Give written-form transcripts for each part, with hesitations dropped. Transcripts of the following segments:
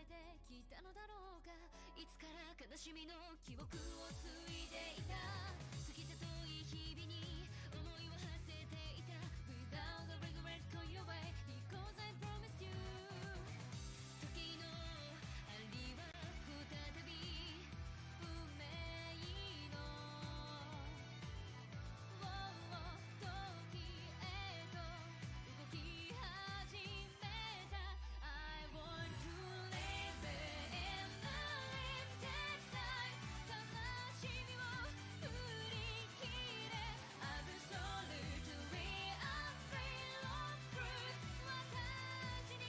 てきたのだろうか。いつから悲しみの記憶を継いでいた。過ぎた遠い日々に思いを馳せていた。 Without a regret go your way because I promised you。 時の針は再び運命の時へと動き始めた。 I want to live in the limited time。 悲しみを振り切れ Absolutely unreal of truth。 私に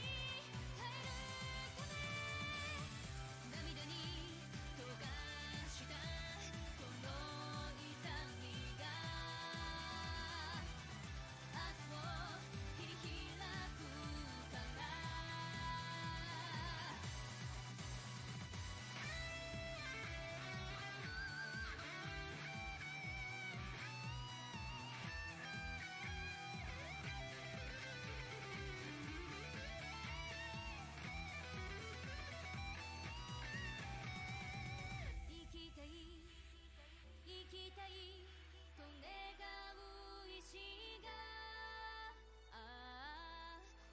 変えるため涙に溶かしたこの痛みが明日を切り開くから。生きたい生きたいと願う意志が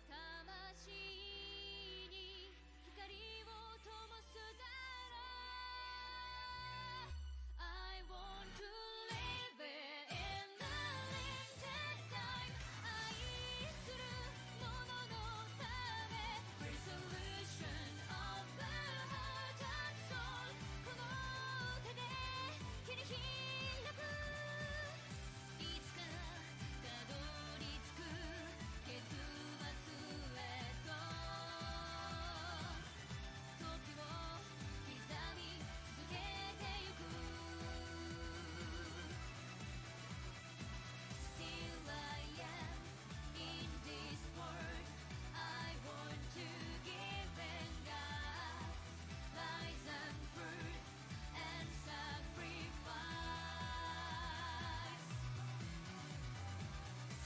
魂に光を灯すだろう。 I want to live in the limited time。 愛する者のため Resolution of the heart and soul。 この手で切り開く。いつかたどり着く結末へと時を刻み続けてゆく。 Still I am in this world。 I want to give and God lies and truth and sacrifice。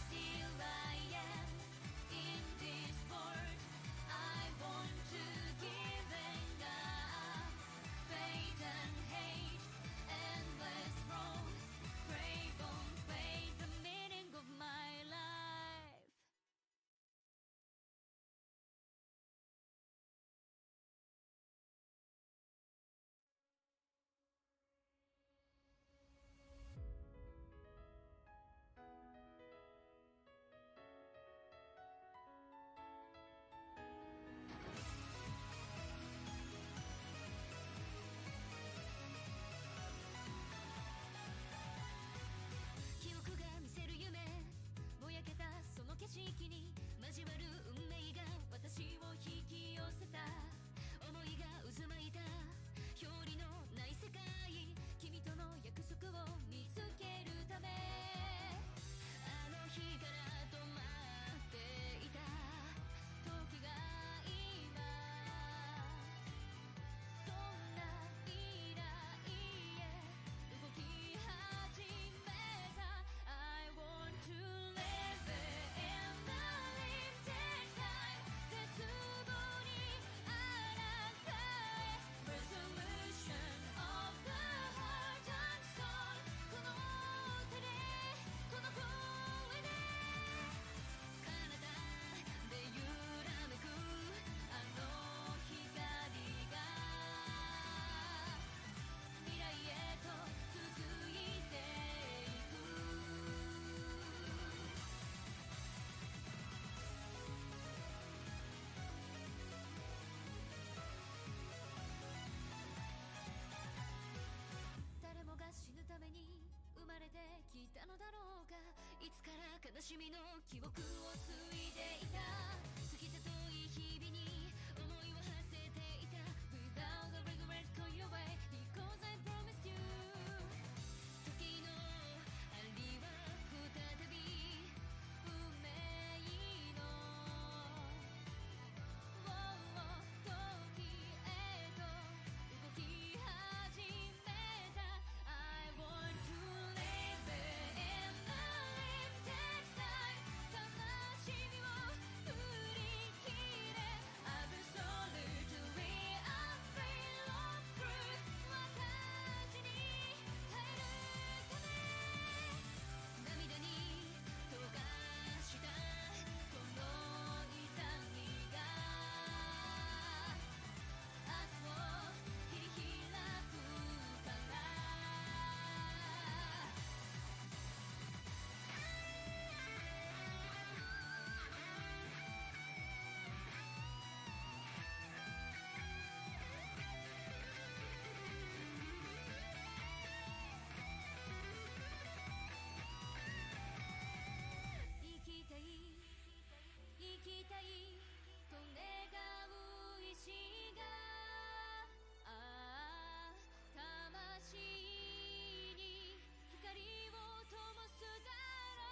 Still I am in this world。 I want to give and God faith and hate endless road crave on fate the meaning of my life。記憶が見せる夢ぼやけたその景色に交わる運命が私を引き寄せた。思いが渦巻いた表裏のない世界。君との約束を見つけるためあの日から止まっていた時が今そんな未来へ動き始めた。 I want to live in the limited time。 絶望にあなたへ Resolution of the heart and soul。 この手でこの声で彼方で揺らめくあの光が未来へと続いていく。誰もが死ぬために生まれてきたのだろうか。いつから悲しみの記憶を継いでいた。過ぎた遠い日々に思いを馳せていた。 Without a regret go your way because I promised you。 時の針は再び運命の時へと動き始めた。 I want to live in the limited time。 悲しみを振りきたいと願う意志が魂に光を灯すだろ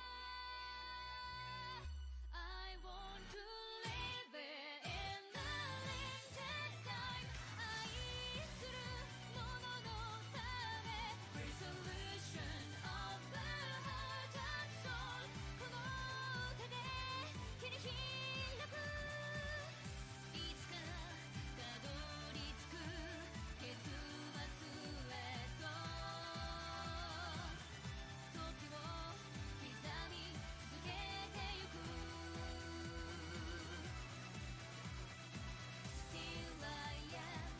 う I want to live it in the limited time 愛する者のため Resolution of the heart and soul この手で切り開くいつかたどり着く結末へと時を刻み続けてゆく Still I am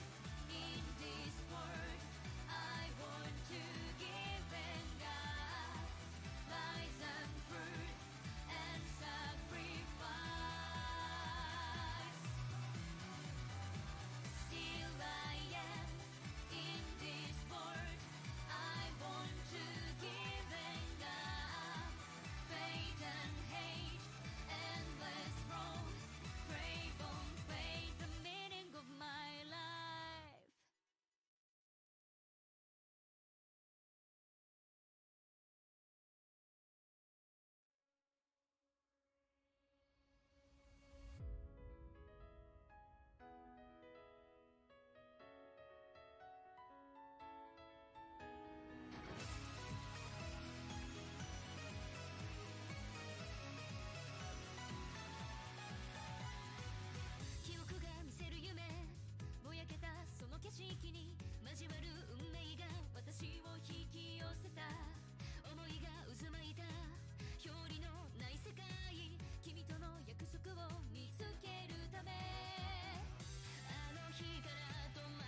in this world I want to give and God rise and prove and sacrifice Still I am in this world I want to give and God faith and hate endless road brave on faith the meaning of my life 記憶が見せる夢ぼやけたその景色に交わる運命が私を引き寄せた思いが渦巻いた表裏のない世界君との約束を見つけるためあの日から止ま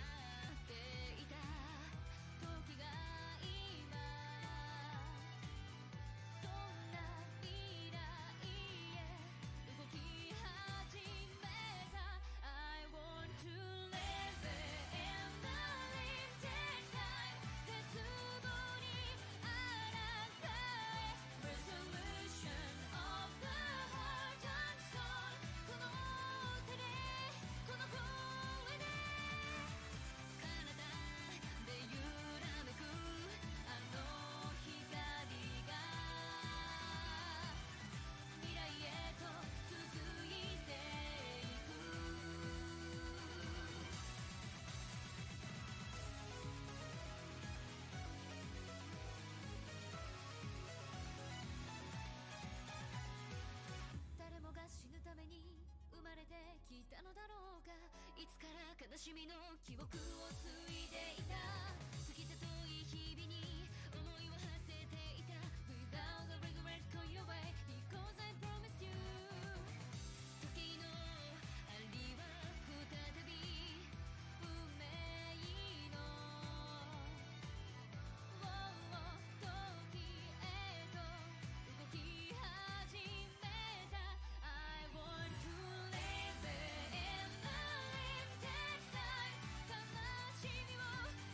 っていた時が今そんな未来へ動き始めた I want to live it in the limited time 絶望に抗え Resolution of the heart and soul この手でこの声で彼方で揺らめくあの光が未来へと続いていく誰もが死ぬために生まれてきたのだろうかいつから悲しみの記憶を継いでいた過ぎた遠い日々に思いを馳せていた Without a regret go your way Because I promised you 時の針は再び運命の時へと動き始めた I want to live it in the limited time 悲しみを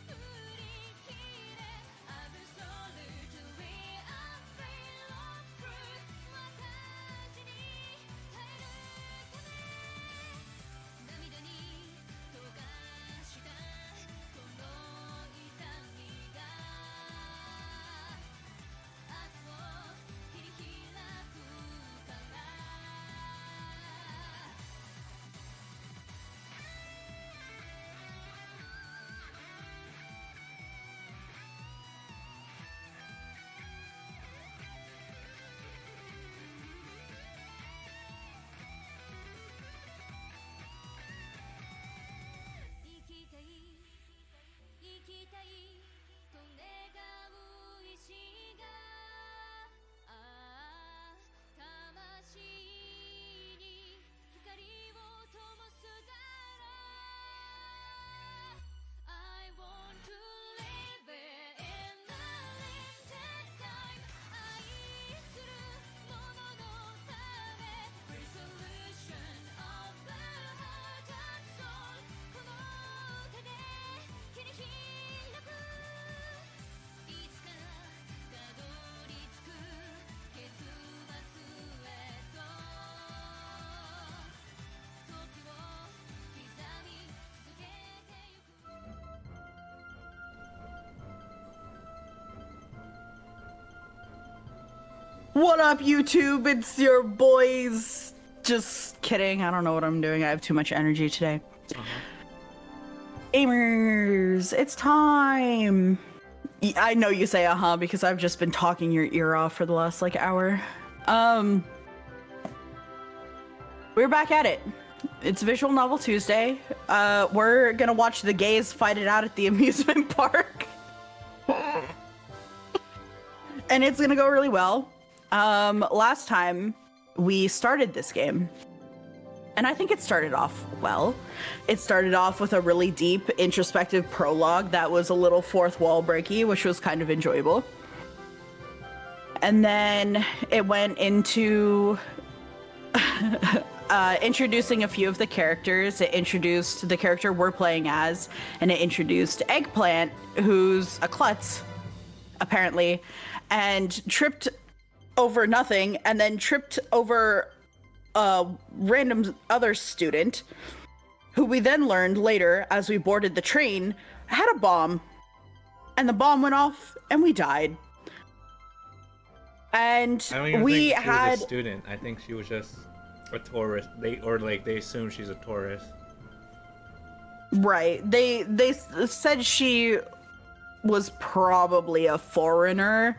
振り切れ Absolutely unreal of truth 私に耐えるため涙に溶かしたこの痛みが明日を切り開くから生きたい生きたいと願う意志が魂に光を灯すだろう I want to live it in the limited time 愛する者のため Resolution of the heart and soul この手で切り開く What up, YouTube? It's your boys. Just kidding. I don't know what I'm doing. I have too much energy today. Gamers, it's time. I know you say because I've just been talking your ear off for the last like hour. We're back at it. It's Visual Novel Tuesday. We're gonna watch the gays fight it out at the amusement park. And it's gonna go really well. Last time we started this game, and I think it started off well. It started off with a really deep, introspective prologue that was a little fourth wall breaky, which was kind of enjoyable. And then it went into introducing a few of the characters. It introduced the character we're playing as, and it introduced Eggplant, who's a klutz, apparently, and tripped over nothing, and then tripped over a random other student, who we then learned later, as we boarded the train, had a bomb, and the bomb went off, and we died. And I don't even we think she had was a student. I think she was just a tourist. They assume she's a tourist. Right. They said she was probably a foreigner.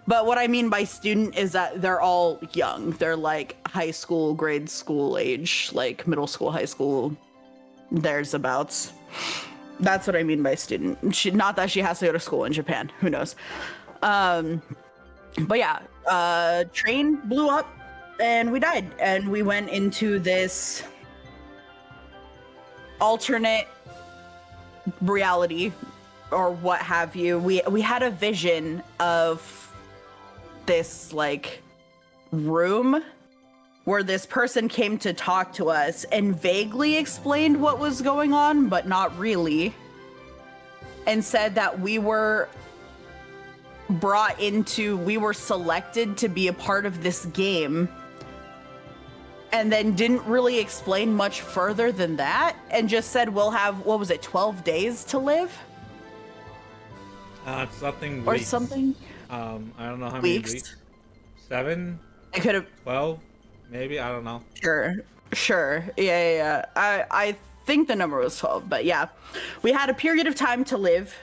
But what I mean by student is that they're all young. They're like high school, grade school age, like middle school, high school, there's abouts. That's what I mean by student. Not that she has to go to school in Japan. Who knows? But yeah, train blew up and we died. And we went into this alternate reality or what have you. We had a vision of this like room where this person came to talk to us and vaguely explained what was going on, but not really, and said that we were selected to be a part of this game, and then didn't really explain much further than that, and just said we'll have, 12 days to live? Something or weeks. Something. I don't know how Weeks? many weeks. 7? I could have 12? Maybe, I don't know. Sure. Yeah. I think the number was 12, but yeah. We had a period of time to live.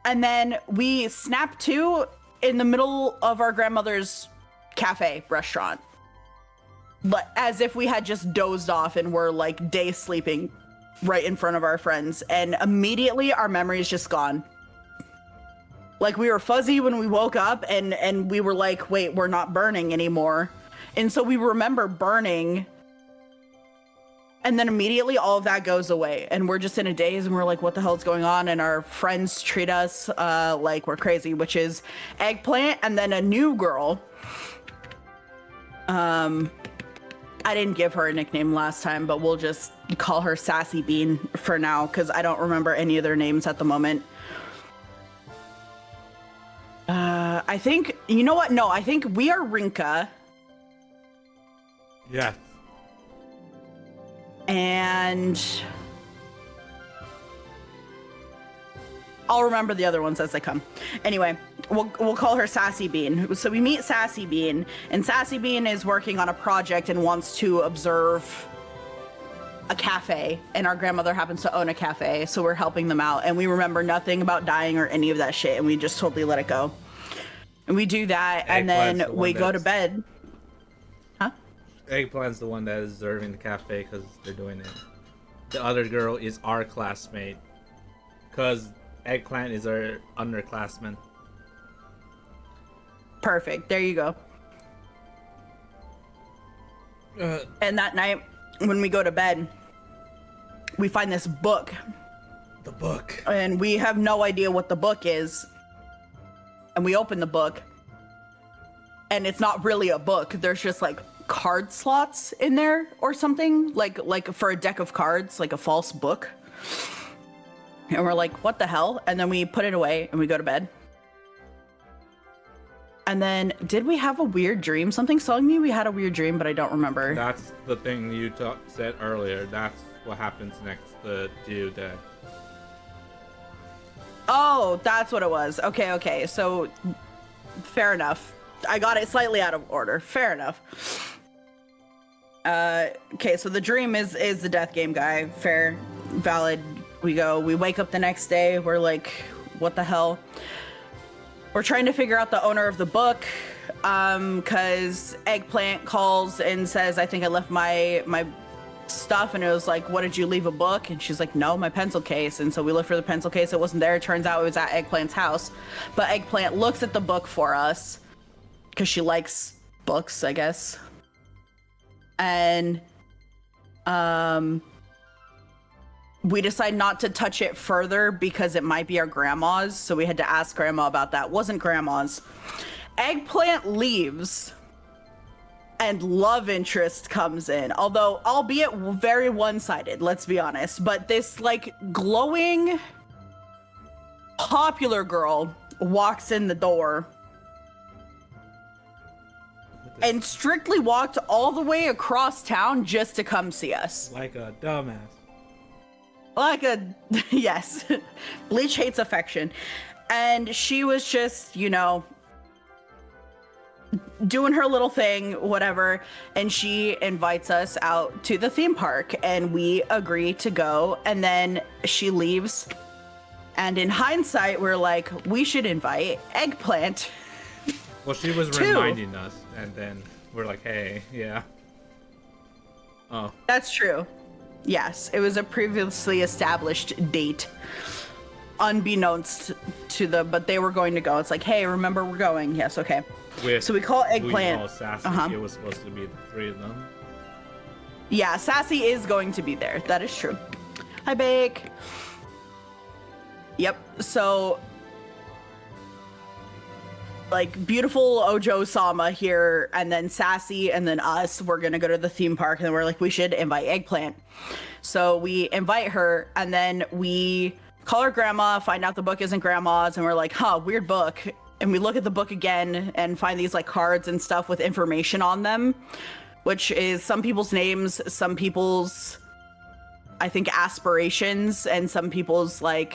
And then we snapped to in the middle of our grandmother's cafe restaurant. But as if we had just dozed off and were like day sleeping right in front of our friends. And immediately our memory is just gone. Like we were fuzzy when we woke up and we were like, wait, we're not burning anymore. And so we remember burning. And then immediately all of that goes away. And we're just in a daze and we're like, what the hell is going on? And our friends treat us like we're crazy, which is Eggplant and then a new girl. I didn't give her a nickname last time, but we'll just call her Sassy Bean for now because I don't remember any of their names at the moment. I think, you know what? No, I think we are Rinka. Yes. And I'll remember the other ones as they come. Anyway, we'll call her Sassy Bean. So we meet Sassy Bean, and Sassy Bean is working on a project and wants to observe a cafe, and our grandmother happens to own a cafe, so we're helping them out, and we remember nothing about dying or any of that shit, and we just totally let it go. And we do that, and then we go to bed. Huh? Eggplant's the one that is observing the cafe because they're doing it. The other girl is our classmate because Eggplant is our underclassman. Perfect. There you go. And that night, when we go to bed, we find this book. The book. And we have no idea what the book is. And we open the book. And it's not really a book. There's just like card slots in there or something. Like for a deck of cards, like a false book. And we're like, what the hell? And then we put it away and we go to bed. And then, did we have a weird dream? Something telling me we had a weird dream, but I don't remember. That's the thing you said earlier. That's what happens next to you there. Oh, that's what it was. Okay. So, fair enough. I got it slightly out of order. Fair enough. Okay, so the dream is the death game guy. Fair, valid. We wake up the next day. We're like, what the hell? We're trying to figure out the owner of the book, because Eggplant calls and says, I think I left my stuff, and it was like, what, did you leave a book? And she's like, no, my pencil case. And so we looked for the pencil case. It wasn't there. It turns out it was at Eggplant's house. But Eggplant looks at the book for us because she likes books, I guess. And we decide not to touch it further because it might be our grandma's. So we had to ask Grandma about that. Wasn't Grandma's. Eggplant leaves and love interest comes in, although albeit very one-sided, let's be honest. But this like glowing popular girl walks in the door and strictly walked all the way across town just to come see us. Like a dumbass. Yes. Bleach hates affection. And she was just, doing her little thing, whatever. And she invites us out to the theme park and we agree to go. And then she leaves. And in hindsight, we're like, we should invite Eggplant. Well, she was reminding us, and then we're like, hey, yeah. Oh. That's true. Yes, it was a previously established date. Unbeknownst to but they were going to go. It's like, hey, remember we're going. Yes, okay. So we call Eggplant. Sassy. It was supposed to be the three of them. Yeah, Sassy is going to be there. That is true. Hi, Bake. Yep. So, like, beautiful Ojo-sama here, and then Sassy, and then us. We're gonna go to the theme park, and then we're like, we should invite Eggplant. So we invite her, and then we call her grandma, find out the book isn't grandma's, and we're like, huh, weird book. And we look at the book again and find these like cards and stuff with information on them, which is some people's names, some people's, I think, aspirations, and some people's like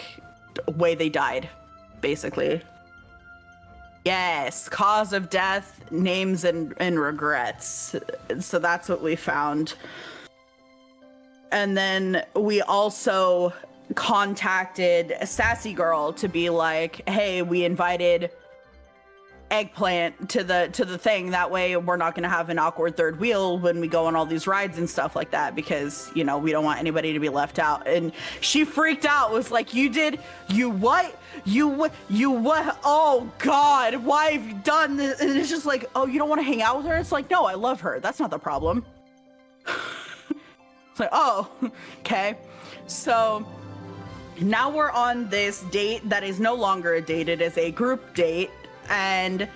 way they died, basically. Yes, cause of death, names, and regrets. So that's what we found. And then we also contacted a Sassy Girl to be like, hey, we invited Eggplant to the thing. That way we're not going to have an awkward third wheel when we go on all these rides and stuff like that, because, we don't want anybody to be left out. And she freaked out, was like, you what? Oh God, why have you done this? And it's just like, oh, you don't want to hang out with her? It's like, no, I love her. That's not the problem. It's like, oh, okay. So now we're on this date that is no longer a date. It is a group date. And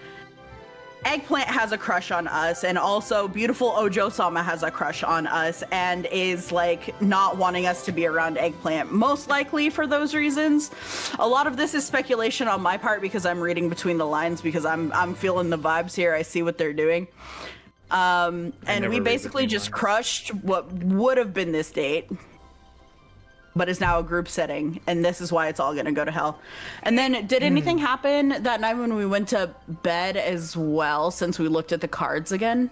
Eggplant has a crush on us, and also beautiful Ojo-sama has a crush on us and is like not wanting us to be around Eggplant, most likely for those reasons. A lot of this is speculation on my part because I'm reading between the lines, because I'm feeling the vibes here. I see what they're doing. And we basically just crushed what would have been this date, but is now a group setting, and this is why it's all gonna go to hell. And then, did anything happen that night when we went to bed as well, since we looked at the cards again?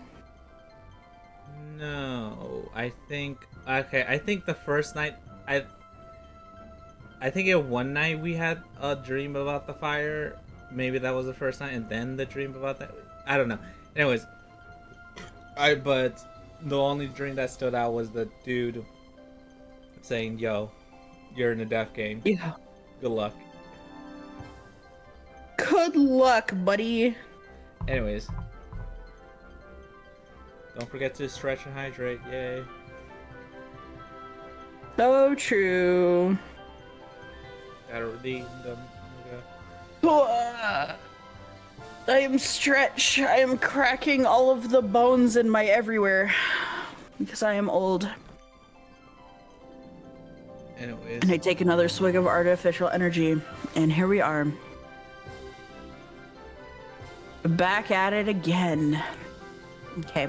No, I think the first night, I think one night we had a dream about the fire. Maybe that was the first night, and then the dream about that. I don't know. Anyways, but the only dream that stood out was the dude saying, yo, you're in a death game. Yeah. Good luck. Good luck, buddy. Anyways. Don't forget to stretch and hydrate. Yay. So true. Gotta redeem them. I am stretched. I am cracking all of the bones in my everywhere because I am old. Anyways. And I take another swig of artificial energy, and here we are. Back at it again. Okay.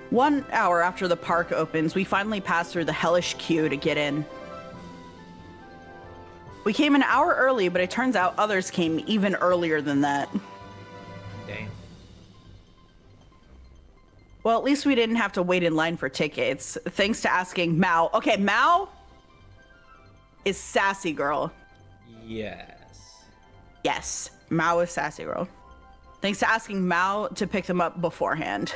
1 hour after the park opens, we finally pass through the hellish queue to get in. We came an hour early, but it turns out others came even earlier than that. Dang. Well, at least we didn't have to wait in line for tickets. Thanks to asking Mao. Okay, Mao is sassy girl. Yes. Yes, Mao is sassy girl. Thanks to asking Mao to pick them up beforehand.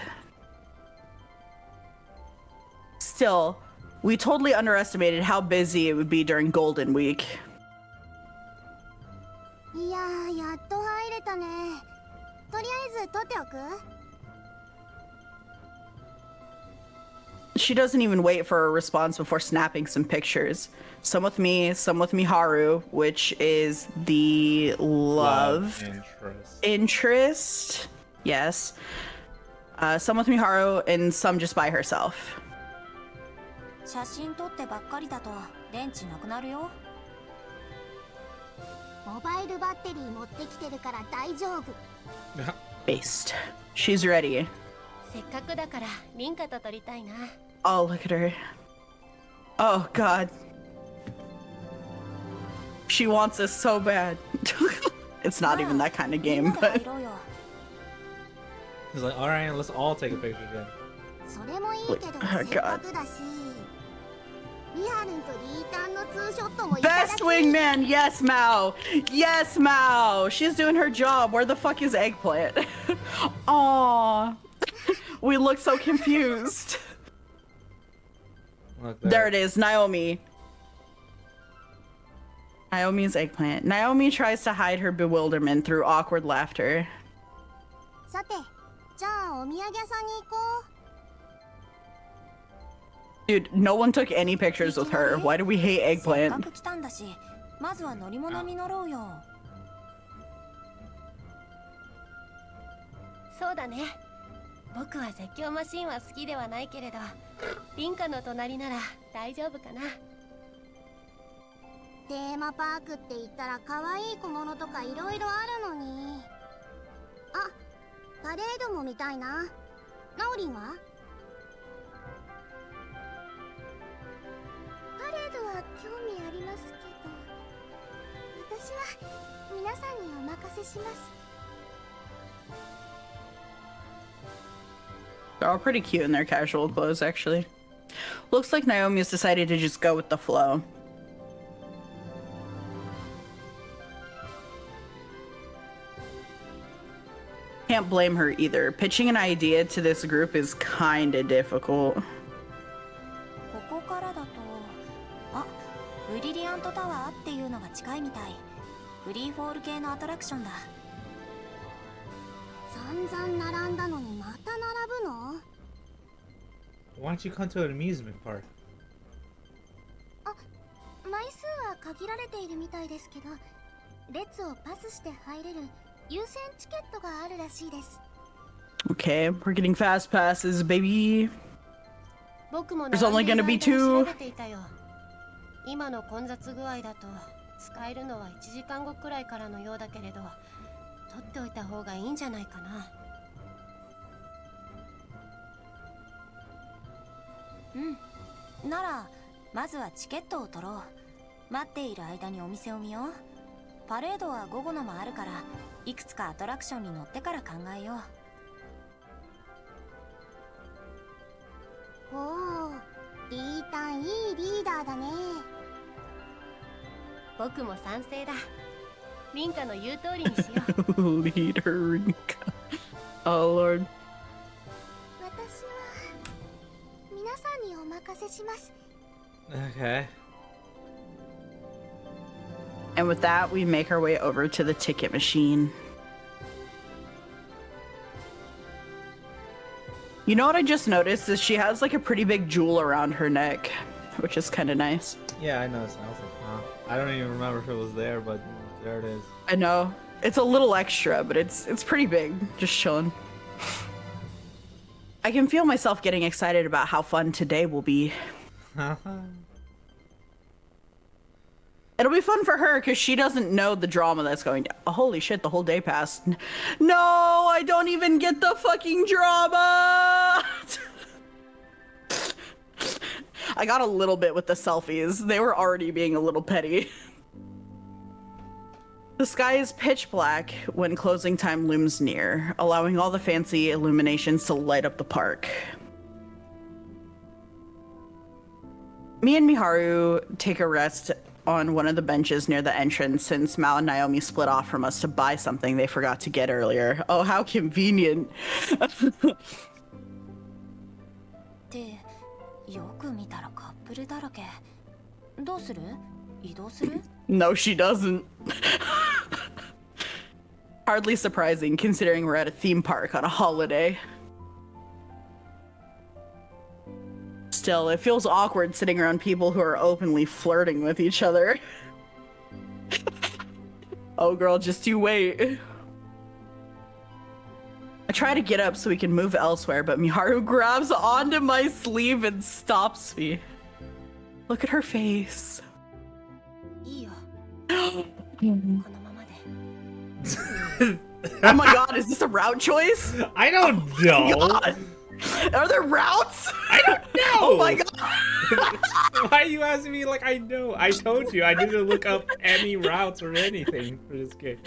Still, we totally underestimated how busy it would be during Golden Week. いやー、やっと入れたね。とりあえず撮っておく？ She doesn't even wait for a response before snapping some pictures. Some with me, some with Miharu, which is the love interest. Yes. Some with Miharu and some just by herself. 写真撮ってばっかりだと電池なくなるよ。モバイルバッテリー持ってきてるから大丈夫。Based. She's ready. せっかくだからリンカと撮りたいな。 Oh, look at her. Oh, God. She wants us so bad. It's not even that kind of game, but... He's like, alright, let's all take a picture then. それもいいけど、せっかくだし。リハルンとリータンのツーショットもいただき。 Best wingman! Yes, Mao! Yes, Mao! She's doing her job. Where the fuck is Eggplant? Aww. We look so confused. Look There it is, Naomi. Naomi is Eggplant. Naomi tries to hide her bewilderment through awkward laughter. さて、じゃあお土産屋さんに行こう。 Dude, no one took any pictures with her. Why do we hate せっか Eggplant? く来たんだし、まずは乗り物に乗ろうよ。そうだね。僕は絶叫マシンは好きではないけれど、リンカの隣なら大丈夫かな。テーマパークって言ったら可愛い小物とかいろいろあるのに。あ、パレードも見たいな。ナオリンは？パレードは興味ありますけど、私は皆さんにお任せします。 They're all pretty cute in their casual clothes, actually. Looks like Naomi's decided to just go with the flow. Can't blame her either. Pitching an idea to this group is kinda difficult. ここからだと、あ、ブリリアントタワーっていうのが近いみたい。フリーフォール系のアトラクションだ。散々並んだのにまた並ぶの？ Why don't you come to an amusement park? あ、枚数は限られているみたいですけど、列をパスして入れる優先チケットがあるらしいです。 Okay, we're getting fast passes, baby. 僕も There's only gonna be 調 two. べていたよ。今の混雑具合だと使えるのは1時間後くらいからのようだけれど、取っておいた方がいいんじゃないかな。うん。なら、まずはチケットを取ろう。待っている間にお店を見よう。パレードは午後のもあるから、いくつかアトラクションに乗ってから考えよう。おお、リータンいいリーダーだね。僕も賛成だ。リンカの言う通りにしよう。Leader Rinka. Oh, Lord. 私は皆さんにお任せします。 Okay. And with that, we make our way over to the ticket machine. You know what I just noticed is she has like a pretty big jewel around her neck, which is kind of nice. Yeah, I noticed. I was like, huh. I don't even remember if it was there, but there it is. I know. It's a little extra, but it's pretty big. Just chilling. I can feel myself getting excited about how fun today will be. It'll be fun for her because she doesn't know the drama that's going down. Oh, holy shit, the whole day passed. No, I don't even get the fucking drama! I got a little bit with the selfies. They were already being a little petty. The sky is pitch black when closing time looms near, allowing all the fancy illuminations to light up the park. Me and Miharu take a rest on one of the benches near the entrance since Mao and Naomi split off from us to buy something they forgot to get earlier. Oh, how convenient. ってよく見たらカップルだらけ。どうする？移動する？ No, she doesn't. Hardly surprising considering we're at a theme park on a holiday. Still, it feels awkward sitting around people who are openly flirting with each other. Oh girl, just you wait. I try to get up so we can move elsewhere, but Miharu grabs onto my sleeve and stops me. Look at her face. いいよ。このままで。 Oh my god, is this a route choice? I don't know. God. Are there routes? I don't know. Oh my god. Why are you asking me like I know? I told you I didn't look up any routes or anything for this game.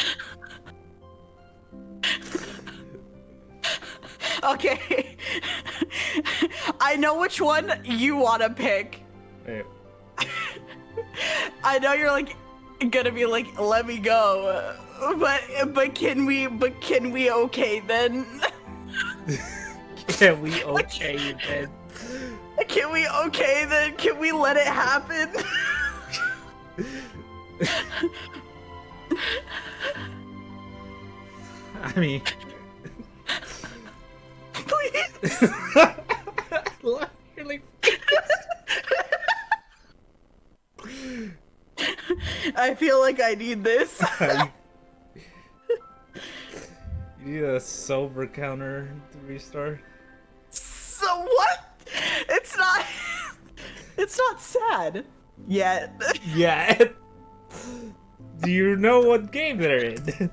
Okay. I know which one you want to pick. Wait. I know you're like gonna be like, let me go, but can we okay then? Can we okay then? Can we okay then? Can we let it happen? I mean, Please. you're like, I feel like I need this. you need a sober counter to restart. So what? It's not sad yet. Yeah. Do you know what game they're in?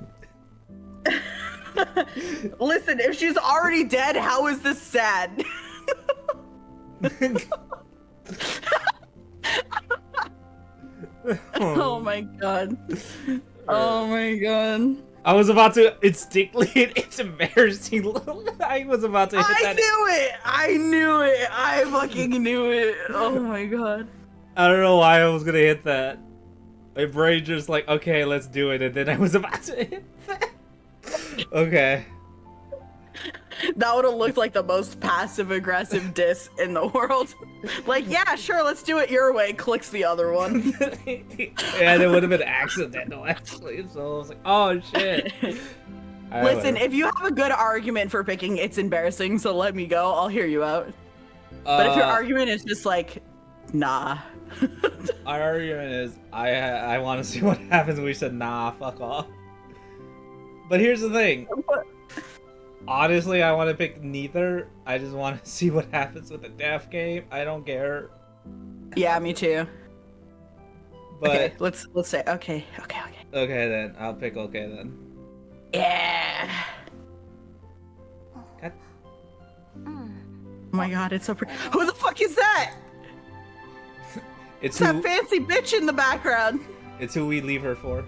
Listen, if she's already dead, how is this sad? Oh my god. Oh my god. I was about to instinctively. It's embarrassing. I was about to hit that. I knew it. I fucking knew it. Oh my god. I don't know why I was gonna hit that. My brain just like, okay, let's do it, and then I was about to hit that. Okay. That would have looked like the most passive-aggressive diss in the world. Like, yeah, sure, let's do it your way. Clicks the other one. Yeah, it would have been accidental actually. So I was like, oh shit. Listen, if you have a good argument for picking it's embarrassing, so let me go, I'll hear you out. But if your argument is just like, nah. Our argument is, I want to see what happens when we said, nah, fuck off. But here's the thing. Honestly, I want to pick neither. I just want to see what happens with the death game. I don't care. Yeah, me too. But okay, let's say okay. Okay then, I'll pick okay then. Yeah. God. Oh my god, it's so pretty. Who the fuck is that? It's that fancy bitch in the background. It's who we leave her for.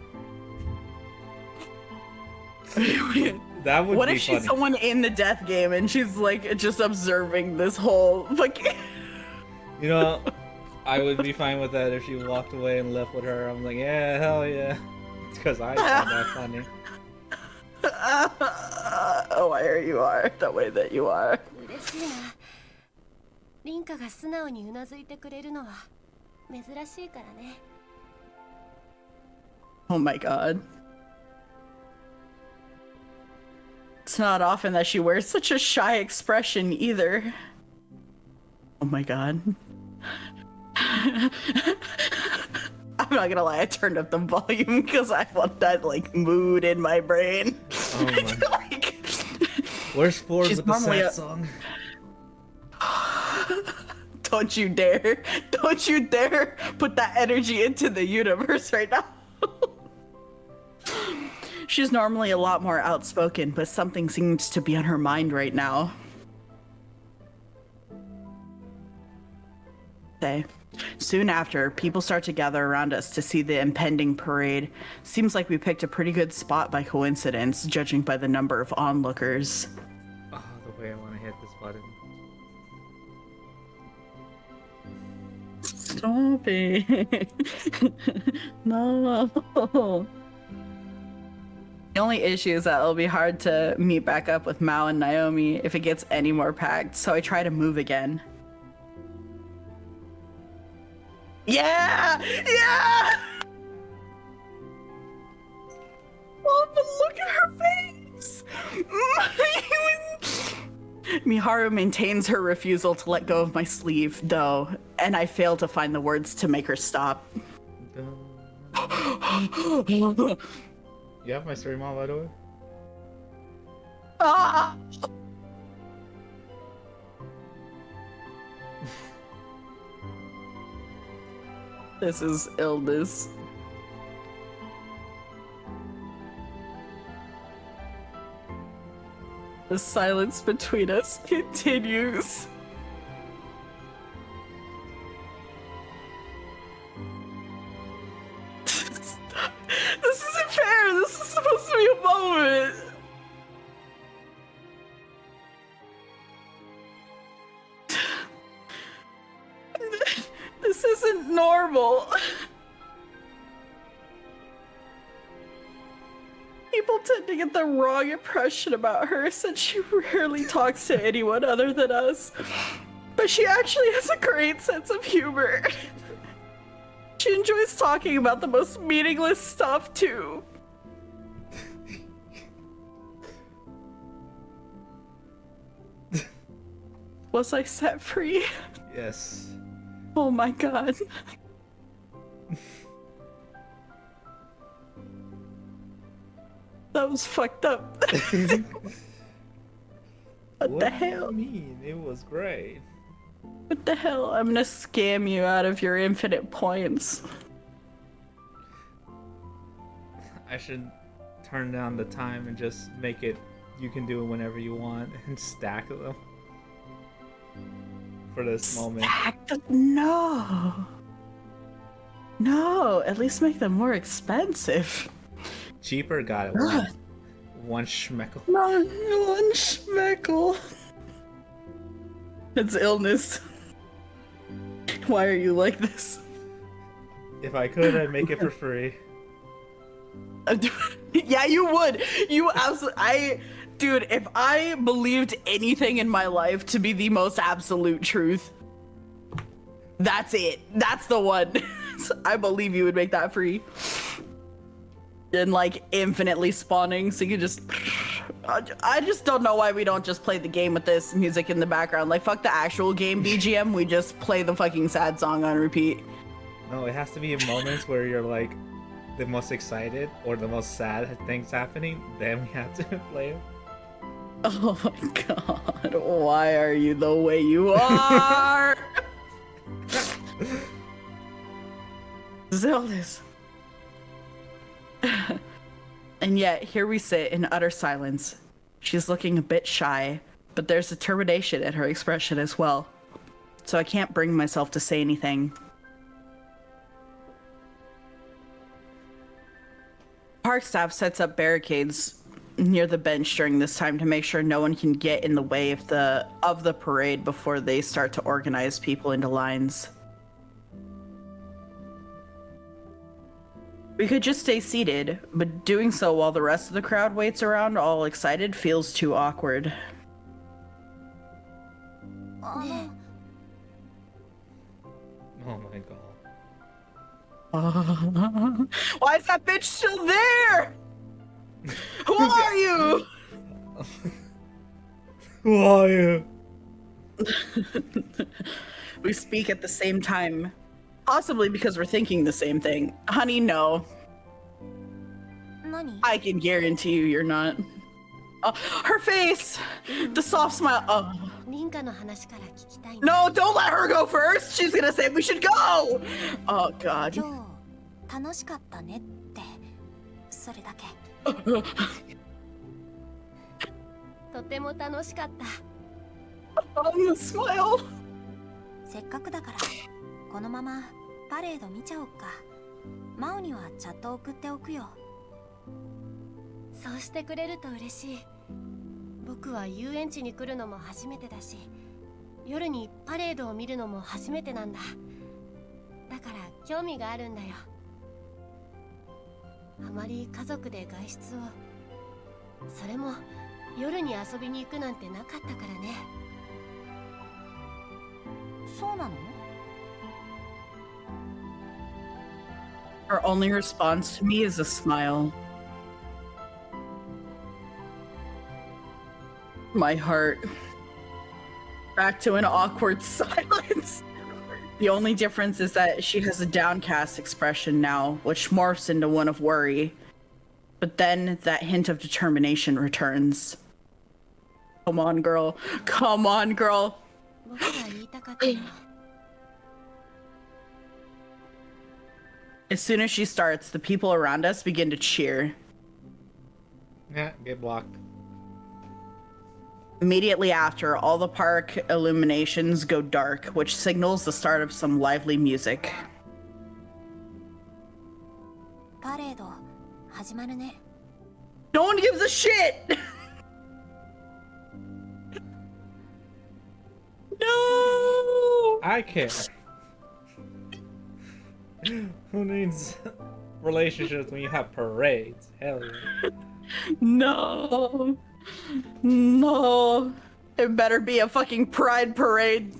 That would what be if she's funny. someone in the death game and she's like just observing this whole fucking. You know, I would be fine with that if she walked away and left with her. I'm like, yeah, hell yeah. It's because I found that funny. Oh, I hear you are the way that you are. 嬉しいな。リンカが素直にうなずいてくれるのは珍しいからね。Oh my god. It's not often that she wears such a shy expression either. Oh my god. I'm not gonna lie, I turned up the volume because I want that like mood in my brain. Oh my. Like, where's Ford she's with the normally sad song? Don't you dare. Don't you dare put that energy into the universe right now. She's normally a lot more outspoken, but something seems to be on her mind right now. Okay. Soon after, people start to gather around us to see the impending parade. Seems like we picked a pretty good spot by coincidence, judging by the number of onlookers. Oh, the way I want to hit this button. Stop it. No. The only issue is that it'll be hard to meet back up with Mao and Naomi if it gets any more packed, so I try to move again. Yeah! Yeah! Oh, but look at her face! Miharu maintains her refusal to let go of my sleeve, though, and I fail to find the words to make her stop. You have my stream on, by the way? Ah! This is illness. The silence between us continues. This isn't fair. This is supposed to be a moment. This isn't normal. People tend to get the wrong impression about her since she rarely talks to anyone other than us. But she actually has a great sense of humor. She enjoys talking about the most meaningless stuff, too. Was I set free? Yes. Oh my god. That was fucked up. What the hell? Do you mean? It was great. What the hell? I'm gonna scam you out of your infinite points. I should turn down the time and just make it you can do it whenever you want and stack them for this moment. No. No, at least make them more expensive. Cheaper, got it. One schmeckle. Not one schmeckle. It's illness. Why are you like this? If I could, I'd make it for free. Yeah, you would. You absolutely. Dude, if I believed anything in my life to be the most absolute truth, that's it. That's the one. I believe you would make that free. And like infinitely spawning, so you could just. I just don't know why we don't just play the game with this music in the background. Like, fuck the actual game BGM, we just play the fucking sad song on repeat. No, it has to be in moments where you're like the most excited or the most sad things happening, then we have to play it. Oh my god, why are you the way you are? Zelda's. And yet, here we sit in utter silence. She's looking a bit shy, but there's determination in her expression as well. So I can't bring myself to say anything. Park staff sets up barricades near the bench during this time to make sure no one can get in the way of the parade before they start to organize people into lines. We could just stay seated, but doing so while the rest of the crowd waits around all excited feels too awkward. Oh my god. Why is that bitch still there? Who are you? Who are you? We speak at the same time. Possibly because we're thinking the same thing. Honey, no. Nani? I can guarantee you you're not. Her face! The soft smile. Oh. リンカの話から聞きたいんだ。 No, don't let her go first! She's gonna say we should go! Oh, God. 今日楽しかったねってそれだけ。とても楽しかった。 Oh, the smile. せっかくだからこのままパレード見ちゃおっか。マオにはチャット送っておくよ。そうしてくれると嬉しい。僕は遊園地に来るのも初めてだし、夜にパレードを見るのも初めてなんだ。だから興味があるんだよ。あまり家族で外出を、それも夜に遊びに行くなんてなかったからね。そうなの？ Her only response to me is a smile. My heart. Back to an awkward silence. The only difference is that she has a downcast expression now, which morphs into one of worry. But then that hint of determination returns. Come on, girl. Come on, girl. 僕が言いたかったの。As soon as she starts, the people around us begin to cheer. Yeah, get blocked. Immediately after, all the park illuminations go dark, which signals the start of some lively music. パレード始まるね。 No one gives a shit! No! I care. Who needs relationships when you have parades? Hell yeah. No. No. It better be a fucking pride parade.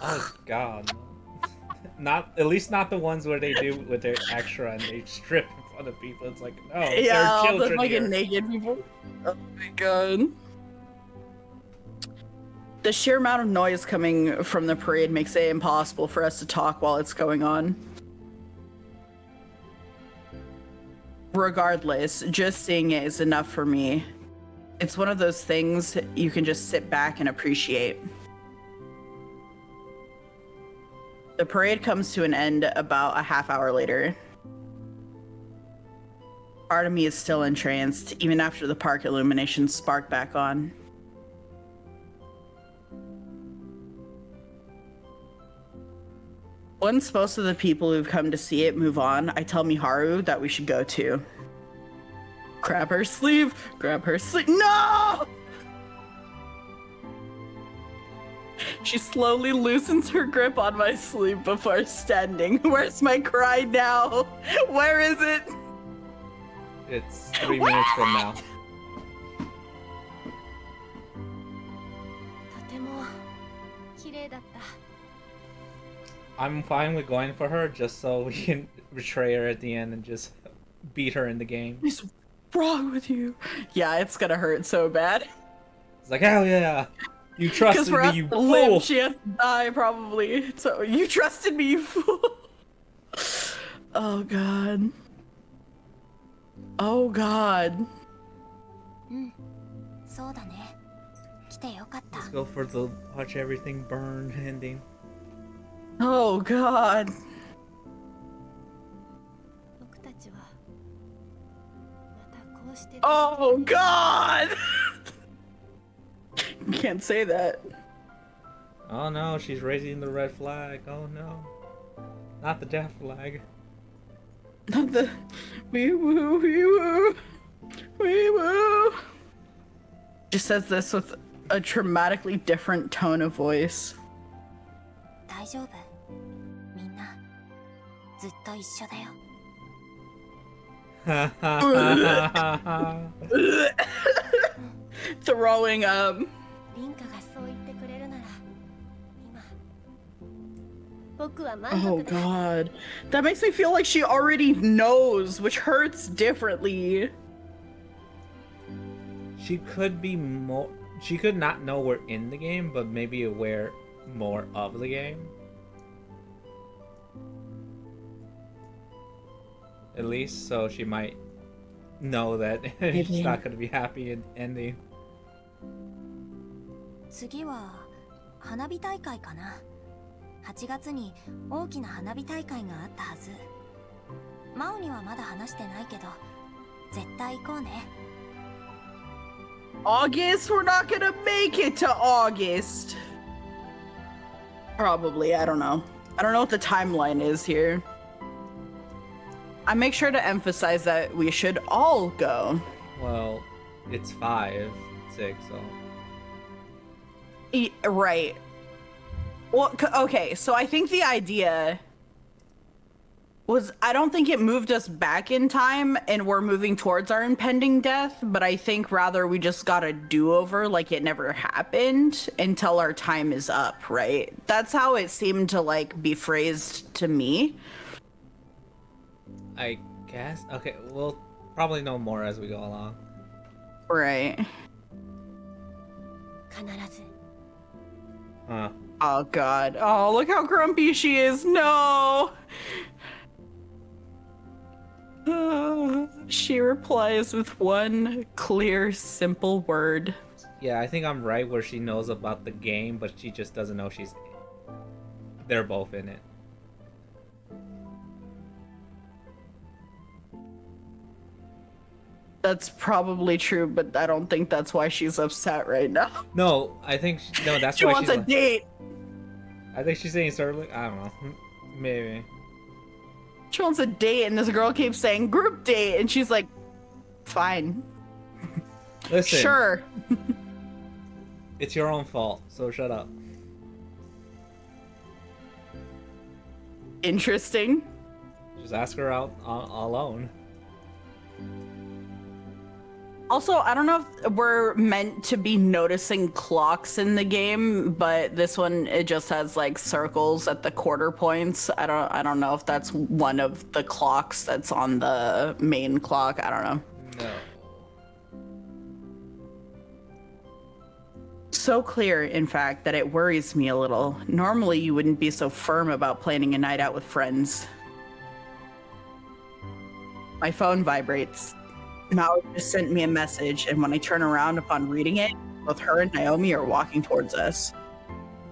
Oh god. Not at least not the ones where they do with their extra and they strip in front of people. It's like, no, Yeah, there are all the children fucking here. naked people. Oh my god. The sheer amount of noise coming from the parade makes it impossible for us to talk while it's going on. Regardless, just seeing it is enough for me. It's one of those things you can just sit back and appreciate. The parade comes to an end about a half hour later. Part of me is still entranced, even after the park illuminations spark back on. Once most of the people who've come to see it move on, I tell Miharu that we should go too. Grab her sleeve! Grab her sleeve! No! She slowly loosens her grip on my sleeve before standing. Where's my cry now? Where is it? It's 3 minutes from now. とても綺麗だった。 I'm fine with going for her just so we can betray her at the end and just beat her in the game. What's wrong with you? Yeah, it's gonna hurt so bad. It's like, hell yeah! You Because trusted for me, us you to live, fool! she has to die probably. So you trusted me, you fool. Oh god. Oh god. そうだね。来てよかった。 Let's go for the watch everything burn ending. Oh god. 僕たちはまたこうして。 Oh god. You can't say that. Oh no, she's raising the red flag. Oh no. Not the death flag. Not the wee woo wee woo wee woo. She says this with a dramatically different tone of voice. 大丈夫。みんなずっと一緒だよ。 Throwing リンカがそう言ってくれるなら今僕は満 Oh 足だ。 god. That makes me feel like she already knows, which hurts differently. She could be more. She could not know we're in the game, but maybe aware more of the game. At least, so she might know that she's not going to be happy in ending. 次は花火大会かな。8月に大きな花火大会があったはず。マオにはまだ話してないけど、絶対行こうね。 August? We're not gonna make it to August. Probably, I don't know. I don't know what the timeline is here. I make sure to emphasize that we should all go. Well, it's 5, 6, so. Right. Well, okay, so I think the idea was, I don't think it moved us back in time and we're moving towards our impending death, but I think rather we just got a do-over, like it never happened until our time is up, right? That's how it seemed to like be phrased to me. I guess. Okay, we'll probably know more as we go along. Right. 必ず Huh. Oh god. Oh, look how grumpy she is. No. She replies with one clear, simple word. Yeah, I think I'm right where she knows about the game, but she just doesn't know they're both in it. That's probably true, but I don't think that's why she's upset right now. No, I think no. That's She why wants she's a date. I think she's saying sort of like, I don't know, maybe. She wants a date, and this girl keeps saying group date, and she's like, fine. Listen, Sure. it's your own fault, so shut up. Interesting. Just ask her out alone. Also, I don't know if we're meant to be noticing clocks in the game, but this one, it just has like circles at the quarter points. I don't know if that's one of the clocks that's on the main clock. I don't know. No. So clear, in fact, that it worries me a little. Normally, you wouldn't be so firm about planning a night out with friends. My phone vibrates. Mao just sent me a message, and when I turn around upon reading it, both her and Naomi are walking towards us.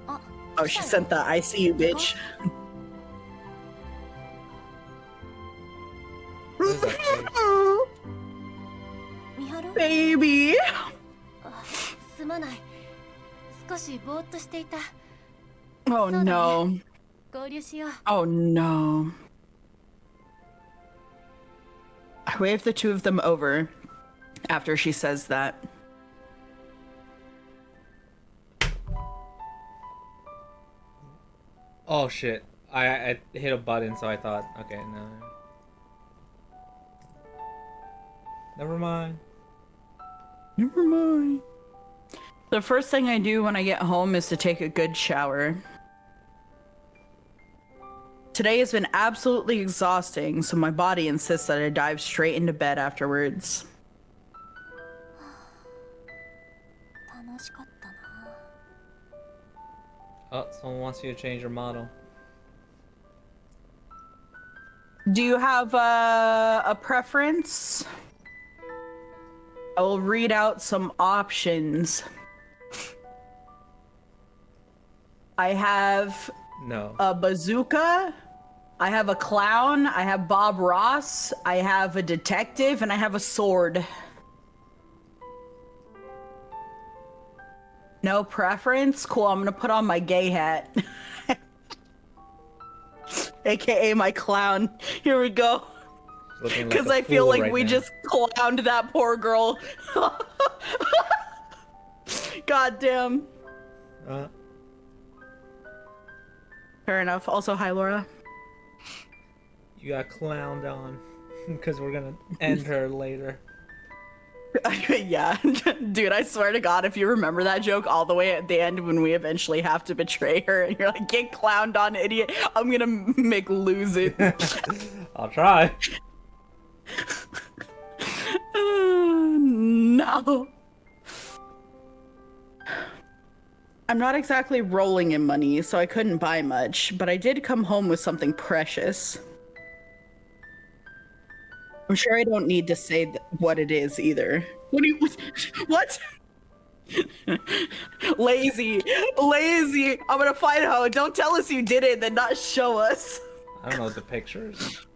Oh, she sent the I see you, bitch. What is that face? 美晴 Baby. すまない少しぼーっとしていた Oh no. 合流しよう Oh no. I wave the two of them over after she says that. Oh shit. I hit a button, so I thought, okay, no. Never mind. Never mind. The first thing I do when I get home is to take a good shower. Today has been absolutely exhausting, so my body insists that I dive straight into bed afterwards. 楽しかったな Oh, someone wants you to change your model. Do you have a preference? I will read out some options. I have No. a bazooka, I have a clown, I have Bob Ross, I have a detective, and I have a sword. No preference? Cool, I'm gonna put on my gay hat. AKA my clown. Here we go. Looking like Because a I feel fool like right we now. just clowned that poor girl. God damn. Fair enough. Also, hi, Laura. You got clowned on. Because we're gonna end her later. Yeah, dude, I swear to God, if you remember that joke all the way at the end when we eventually have to betray her and you're like, get clowned on, idiot, I'm gonna make lose it. I'll try. No. I'm not exactly rolling in money, so I couldn't buy much, but I did come home with something precious. I'm sure I don't need to say what it is either. What do you... What? Lazy. Lazy. I'm gonna fight her. Don't tell us you did it, then not show us. I don't know what the picture is.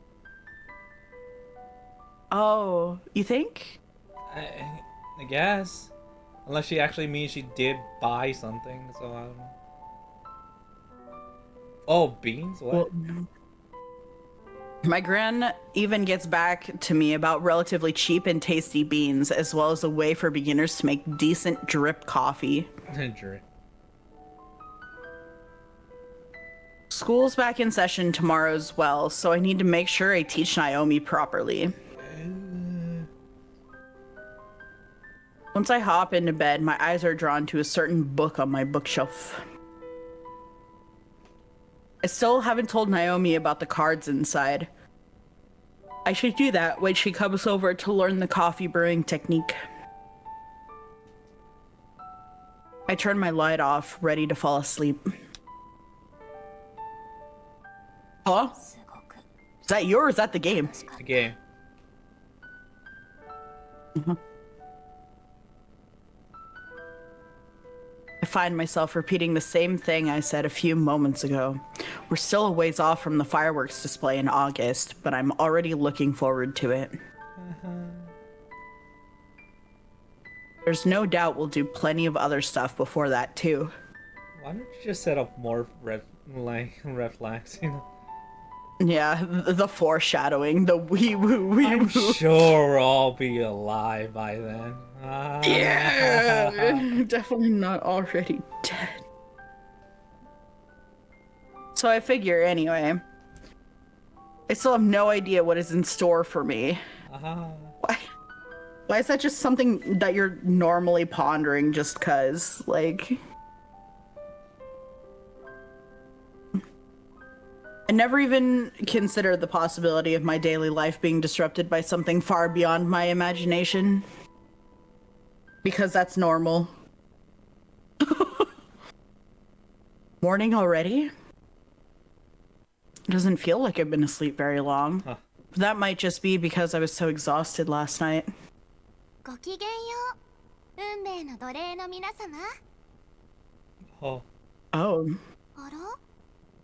Oh, you think? I guess. Unless she actually means she did buy something, so I don't know. Oh, beans? What? Well, no. My gran even gets back to me about relatively cheap and tasty beans, as well as a way for beginners to make decent drip coffee. Drink. School's back in session tomorrow as well, so I need to make sure I teach Naomi properly. Once I hop into bed, my eyes are drawn to a certain book on my bookshelf. I still haven't told Naomi about the cards inside. I should do that when she comes over to learn the coffee brewing technique. I turn my light off, ready to fall asleep. Hello? Is that yours or is that the game? The game. I find myself repeating the same thing I said a few moments ago. We're still a ways off from the fireworks display in August, but I'm already looking forward to it. There's no doubt we'll do plenty of other stuff before that too. Why don't you just set up more red flags, you know? Yeah, the foreshadowing, the wee woo wee I'm woo. sure I'll be alive by then. Yeah, definitely not already dead. So I figure anyway. I still have no idea what is in store for me. Why is that just something that you're normally pondering just cuz? Like, I never even considered the possibility of my daily life being disrupted by something far beyond my imagination. Because that's normal. Morning already? It doesn't feel like I've been asleep very long. Huh. That might just be because I was so exhausted last night. ごきげんよう。運命の奴隷の皆様。 Oh. Oh. あら、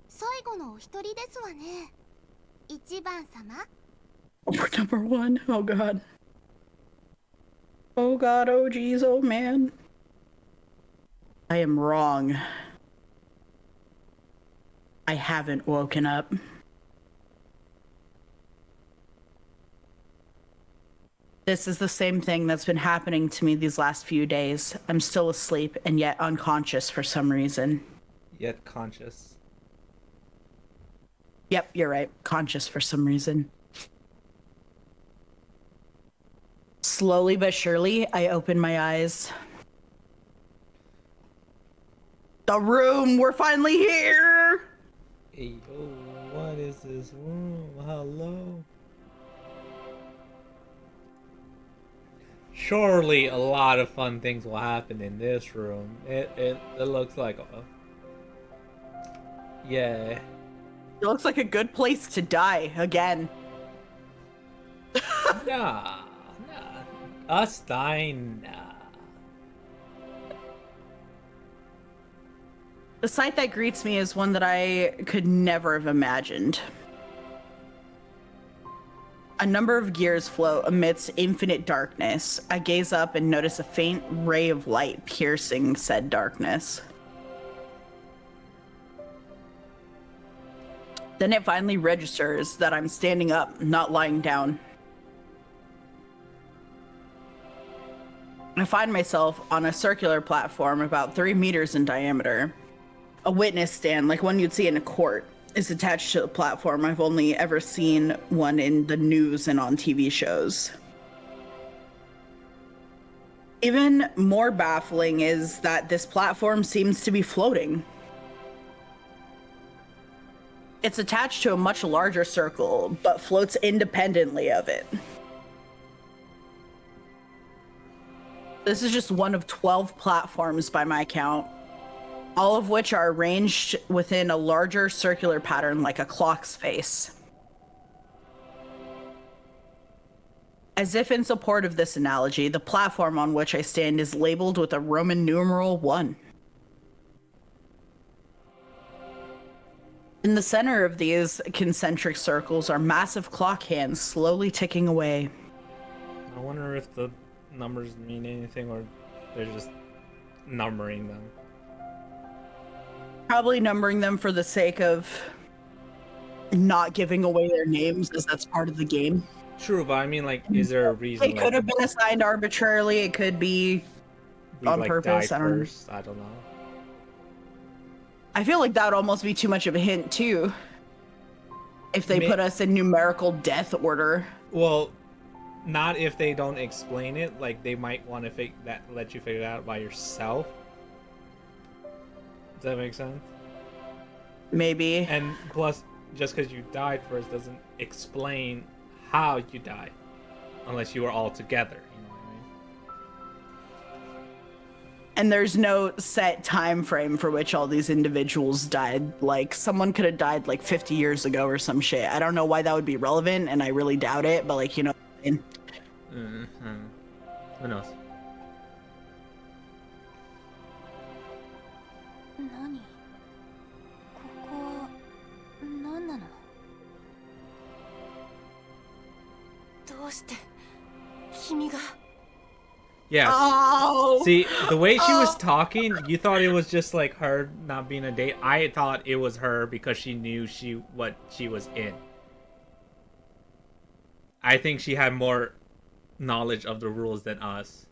最後のお一人ですわね。一番様。 We're number one. Oh god. Oh god, oh geez, oh man. I am wrong. I haven't woken up. This is the same thing that's been happening to me these last few days. I'm still asleep and yet unconscious for some reason. Yet conscious. Yep, you're right. Conscious for some reason. Slowly but surely, I open my eyes. The room! We're finally here! Hey, yo, what is this room? Hello? Surely a lot of fun things will happen in this room. It looks like a... Yeah. It looks like a good place to die again. Nah. Us dying, nah. The sight that greets me is one that I could never have imagined. A number of gears float amidst infinite darkness. I gaze up and notice a faint ray of light piercing said darkness. Then it finally registers that I'm standing up, not lying down. I find myself on a circular platform about 3 meters in diameter. A witness stand, like one you'd see in a court, is attached to the platform. I've only ever seen one in the news and on TV shows. Even more baffling is that this platform seems to be floating. It's attached to a much larger circle, but floats independently of it. This is just one of 12 platforms by my count, all of which are arranged within a larger circular pattern like a clock's face. As if in support of this analogy, the platform on which I stand is labeled with a Roman numeral 1. In the center of these concentric circles are massive clock hands slowly ticking away. I wonder if the numbers mean anything or they're just numbering them. Probably numbering them for the sake of not giving away their names, as that's part of the game. True, but I mean, like, is there a reason? It Like, could have been assigned arbitrarily. It could be we on like purpose. died I don't. first. I don't know. I feel like that would almost be too much of a hint too. If they put us in numerical death order. Well, not if they don't explain it. Like, they might want to let you figure it out by yourself. Does that make sense? Maybe. And plus, just because you died first doesn't explain how you died, unless you were all together. You know what I mean? And there's no set time frame for which all these individuals died. Like, someone could have died like 50 years ago or some shit. I don't know why that would be relevant, and I really doubt it, but like, you know what I mean? Who knows? 何ここ何なのどうして君が Yes. Oh! See, the way she was talking, you thought it was just like her not being a date. I thought it was her because she knew what she was in. I think she had more knowledge of the rules than us.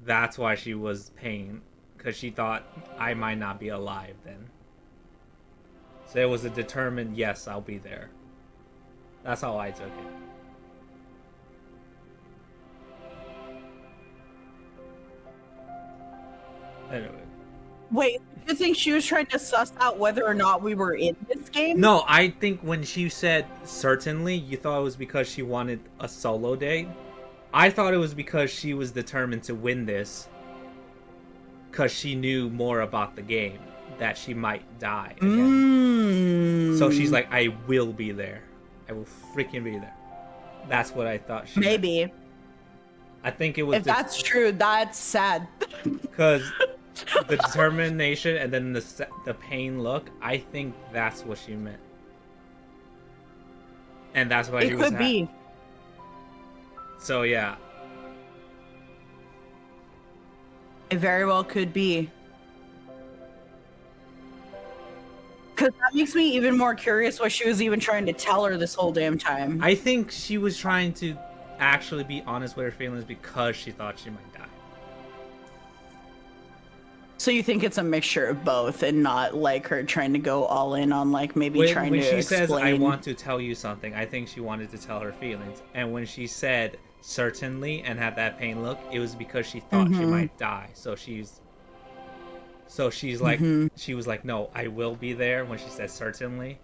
That's why she was paying, because she thought I might not be alive then. So it was a determined, yes, I'll be there. That's how I took it. Anyway. Wait, you think she was trying to suss out whether or not we were in this game? No, I think when she said certainly, you thought it was because she wanted a solo date. I thought it was because she was determined to win this, because she knew more about the game, that she might die again. So she's like, I will be there. I will freaking be there. That's what I thought she Maybe. meant. I think it was... If that's true, that's sad. Because the determination and then the pain look, I think that's what she meant. And that's why It could be. So yeah. It very well could be. Because that makes me even more curious what she was even trying to tell her this whole damn time. I think she was trying to actually be honest with her feelings because she thought she might die. So you think it's a mixture of both and not like her trying to go all in on like maybe trying to explain. When she says, I want to tell you something, I think she wanted to tell her feelings. And when she said certainly and had that pain look, it was because she thought she might die. So she's like, she was like, no, I will be there when she said certainly.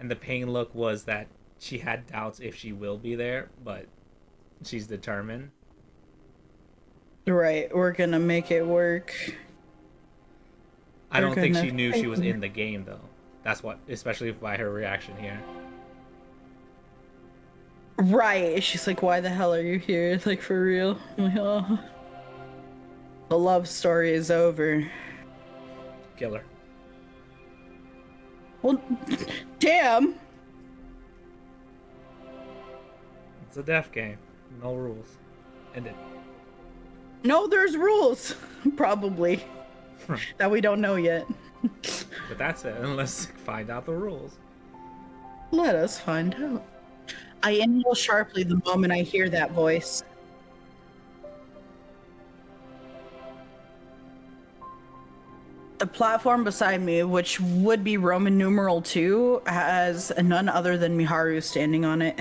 And the pain look was that she had doubts if she will be there, but she's determined. Right, we're gonna make it work. I don't think she knew she was in the game, though. That's what, especially by her reaction here. Right, she's like, why the hell are you here? Like, for real? I'm like, oh. The love story is over. Kill her. Well, damn. It's a death game. No rules. End it. No, there's rules. Probably. That we don't know yet. But that's it. Let's find out the rules. Let us find out. I inhale sharply the moment I hear that voice. The platform beside me, which would be Roman numeral 2, has none other than Miharu standing on it.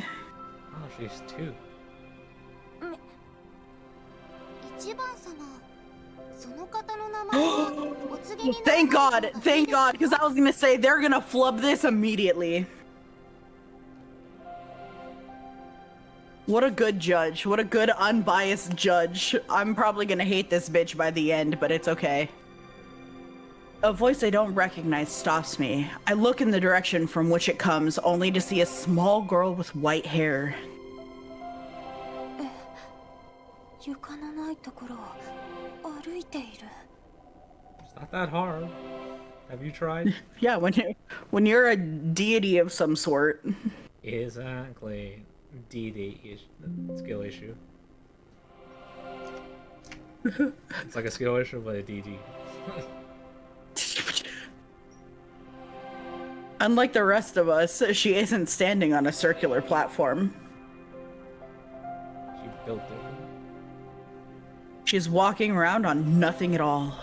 Oh, she's 2. 一番様その方の名前はお告げになら Thank God, thank God, because I was gonna say they're gonna flub this immediately. What a good judge. What a good unbiased judge. I'm probably gonna hate this bitch by the end, but it's okay. A voice I don't recognize stops me. I look in the direction from which it comes, only to see a small girl with white hair. 床のないところを歩いている It's not that hard. Have you tried? Yeah, when you're a deity of some sort. Exactly. DD skill issue. It's like a skill issue, but a DD. Unlike the rest of us, she isn't standing on a circular platform. She built it. She's walking around on nothing at all.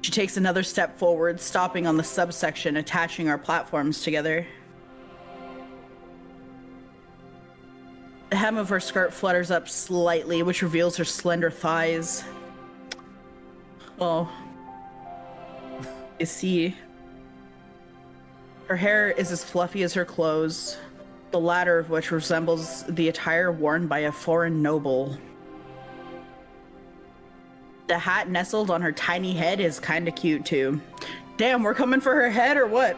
She takes another step forward, stopping on the subsection attaching our platforms together. The hem of her skirt flutters up slightly, which reveals her slender thighs. Oh. You see, her hair is as fluffy as her clothes, the latter of which resembles the attire worn by a foreign noble. The hat nestled on her tiny head is kinda cute too. Damn, we're coming for her head or what?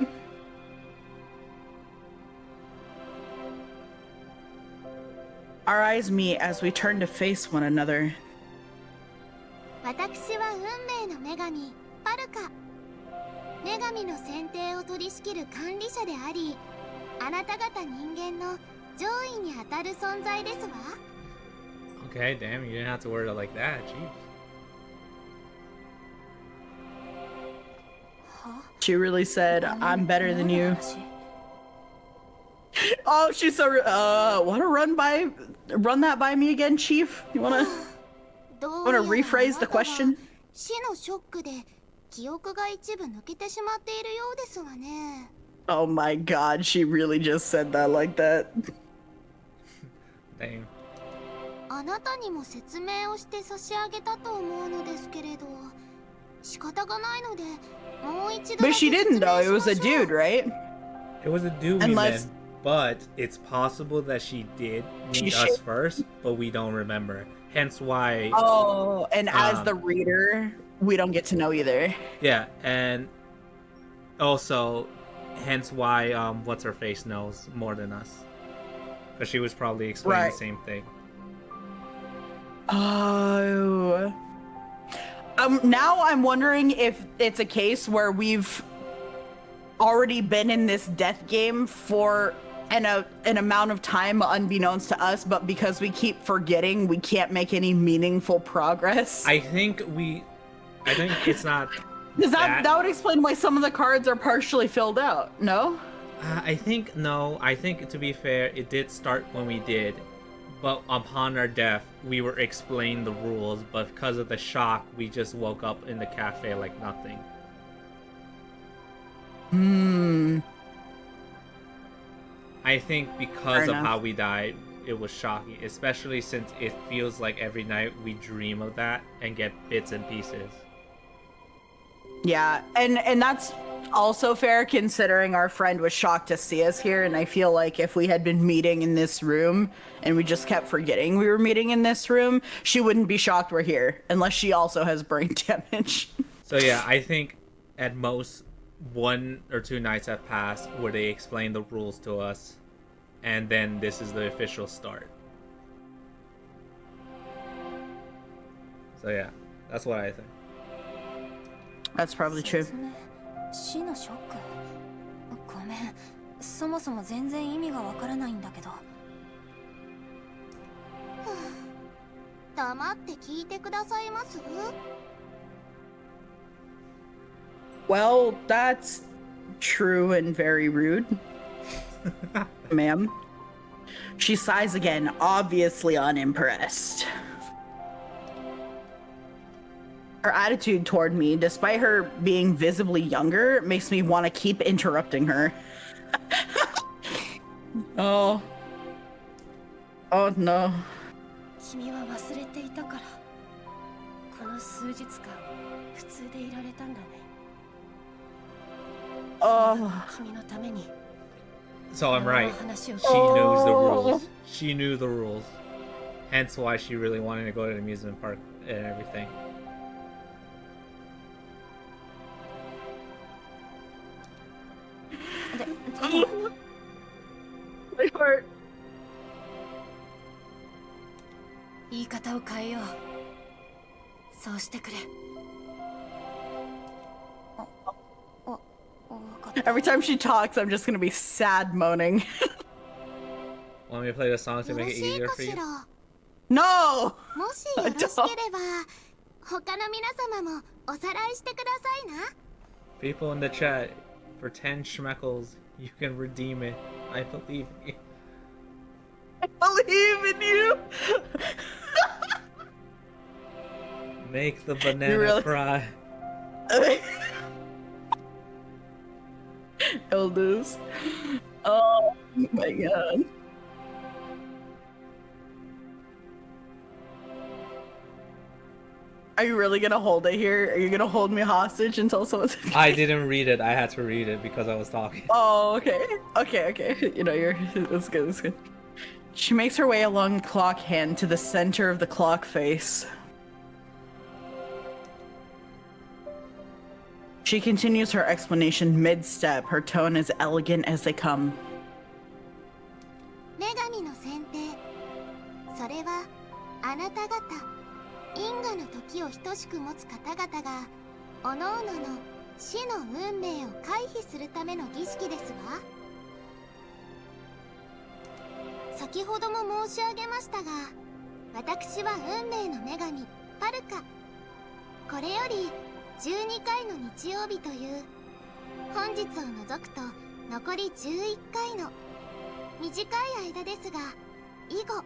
Our eyes meet as we turn to face one another. 私は運命の女神パルカ。女神の選定を取り仕切る管理者であり、あなた方人間の上位に当たる存在ですわ。 Okay, damn, you didn't have to word it like that. Jeez. She really said, I'm better than you. Oh, she's so, wanna run that by me again, Chief? You wanna rephrase the question? 死のショックで記憶が一部抜けてしまっているようですわね。 Oh my god, she really just said that like that. Damn. あなたにも説明をして差し上げたと思うのですけれど、仕方がないのでもう一度だ But け she 説明 didn't though, it し was ま a しょう。 dude, right? It was a dude we Unless- met, but it's possible that she did meet She us first, but we don't remember. Hence why... Oh, and as the Um, reader, we don't get to know either. Yeah, and also, hence why what's-her-face knows more than us. Because she was probably explaining Right. the same thing. Oh. Now I'm wondering if it's a case where we've already been in this death game for an amount of time unbeknownst to us, but because we keep forgetting, we can't make any meaningful progress. I think it's not... Because that would explain why some of the cards are partially filled out, no? I think, to be fair, it did start when we did. But upon our death, we were explained the rules, but because of the shock, we just woke up in the cafe like nothing. I think because Fair of enough. how we died, it was shocking, especially since it feels like every night we dream of that and get bits and pieces. Yeah, and that's also fair considering our friend was shocked to see us here, and I feel like if we had been meeting in this room and we just kept forgetting we were meeting in this room, she wouldn't be shocked we're here, unless she also has brain damage. So yeah, I think at most 1 or 2 nights have passed where they explain the rules to us, and then this is the official start. So yeah, that's what I think. That's probably true. 説明死のショック。ごめん、そもそも全然意味がわからないんだけど。黙って聞いてくださいます？ Well, that's true and very rude. Ma'am. She sighs again, obviously unimpressed. Her attitude toward me, despite her being visibly younger, makes me want to keep interrupting her. Oh. Oh no. 君は忘れていたからこの数日間普通でいられたんだね。 Oh. 君のために So I'm right. 話を She knows the rules. She knew the rules. Hence why she really wanted to go to the amusement park and everything. My heart. 言い方を変えよう。そうしてくれ。 Every time she talks, I'm just gonna be sad moaning. Want me to play the song to よ make ろ it しい easier か for し you? ら？ No! もしよろしければ他の皆様もおさらいしてくださいな。 People in the chat, for 10 schmeckles, you can redeem it. I believe in you. Believe in you. Make the banana really- cry. Elders. Oh my god. Are you really gonna hold it here? Are you gonna hold me hostage until someone's... I didn't read it. I had to read it because I was talking. Oh, okay. Okay. You know, that's good, that's good. She makes her way along the clock hand to the center of the clock face. She continues her explanation mid-step, her tone as elegant as they come. 女神の選定、それはあなた方因果の時を等しく持つ方々が各々の死の運命を回避するための儀式ですわ。先ほども申し上げましたが、私は運命の女神パルカ。これより12回の日曜日という本日を除くと残り11回の短い間ですが、以後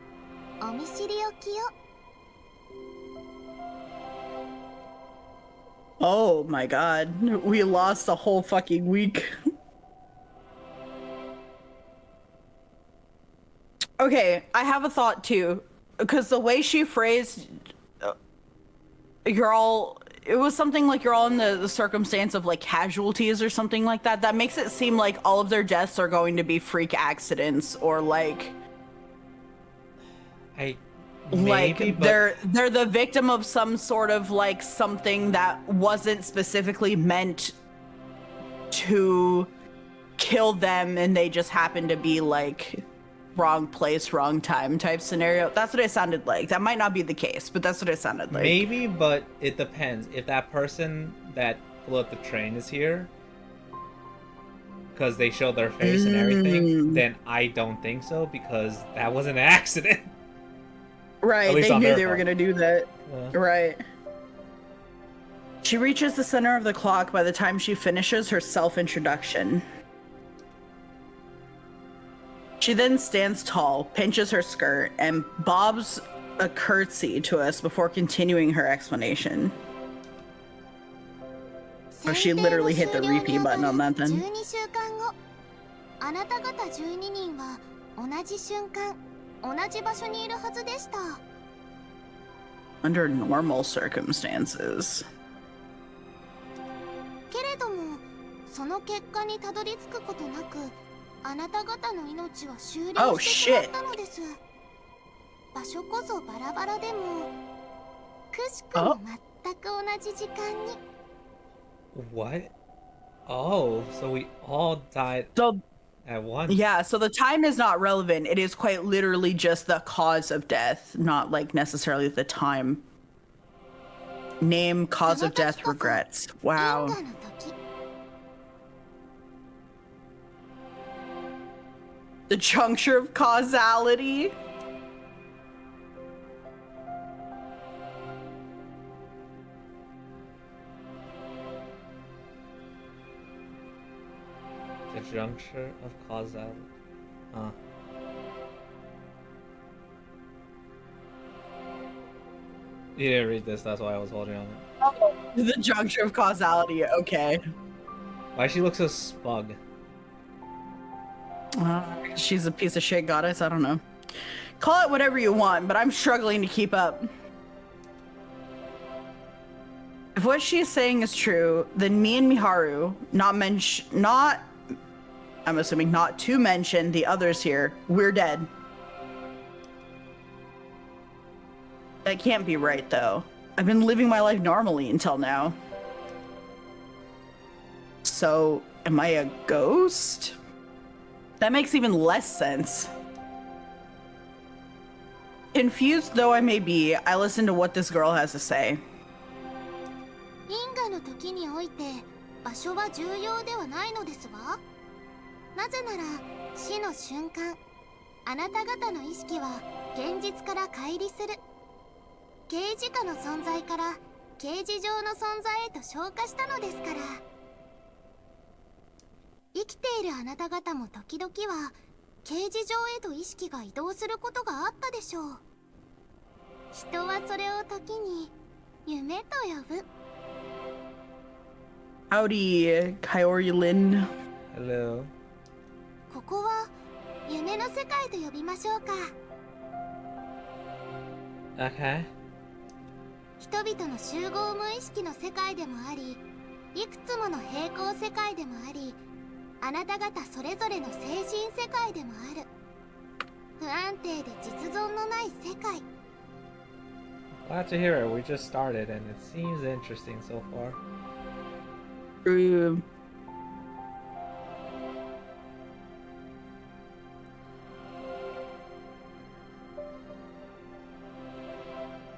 お見知りおきを。 Oh my god. We lost a whole fucking week. Okay, I have a thought too. Because the way she phrased, you're all... It was something like you're all in the circumstance of like casualties or something like that. That makes it seem like all of their deaths are going to be freak accidents or like... Maybe, but... they're the victim of some sort of like something that wasn't specifically meant to kill them and they just happened to be like wrong place, wrong time type scenario. That's what it sounded like. That might not be the case, but that's what it sounded like. Maybe, but it depends. If that person that blew up the train is here, because they showed their face and everything, then I don't think so, because that was an accident. Right, they knew they were gonna do that. Yeah. Right. She reaches the center of the clock by the time she finishes her self-introduction. She then stands tall, pinches her skirt, and bobs a curtsy to us before continuing her explanation. Oh, she literally hit the repeat button on that then. 12週間後、あなた方12人は同じ瞬間、同じ場所にいるはずでした。 Under normal circumstances. けれども、その結果にたどり着くことなく、あなた方の命は終了してしまったのです。場所こそバラバラでも、くしくも全く同じ時間に。 What? Oh, so we all died So, at once. yeah, so the time is not relevant. It is quite literally just the cause of death, not like necessarily the time. Name, cause of death, regrets. Wow. 因果の時。 The juncture of causality. The juncture of causality. You didn't read this, that's why I was holding on. Oh, the juncture of causality. Okay. Why she look so smug? She's a piece of shit goddess. I don't know. Call it whatever you want, but I'm struggling to keep up. If what she's saying is true, then me and Miharu, I'm assuming not to mention the others here, we're dead. That can't be right, though. I've been living my life normally until now. So, am I a ghost? That makes even less sense. Confused though I may be, I listen to what this girl has to say. 因果の時において場所は重要ではないのですわ。なぜなら死の瞬間、あなた方の意識は現実から乖離する。刑事課の存在から刑事上の存在へと昇華したのですから。生きているあなた方も時々は刑事上へと意識が移動することがあったでしょう。人はそれを時に夢と呼ぶ。 Howdy, Kaori Lin. Hello. ここは夢の世界と呼びましょうか。 Okay. 人々の集合無意識の世界でもあり、いくつもの平行世界でもあり、あなた方それぞれの精神世界でもある。不安定で実存のない世界。 Glad to hear it. We just started and it seems interesting so far.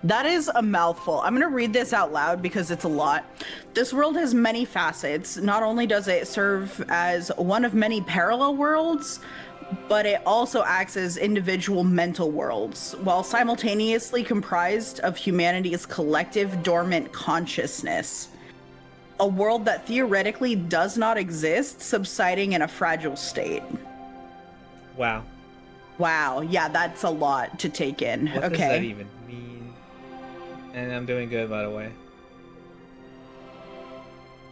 That is a mouthful. I'm going to read this out loud because it's a lot. This world has many facets. Not only does it serve as one of many parallel worlds, but it also acts as individual mental worlds, while simultaneously comprised of humanity's collective dormant consciousness. A world that theoretically does not exist, subsiding in a fragile state. Wow. Wow, yeah, that's a lot to take in. What Okay. does that even mean? And I'm doing good, by the way.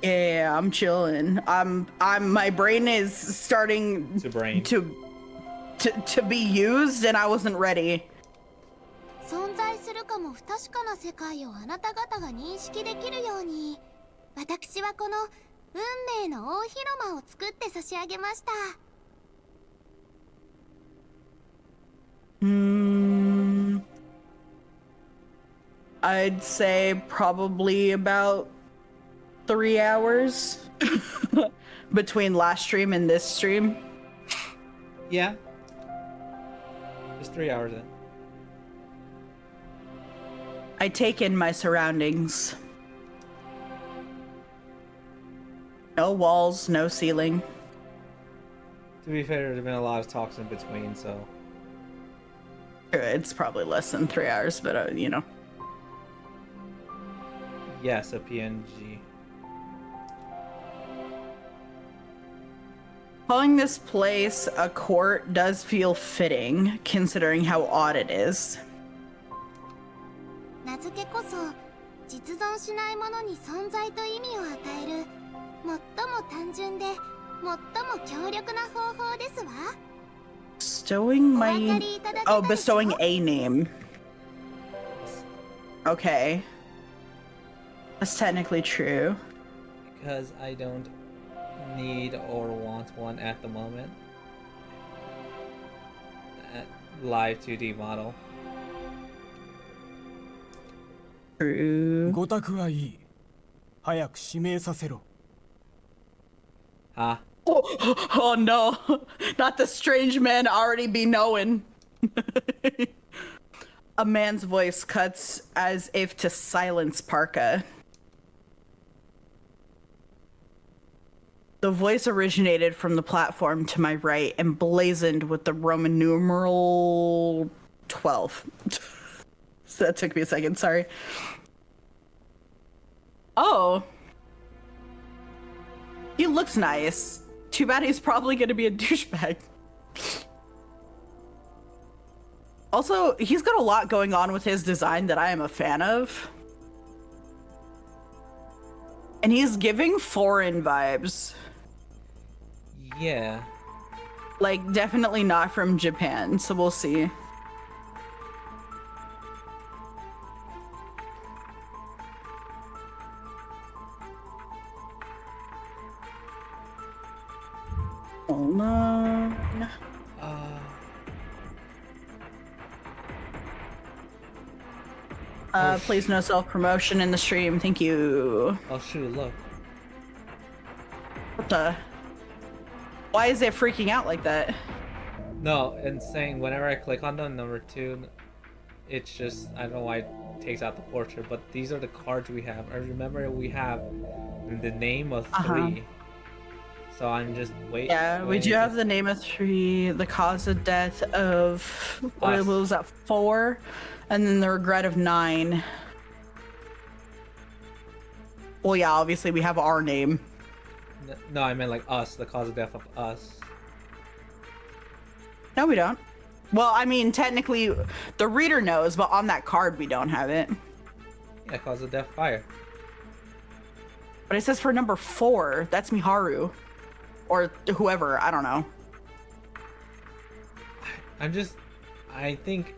Yeah, I'm chilling. I'm my brain is starting to be used and I wasn't ready. 存在するかも不確かな世界をあなた方が認識できるように、私はこの運命の大広間を作って差し上げました。 I'd say probably about 3 hours between last stream and this stream. Yeah. Just 3 hours in. I take in my surroundings. No walls, no ceiling. To be fair, there's been a lot of talks in between, so... It's probably less than 3 hours, but you know. Yes, a PNG. Calling this place a court does feel fitting, considering how odd it is. 名付けこそ実存しないものに存在と意味を与える最も単純で最も強力な方法ですわ。 Bestowing my... Oh, bestowing a name. Okay. That's technically true. Because I don't need or want one at the moment. Live 2D model. True. ごたくはいい。早く指名させろ。Ah. Oh no. Not the strange man already be knowing. A man's voice cuts as if to silence Parka. The voice originated from the platform to my right, emblazoned with the Roman numeral 12. So that took me a second, sorry. Oh. He looks nice. Too bad he's probably gonna be a douchebag. Also, he's got a lot going on with his design that I am a fan of. And he's giving foreign vibes. Yeah. Like, definitely not from Japan, so we'll see. Hold on. Please no self-promotion in the stream, thank you. Oh shoot, look. What the? Why is it freaking out like that? No, and saying whenever I click on the number 2, it's just, I don't know why it takes out the portrait, but these are the cards we have. I remember we have the name of 3. So I'm just waiting. Yeah, we do have the name of 3, the cause of death of, what was that, 4? And then the regret of 9. Well, yeah, obviously we have our name. No, I meant like us, the cause of death of us. No, we don't. Well, I mean, technically, the reader knows, but on that card we don't have it. Yeah, cause of death, fire. But it says for number 4, that's Miharu. Or whoever, I don't know. I think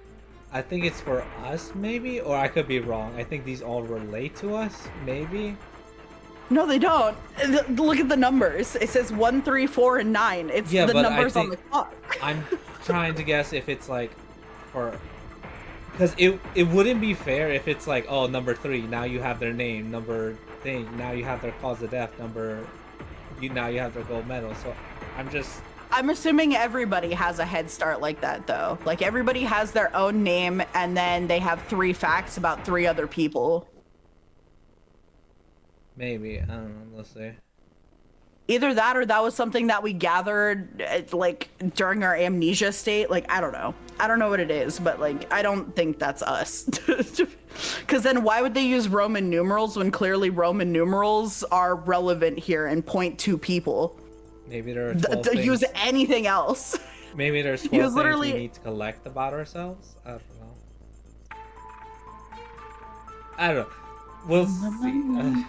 it's for us, maybe? Or I could be wrong. I think these all relate to us, maybe? No, they don't. Look at the numbers. It says 1, 3, 4, and 9. It's Yeah, the but numbers on the clock. I'm trying to guess if it's like for... Because it wouldn't be fair if it's like, oh, number 3, now you have their name. Number thing, now you have their cause of death. Now you have their gold medal. So I'm assuming everybody has a head start like that, though. Like, everybody has their own name, and then they have 3 facts about 3 other people. Maybe. I don't know. Let's see. Either that or that was something that we gathered, like, during our amnesia state. Like, I don't know. I don't know what it is, but, like, I don't think that's us. Because then why would they use Roman numerals when clearly Roman numerals are relevant here and point to people? Maybe there are 12 things. Use anything else. Maybe there's 12 things we need to collect about ourselves? I don't know. I don't know. We'll see.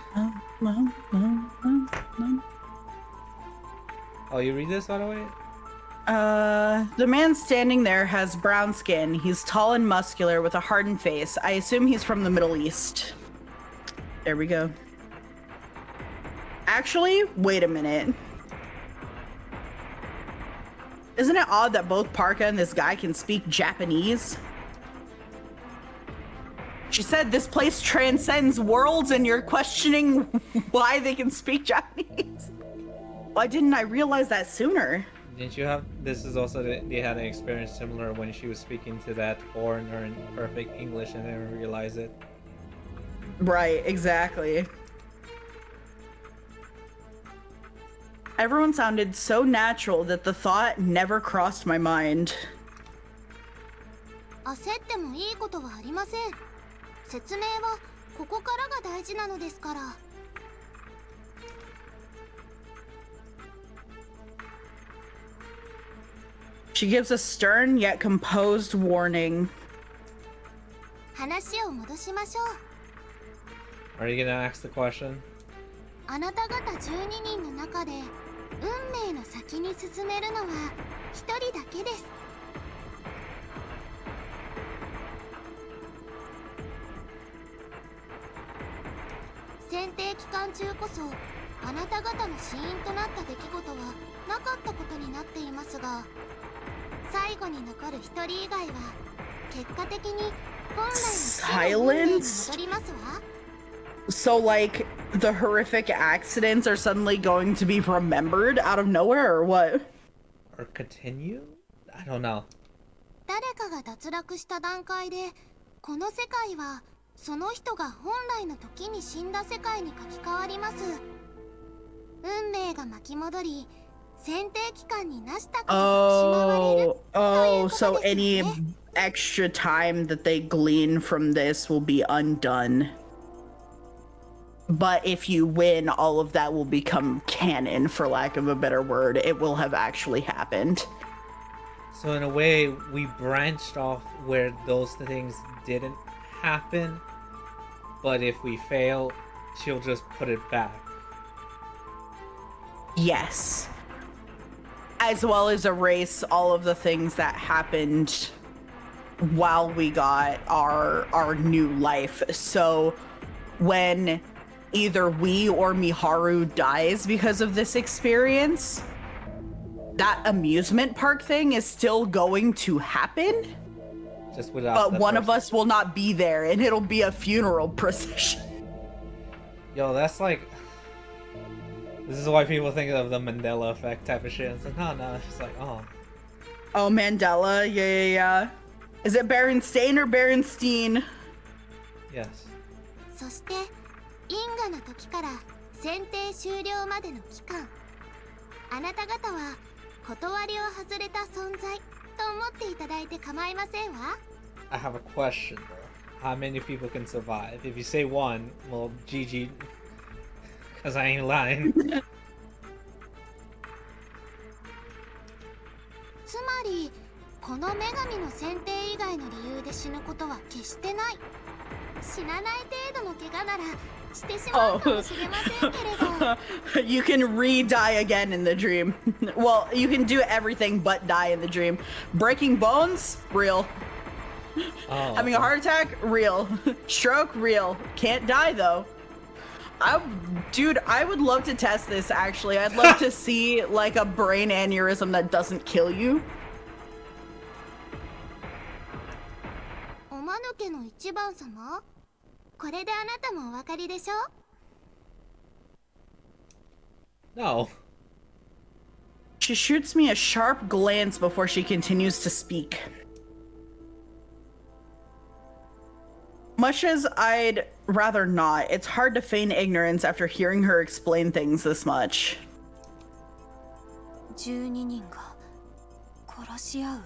Oh, you read this, by the way? The man standing there has brown skin. He's tall and muscular with a hardened face. I assume he's from the Middle East. There we go. Actually, wait a minute. Isn't it odd that both Parka and this guy can speak Japanese? She said this place transcends worlds and you're questioning why they can speak Japanese. Why didn't I realize that sooner? Didn't you have... This is also... They had an experience similar when she was speaking to that foreigner in perfect English and didn't realize it. Right, exactly. Everyone sounded so natural that the thought never crossed my mind. 焦ってもいいことはありません。説明はここからが大事なのですから。She gives a stern yet composed warning. 話を戻しましょう。 Are you gonna ask the question? あなた方12人の中で運命の先に進めるのは1人だけです。選定期間中こそあなた方の死因となった出来事はなかったことになっていますが、最後に残る1人以外は結果的に本来の運命に戻りますわ。So, like, the horrific accidents are suddenly going to be remembered out of nowhere, or what? Or continue? I don't know. 誰かが脱落した段階で、この世界はその人が本来の時に死んだ世界に書き換わります。運命が巻き戻り、選定期間になしたことが失われるということですよね。So any extra time that they glean from this will be undone. But if you win, all of that will become canon, for lack of a better word. It will have actually happened. So in a way, we branched off where those things didn't happen. But if we fail, she'll just put it back. Yes. As well as erase all of the things that happened while we got our new life. So when either we or Miharu dies because of this experience, that amusement park thing is still going to happen. Just without. But one of us will not be there, and it'll be a funeral procession. Yo, that's like... This is why people think of the Mandela effect type of shit. It's like, no, it's like, oh. Oh, Mandela, yeah. Is it Berenstain or Berenstein? Yes. そして因果の時から選定終了までの期間、あなた方は断りを外れた存在と思っていただいて構いませんわ。 I have a question though. How many people can survive? If you say one, well, GG. Cause I ain't lying. つまりこの女神の選定以外の理由で死ぬことは決してない。死なない程度の怪我ならしてしまうかもしれませんけれど。You can re-die again in the dream. Well, you can do everything but die in the dream. Breaking bones? Real. Oh. Having a heart attack? Real. Stroke? Real. Can't die though. Dude, I would love to test this actually. I'd love to see like a brain aneurysm that doesn't kill you. おまぬけの一番様、これであなたもお分かりでしょ？ No. She shoots me a sharp glance before she continues to speak. Much as I'd rather not, it's hard to feign ignorance after hearing her explain things this much. 12人が殺し合う。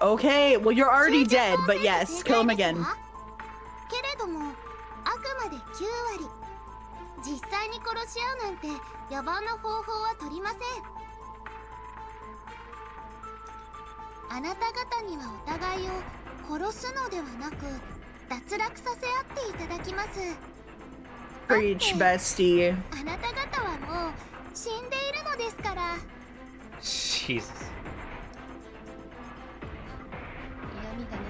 Okay, well you're already dead, but yes, kill him again. けれどもあくまで9割。実際に殺し合うなんて野蛮な方法は取りません。あなた方にはお互いを殺すのではなく脱落させ合っていただきます。 Preach, bestie. あなた方はもう死んでいるのですから。 Jesus. 嫌味だね。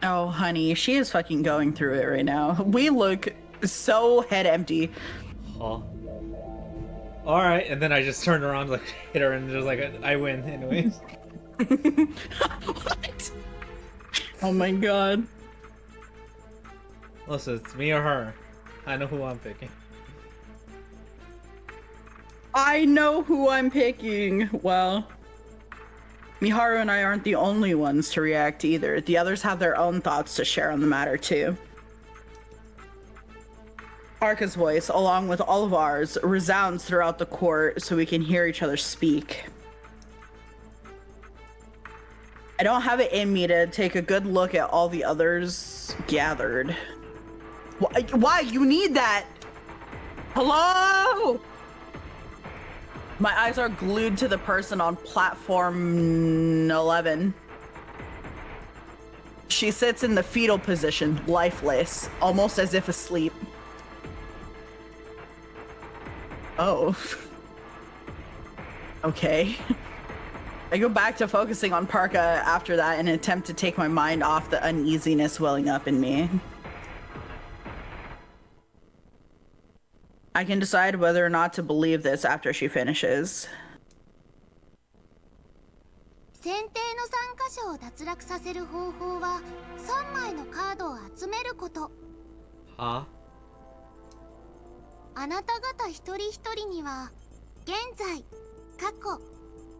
Oh, honey, she is fucking going through it right now. We look so head empty. Oh. All right, and then I just turned around, like hit her, and just like I win, anyways. What? Oh my god. Listen, it's me or her. I know who I'm picking. I know who I'm picking. Well, Miharu and I aren't the only ones to react either. The others have their own thoughts to share on the matter too. Arka's voice, along with all of ours, resounds throughout the court so we can hear each other speak. I don't have it in me to take a good look at all the others gathered. Why? You need that? Hello? My eyes are glued to the person on platform 11. She sits in the fetal position, lifeless, almost as if asleep. Oh. Okay. I go back to focusing on Parka after that in an attempt to take my mind off the uneasiness welling up in me. I can decide whether or not to believe this after she finishes. 選定の参加者を脱落させる方法は3枚のカードを集めること。 Huh? あなた方一人一人には現在、過去、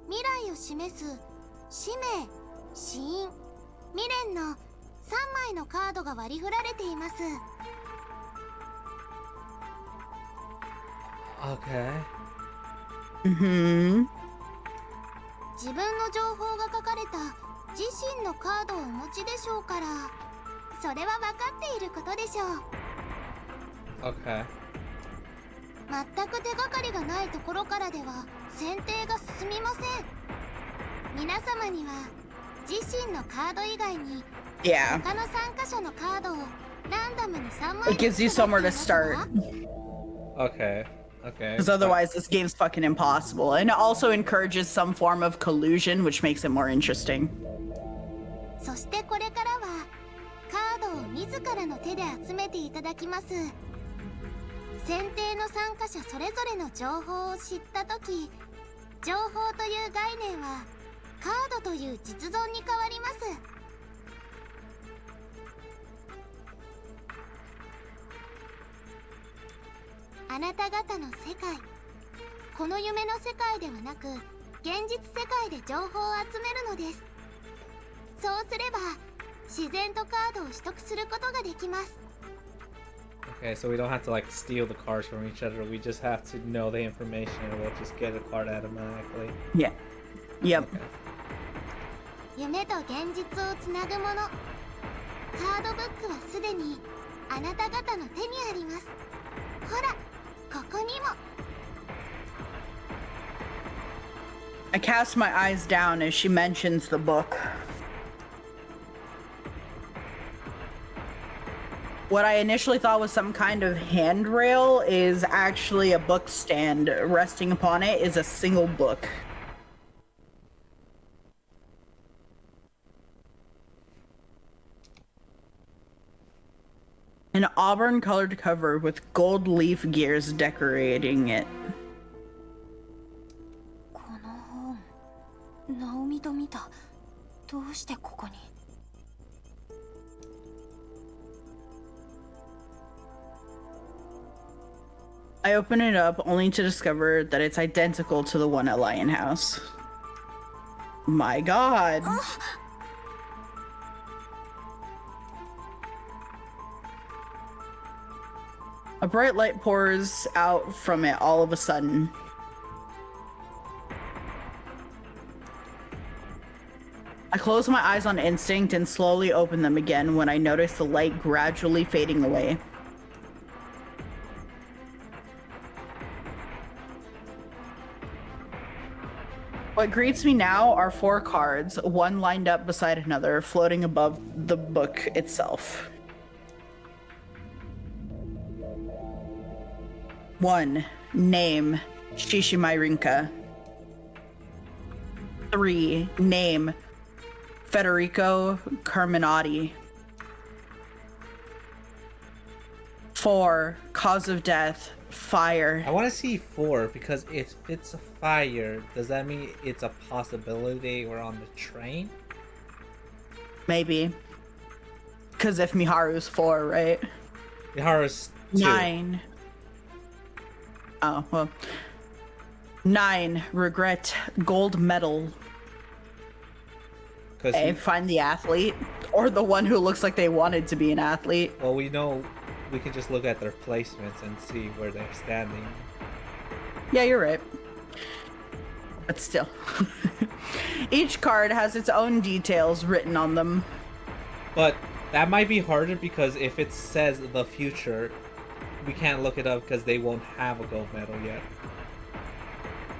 未来を示す使命、死因、未練の3枚のカードが割り振られています。 Okay. 自分の情報が書かれた自身のカードをお持ちでしょうから、それは分かっていることでしょう。 Okay. 全く手がかりがないところからでは選定が進みません。皆様には自身のカード以外に Yeah. 他の参加者のカードをランダムに3枚 It gives you somewhere to start. Okay. Okay. Because otherwise this game's fucking impossible. And it also encourages some form of collusion, which makes it more interesting. そしてこれからはカードを自らの手で集めていただきます。選定の参加者それぞれの情報を知ったとき、情報という概念はカードという実存に変わります。あなた方の世界、この夢の世界ではなく現実世界で情報を集めるのです。そうすれば自然とカードを取得することができます。 Okay, so we don't have to like steal the cards from each other. We just have to know the information, and we'll just get a card automatically. Yeah. Yep. Okay. 夢と現実をつなぐもの。カードブックはすでにあなた方の手にあります。ほら、ここにも。 I cast my eyes down as she mentions the book. What I initially thought was some kind of handrail is actually a book stand. Resting upon it is a single book. An auburn-colored cover with gold leaf gears decorating it. この本ナオミと見た。どうしてここに。 I open it up only to discover that it's identical to the one at Lion House. My god. A bright light pours out from it all of a sudden. I close my eyes on instinct and slowly open them again when I notice the light gradually fading away. What greets me now are 4 cards, one lined up beside another, floating above the book itself. 1. Name, Shishimai Rinka. 3. Name, Federico Carminati. 4. Cause of death, fire. I want to see 4 because if it's a fire, does that mean it's a possibility we're on the train? Maybe. Because if Miharu's 4, right? Miharu's 2. 9. Oh, well. 9. Regret, gold medal. Okay, find the athlete. Or the one who looks like they wanted to be an athlete. Well, we know we can just look at their placements and see where they're standing. Yeah, you're right. But still. Each card has its own details written on them. But that might be harder because if it says the future, we can't look it up because they won't have a gold medal yet.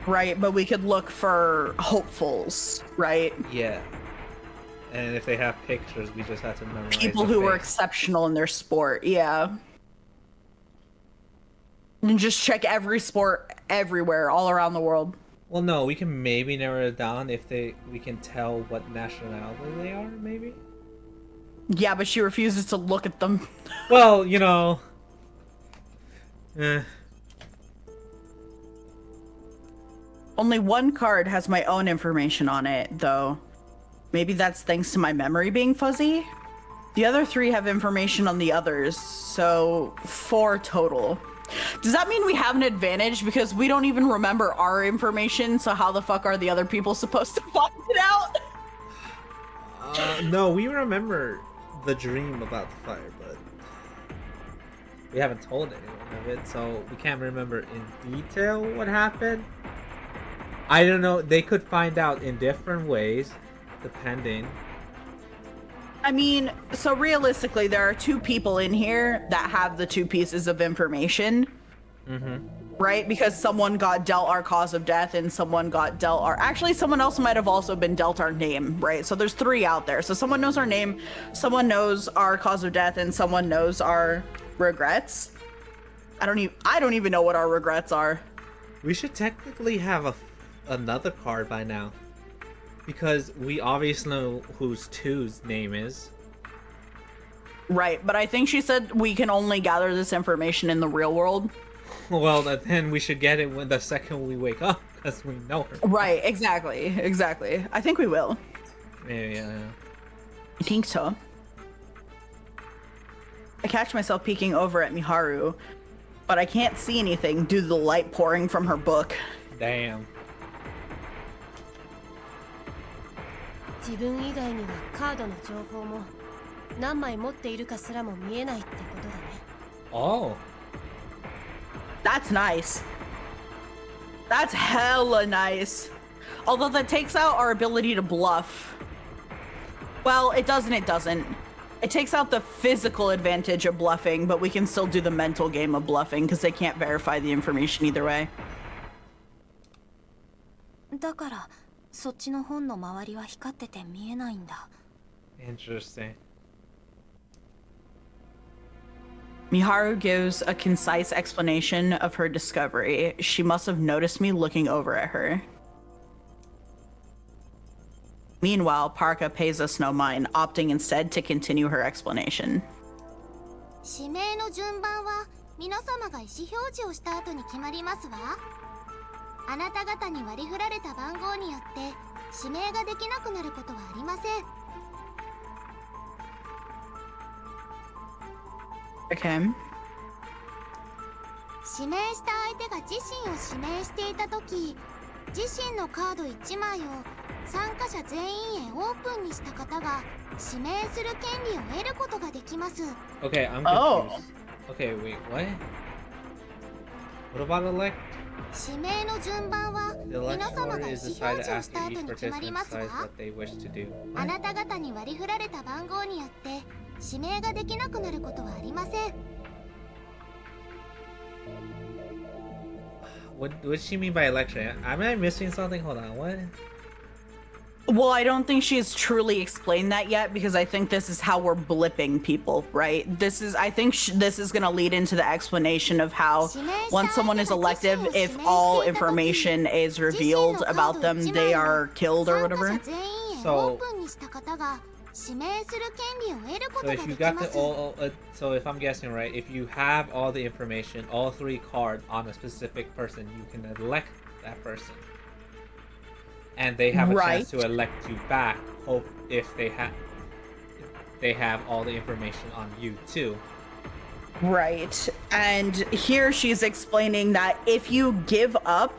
Right, but we could look for hopefuls, right? Yeah. And if they have pictures, we just have to memorize people the who were face. exceptional in their sport, yeah. And just check every sport everywhere, all around the world. Well, no, we can maybe narrow it down if we can tell what nationality they are, maybe? Yeah, but she refuses to look at them. Well, you know... Only one card has my own information on it, though. Maybe that's thanks to my memory being fuzzy? The other 3 have information on the others, so 4 total. Does that mean we have an advantage because we don't even remember our information, so how the fuck are the other people supposed to find it out? No, we remember the dream about the fire, but we haven't told anyone of it, so we can't remember in detail what happened. I don't know, they could find out in different ways, depending. I mean, so realistically, there are 2 people in here that have the 2 pieces of information. Mm-hmm. Right? Because someone got dealt our cause of death and someone got dealt our... Actually, someone else might have also been dealt our name, right? So there's 3 out there. So someone knows our name, someone knows our cause of death, and someone knows our regrets. I don't even know what our regrets are. We should technically have another card by now. Because we obviously know whose 2's name is. Right, but I think she said we can only gather this information in the real world. Well, then we should get it when the second we wake up, because we know her. Right, exactly. I think we will. Maybe, yeah. I think so. I catch myself peeking over at Miharu, but I can't see anything due to the light pouring from her book. Damn. 自分以外にはカードの情報も何枚持っているかすらも見えないってことだね。 Oh. That's nice. That's hella nice. Although that takes out our ability to bluff. Well, it doesn't. It takes out the physical advantage of bluffing, but we can still do the mental game of bluffing because they can't verify the information either way. だからそっちの本の周りは光ってて見えないんだ。 Interesting. Miharu gives a concise explanation of her discovery. She must have noticed me looking over at her. Meanwhile, Parka pays us no mind, opting instead to continue her explanation. 指名の順番は皆様が意思表示をした後に決まりますわ。あなた方に割り振られた番号によって指名ができなくなることはありません。 Okay. 指名した相手が自身を指名していた時、自身のカード1枚を参加者全員へオープンにした方が指名する権利を得ることができます。 Okay, I'm confused. Oh. Okay, wait, what? What about elect? 指名の順番は The 皆 elect 様 order が意 is 思表 decided 示をし after た後 each に決まり participant ます decides わ。 what they wish to do. あなた方に割り振られた番号によって指名ができなくなることはありません。 What does she mean by election? Am I missing something? Hold on, what? Well, I don't think she's truly explained that yet because I think this is how we're blipping people, right? I think this is going to lead into the explanation of how once someone is elected, if all information is revealed about them, they are killed or whatever. So, 指名する権利を得るこ so とが if で you き got ま the す。 so if I'm guessing right, if you have all the information, all 3 cards on a specific person, you can elect that person. And they have a chance to elect you back. Hope if they have all the information on you too. Right. And here she's explaining that if you give up,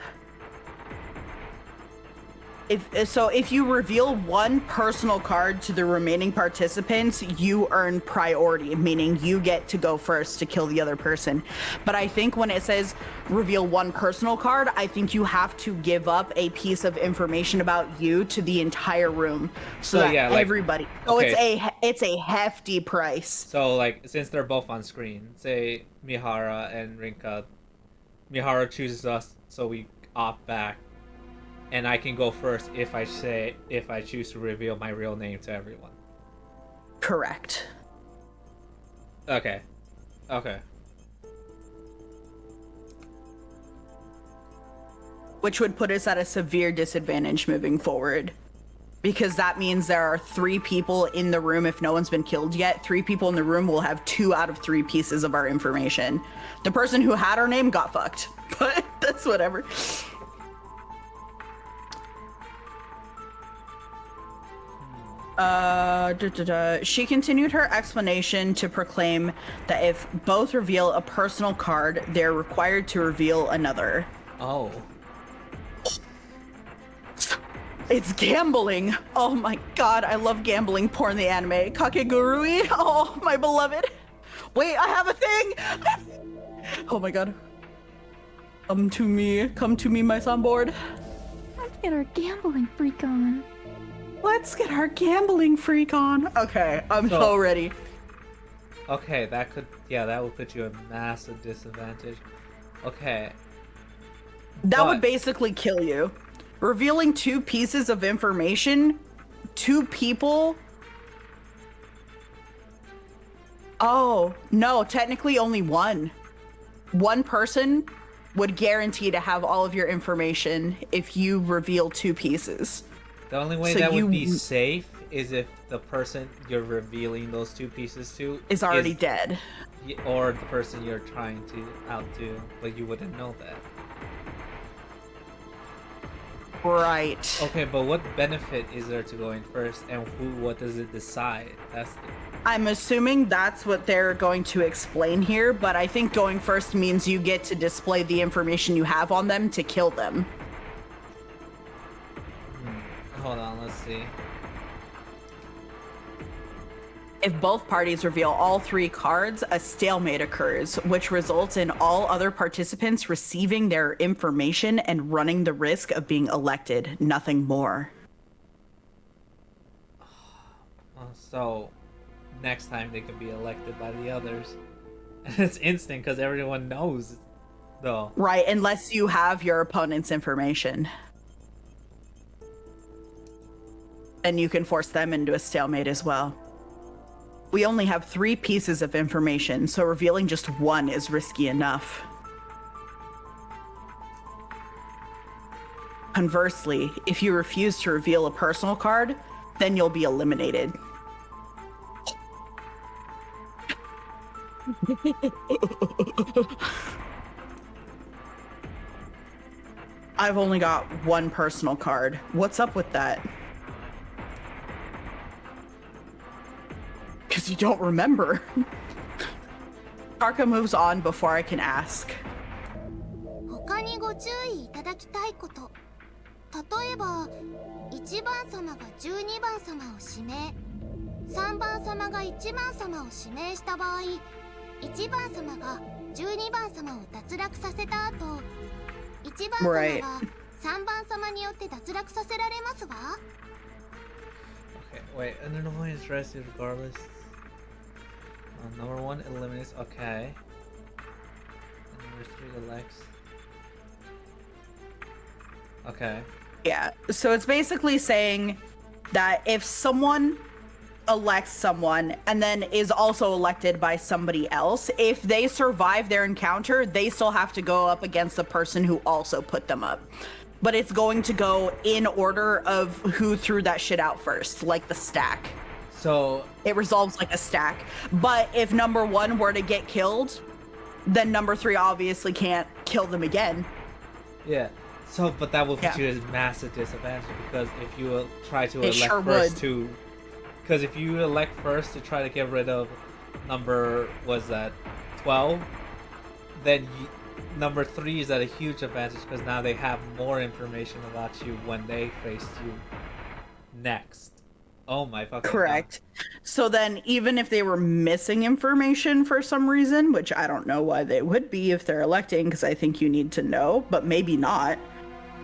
if you reveal one personal card to the remaining participants, you earn priority, meaning you get to go first to kill the other person. But I think when it says reveal one personal card, I think you have to give up a piece of information about you to the entire room, so that yeah, like, everybody. So okay. it's a hefty price. So like since they're both on screen, say Mihara and Rinka, Mihara chooses us, so we opt back. And I can go first if I choose to reveal my real name to everyone. Correct. Okay. Okay. Which would put us at a severe disadvantage moving forward. Because that means there are 3 people in the room. If no one's been killed yet, 3 people in the room will have 2 out of 3 pieces of our information. The person who had our name got fucked. But that's whatever. She continued her explanation to proclaim that if both reveal a personal card, they're required to reveal another. Oh. It's gambling. Oh my god, I love gambling porn, the anime. Kakegurui. Oh, my beloved. Wait, I have a thing. Oh my god. Come to me, my sonboard. Let's get our gambling freak on. Let's get our gambling freak on. Okay, I'm so ready. Okay, that will put you at a massive disadvantage. Okay. That would basically kill you. Revealing 2 pieces of information, 2 people. Oh, no, technically only 1. 1 person would guarantee to have all of your information if you reveal 2 pieces. The only way that would be safe is if the person you're revealing those 2 pieces to is already dead. Or the person you're trying to outdo, but you wouldn't know that. Right. Okay, but what benefit is there to going first, and what does it decide? I'm assuming that's what they're going to explain here, but I think going first means you get to display the information you have on them to kill them. Hold on, let's see. If both parties reveal all 3 cards, a stalemate occurs, which results in all other participants receiving their information and running the risk of being elected, nothing more. So, next time they can be elected by the others. And it's instant because everyone knows, though. Right, unless you have your opponent's information. And you can force them into a stalemate as well. We only have 3 pieces of information, so revealing just one is risky enough. Conversely, if you refuse to reveal a personal card, then you'll be eliminated. I've only got 1 personal card. What's up with that? Because you don't remember. Karka moves on before I can ask. 他にご注意いただきたいこと。例えば、1番様が12番様を指名、3番様が1番様を指名した場合、1番様が12番様を脱落させた後、1番様が3番様によって脱落させられますわ。Okay, wait, and then the point is rested regardless. Number 1 eliminates, okay. And number 3 elects. Okay. Yeah, so it's basically saying that if someone elects someone and then is also elected by somebody else, if they survive their encounter, they still have to go up against the person who also put them up. But it's going to go in order of who threw that shit out first, like the stack. So it resolves like a stack. But if number 1 were to get killed, then number 3 obviously can't kill them again. yeah. So, but that will put you at a massive disadvantage because if you try to elect first to, because if you elect first to try to get rid of number, was that 12, then number 3 is at a huge advantage because now they have more information about you when they face you next. Oh my fucking Correct. God. So then even if they were missing information for some reason, which I don't know why they would be if they're electing, because I think you need to know, but maybe not.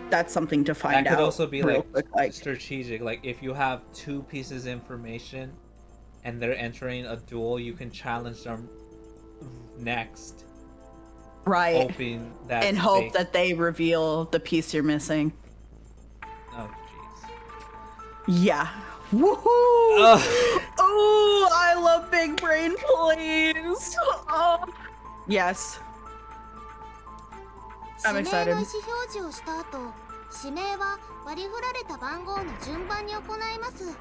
That's something to find out. That could also be like strategic. Like if you have 2 pieces of information and they're entering a duel, you can challenge them next. Right. Hoping that and hope that they reveal the piece you're missing. Oh jeez. Yeah. Woohoo! Oh, I love big brain plays. Oh. Yes. I'm 指名 excited. の意思表示をした後、指名は割り振られた番号の順番に行います。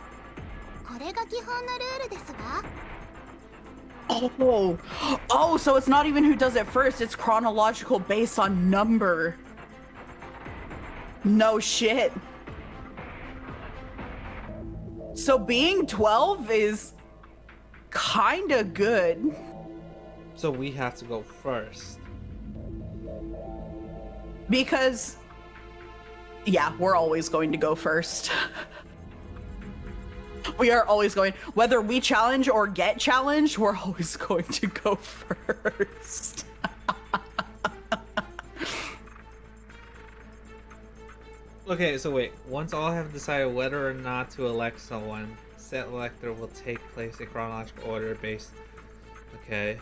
これが基本のルールですわ。Oh, so it's not even who does it first, it's chronological based on number. No shit. So being 12 is kinda good. So we have to go first. Because, yeah, we're always going to go first. We are always going, whether we challenge or get challenged, we're always going to go first. Okay, so wait. Once all have decided whether or not to elect someone, said elector will take place in chronological order based. Okay.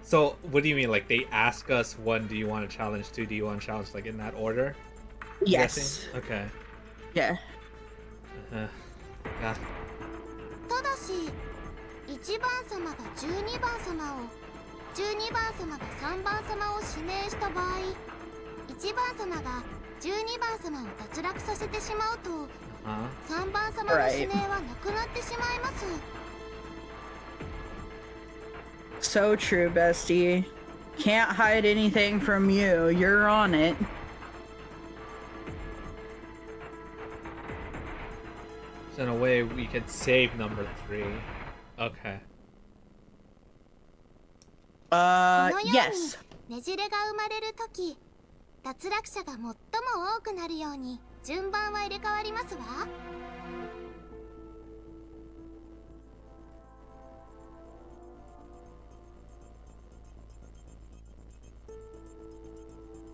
So, what do you mean? Like, they ask us, 1, do you want to challenge? 2, do you want to challenge? Like, in that order? Yes. Okay. Yeah. God. ただし、1番様が12番様を、12番様が3番様を指名した場合、1番様が12番様を脱落させてしまうと、3番様の指名はなくなってしまいます。So true, bestie. Can't hide anything from you. You're on it. So in a way, we could save number 3. Okay. このように Yes. ねじれが生まれるとき、脱落者が最も多くなるように順番は入れ替わりますわ。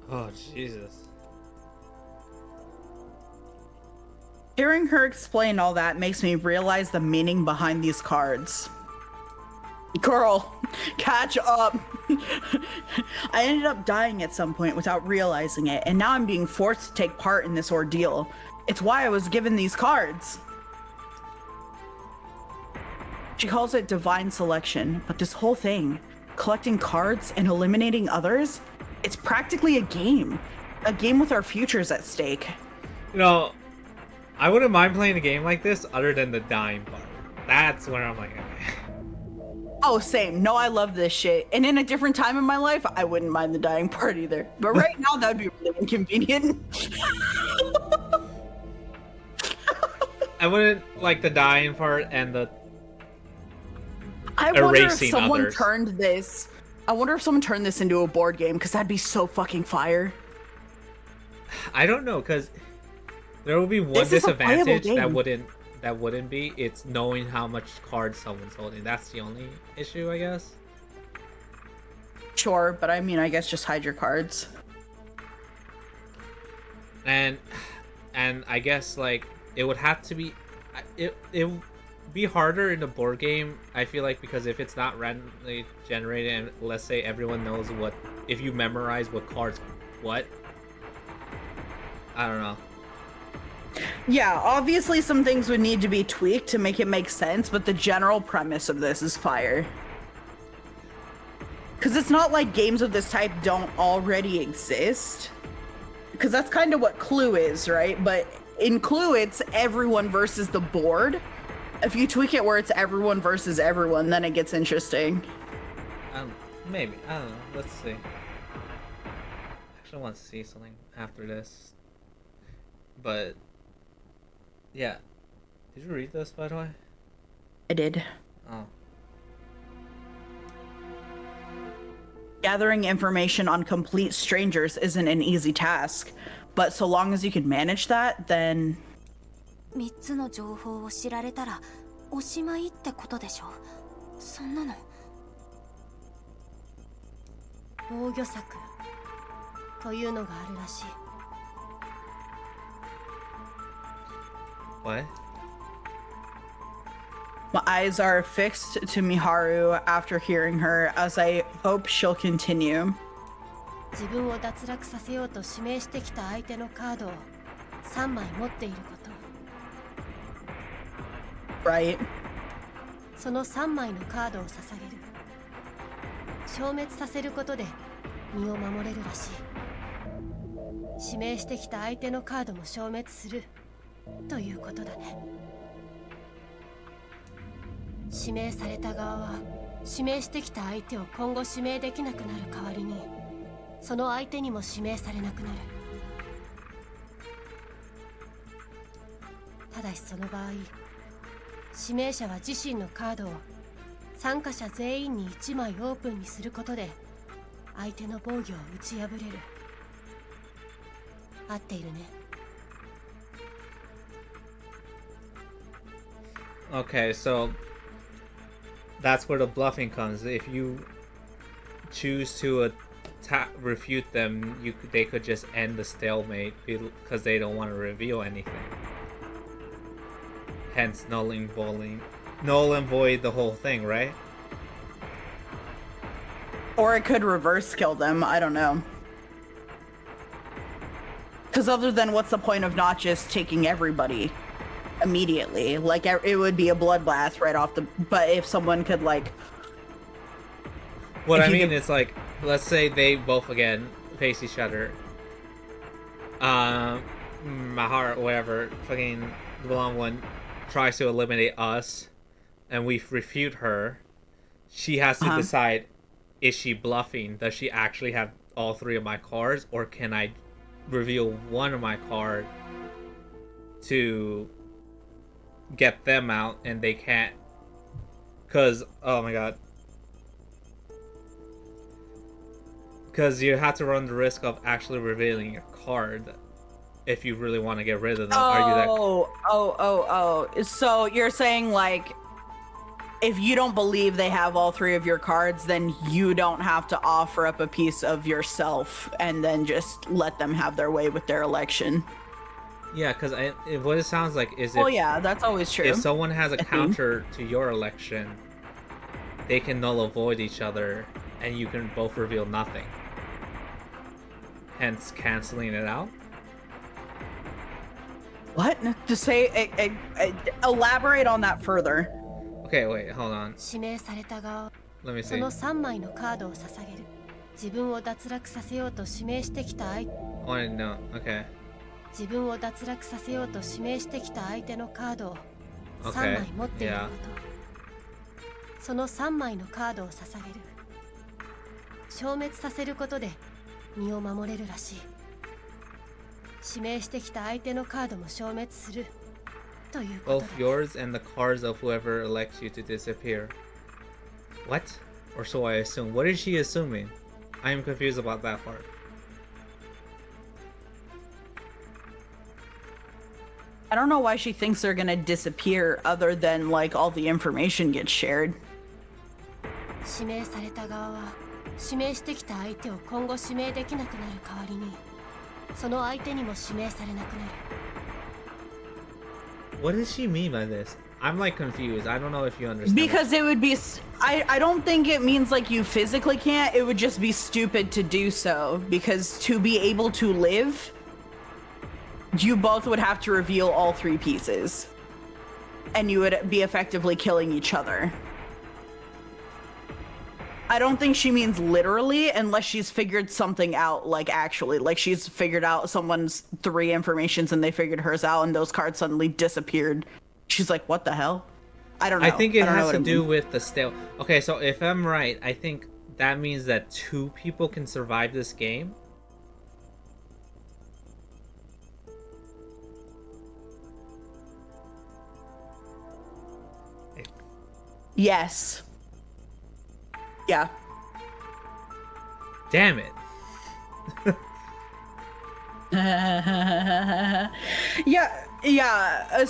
Oh, Jesus. Hearing her explain all that makes me realize the meaning behind these cards. Girl, catch up. I ended up dying at some point without realizing it, and now I'm being forced to take part in this ordeal. It's why I was given these cards. She calls it divine selection, but this whole thing, collecting cards and eliminating others, it's practically a game. A game with our futures at stake. You know, I wouldn't mind playing a game like this other than the dying part. That's where I'm like, okay. Oh, same. No, I love this shit. And in a different time in my life, I wouldn't mind the dying part either. But right now, that would be really inconvenient. I wouldn't like the dying part and the I wonder if erasing someone others. turned this. I wonder if someone turned this into a board game, because that'd be so fucking fire. I don't know, because there will be one This is a playable disadvantage game. that wouldn't be. It's knowing how much cards someone's holding. That's the only issue, I guess. Sure, but I mean, I guess just hide your cards. And I guess like it would have to be it would be harder in a board game, I feel like, because if it's not randomly generated and let's say everyone knows what, if you memorize what cards what, I don't know. Yeah, obviously some things would need to be tweaked to make it make sense, but the general premise of this is fire. Because it's not like games of this type don't already exist. Because that's kind of what Clue is, right? But in Clue, it's everyone versus the board. If you tweak it where it's everyone versus everyone, then it gets interesting. Maybe, I don't know. Let's see. I actually want to see something after this. But yeah, did you read this, by the way? I did. Oh. Gathering information on complete strangers isn't an easy task, but so long as you can manage that, then 3つの情報を知られたらおしまいってことでしょ。そんなの防御策というのがあるらしい。 What? my eyes are fixed to Miharu after hearing her, as I hope she'll continue. 自分を脱落させようと指名してきた相手のカードを3枚持っていること。 Right? その3枚のカードを捧げる。消滅させることで身を守れるらしい。指名してきた相手のカードも消滅するということだね。指名された側は指名してきた相手を今後指名できなくなる代わりにその相手にも指名されなくなる。ただしその場合指名者は自身のカードを参加者全員に1枚オープンにすることで相手の防御を打ち破れる。合っているね。 Okay, so that's where the bluffing comes. If you choose to refute them, they could just end the stalemate because they don't want to reveal anything. Hence, null and void the whole thing, right? Or it could reverse kill them, I don't know. Because other than what's the point of not just taking everybody immediately? Like, it would be a bloodbath right off the... But if someone could, like... What I mean is, like, let's say they both, again, face each other. Mahara, whatever, fucking the blonde one, tries to eliminate us, and we refute her. She has to decide, is she bluffing? Does she actually have all three of my cards? Or can I reveal one of my cards to get them out and they can't? Because, oh my god. Because you have to run the risk of actually revealing your card if you really want to get rid of them. So you're saying, like, if you don't believe they have all three of your cards, then you don't have to offer up a piece of yourself and then just let them have their way with their election. Yeah, because what it sounds like is Well, yeah, that's always true. if someone has a I think. counter to your election, they can null avoid each other, and you can both reveal nothing. Hence, canceling it out. What? Just say, elaborate on that further. Okay, wait, hold on. 指名された側 Let me そ see. の3枚のカードを捧げる。自分を脱落させようと指名してきた相 I want to know. Okay. 自分を脱落させようと指名してきた相手のカードを Okay, 3枚持っているこ yeah. と、その3枚のカードを捧げる。消滅させることで身を守れるらしい。指名してきた相手のカードも消滅するということ Both だ。 yours and the cards of whoever elects you to disappear. What? Or so I assume. What is she assuming? I am confused about that part. I don't know why she thinks they're gonna disappear other than like all the information gets shared. 指名された側は指名してきた相手を今後指名できなくなる代わりにその相手にも指名されなくなる。 What does she mean by this? I'm like confused. I don't know if you understand. Because it would be, I don't think it means like you physically can't, it would just be stupid to do so. Because to be able to live, you both would have to reveal all 3 pieces. And you would be effectively killing each other. I don't think she means literally unless she's figured something out, like actually. Like she's figured out someone's 3 informations and they figured hers out and those cards suddenly disappeared. She's like, what the hell? I don't know. I think it I don't know has what to it do means. with the stale. Okay, so if I'm right, I think that means that 2 people can survive this game. Yes. Yeah. Damn it. Yeah.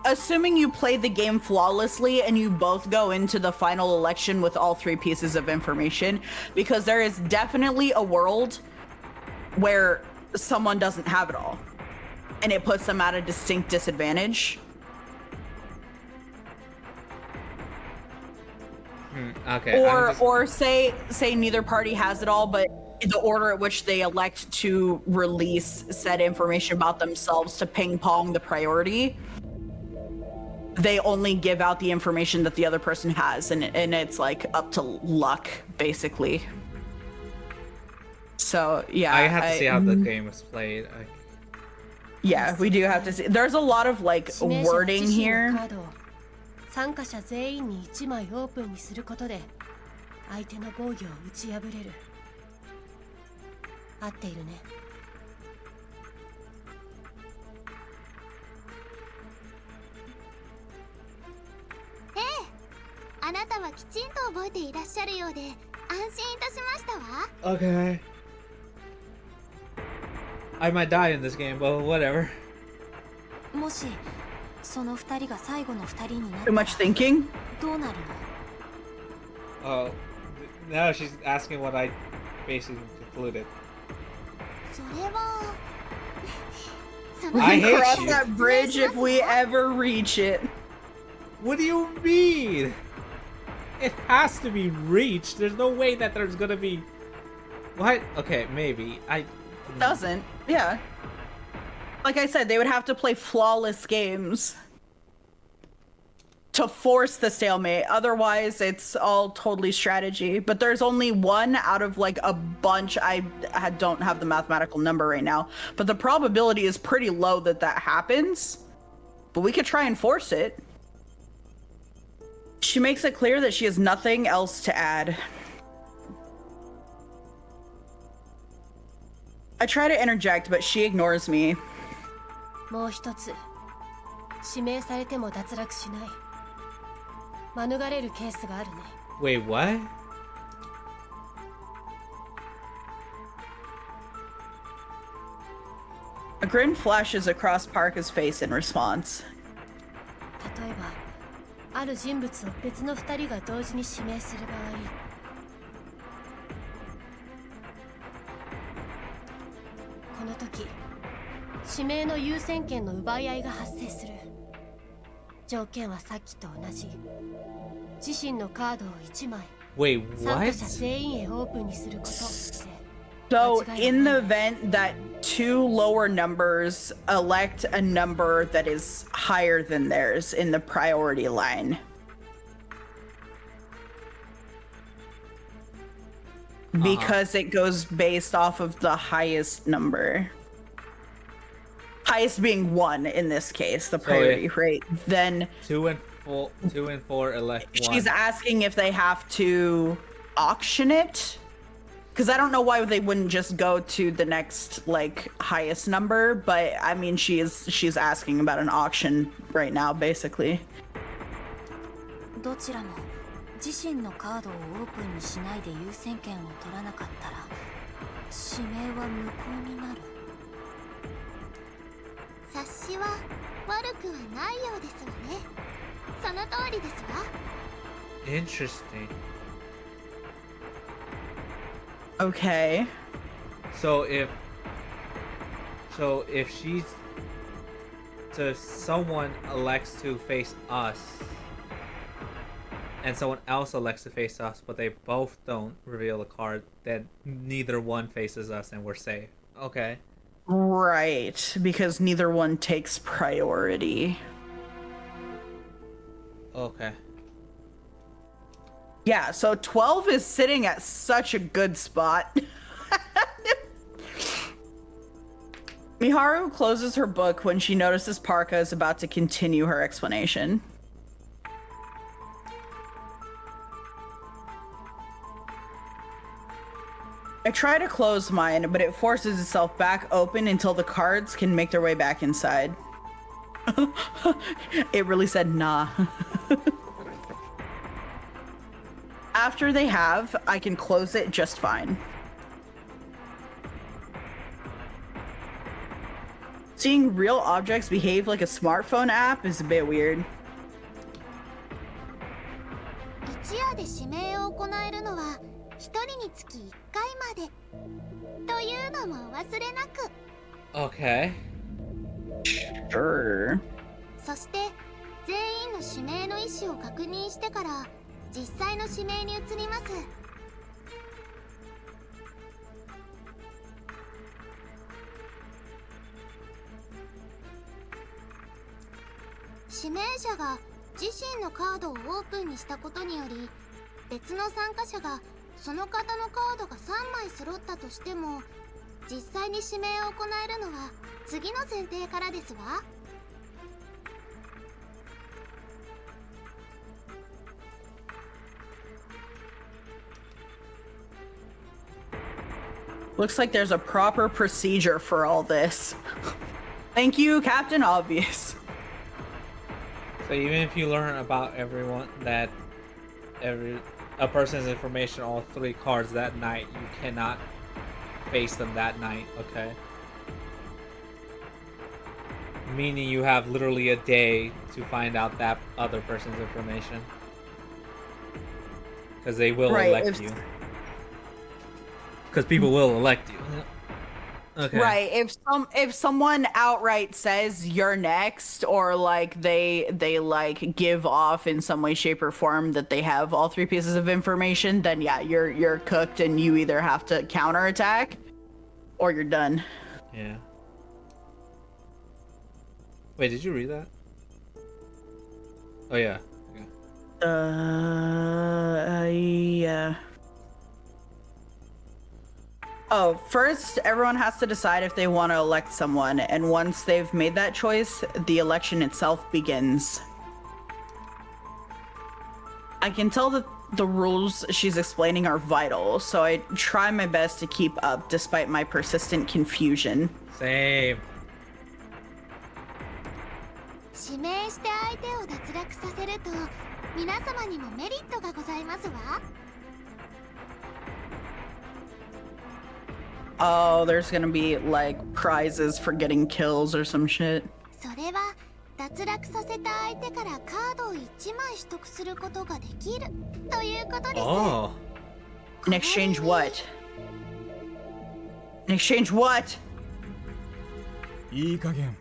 Assuming you play the game flawlessly and you both go into the final election with all 3 pieces of information, because there is definitely a world where someone doesn't have it all, and it puts them at a distinct disadvantage. Okay. Or say neither party has it all, but the order at which they elect to release said information about themselves to ping pong the priority, they only give out the information that the other person has, and it's like up to luck, basically. So yeah, I have to see how the game is played. Yeah, we do have to see. There's a lot of like 指名者は wording 自身の here. カードを参加者全員に1枚オープンにすることで相手の防御を打ち破れる。合っているね。あなたはきちんと覚えていらっしゃるようで安心いたしましたわ。 Okay. I might die in this game, but whatever. もしその2人が最後の2人になっ Too たら much thinking. どうなるの？ Oh, now she's asking what I basically concluded. それはそ We の I can hate cross you. that bridge if we ever reach it. What do you mean? It has to be reached. There's no way that there's gonna be. What? Okay, maybe. Doesn't. Yeah. Like I said, they would have to play flawless games to force the stalemate. Otherwise, it's all totally strategy. But there's only one out of like a bunch. I don't have the mathematical number right now, but the probability is pretty low that that happens. But we could try and force it. She makes it clear that she has nothing else to add. I try to interject, but she ignores me. もう一つ指名されても脱落しない免れるケースがあるね。 Wait, what? A grin flashes across Parka's face in response. 例えばある人物を別の2人が同時に指名する場合この時指名の優先権の奪い合いが発生する。条件はさっきと同じ。自身のカードを1枚 Wait, 参加 what? 者全員へオープンにすることって。 So, in the event that two lower numbers elect a number that is higher than theirs in the priority line. Because it goes based off of the highest number. Highest being 1 in this case, the priority, right? Then 2 and 4 elect 1. she's asking if they have to auction it. Because I don't know why they wouldn't just go to the next like highest number, but I mean she's asking about an auction right now, basically. どちらも自身のカードをオープンにしないで優先権を取らなかったら指名は無効になる。察しは悪くはないようですわね。その通りですわ。 Interesting. Okay. So if someone elects to face us and someone else elects to face us, but they both don't reveal a card, then neither one faces us and we're safe. Okay. Right, because neither one takes priority. Okay. Yeah, so 12 is sitting at such a good spot. Miharu closes her book when she notices Parka is about to continue her explanation. I try to close mine, but it forces itself back open until the cards can make their way back inside. It really said nah. After they have, I can close it just fine. Seeing real objects behave like a smartphone app is a bit weird. 一夜で指名を行えるのは一人につき1回までというのもお忘れなく。 Okay. Sure. そして全員の指名の意思を確認してから実際の指名に移ります。指名者が自身のカードをオープンにしたことにより別の参加者がその方のカードが3枚揃ったとしても実際に指名を行えるのは次の前提からですわ。Looks like there's a proper procedure for all this. Thank you, Captain Obvious. So even if you learn about everyone that a person's information, all 3 cards that night, you cannot face them that night, okay? Meaning you have literally a day to find out that other person's information. Because they will elect you. Because people will elect you. Okay. Right. If someone outright says you're next, or like they like give off in some way, shape, or form that they have all 3 pieces of information, then yeah, you're cooked, and you either have to counterattack or you're done. Yeah. Wait, did you read that? Oh yeah. Yeah. Oh, first, everyone has to decide if they want to elect someone, and once they've made that choice, the election itself begins. I can tell that the rules she's explaining are vital, so I try my best to keep up despite my persistent confusion. Same. 指名して相手を脱落させると皆様にもメリットがございますわ。Oh, there's gonna be like prizes for getting kills or some shit. それは脱落させた相手からカードを1枚取得することができるということです。Oh. In exchange what? In exchange what? いい加減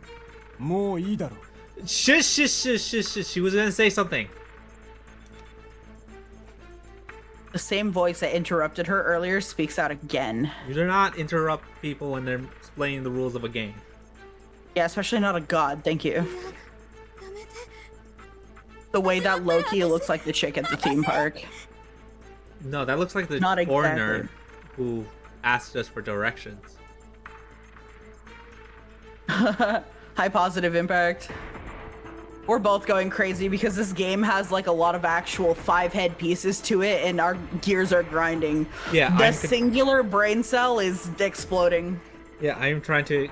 もういいだろ Shush, shush, shush, shush, shush. She was gonna say something. The same voice that interrupted her earlier speaks out again. You do not interrupt people when they're explaining the rules of a game. Yeah, especially not a god. Thank you. The way that Loki looks like the chick at the theme park. No, that looks like the Not foreigner exactly. who asked us for directions. High positive impact. We're both going crazy because this game has like a lot of actual 5-head pieces to it and our gears are grinding. Yeah, The singular brain cell is exploding. Yeah, I'm trying to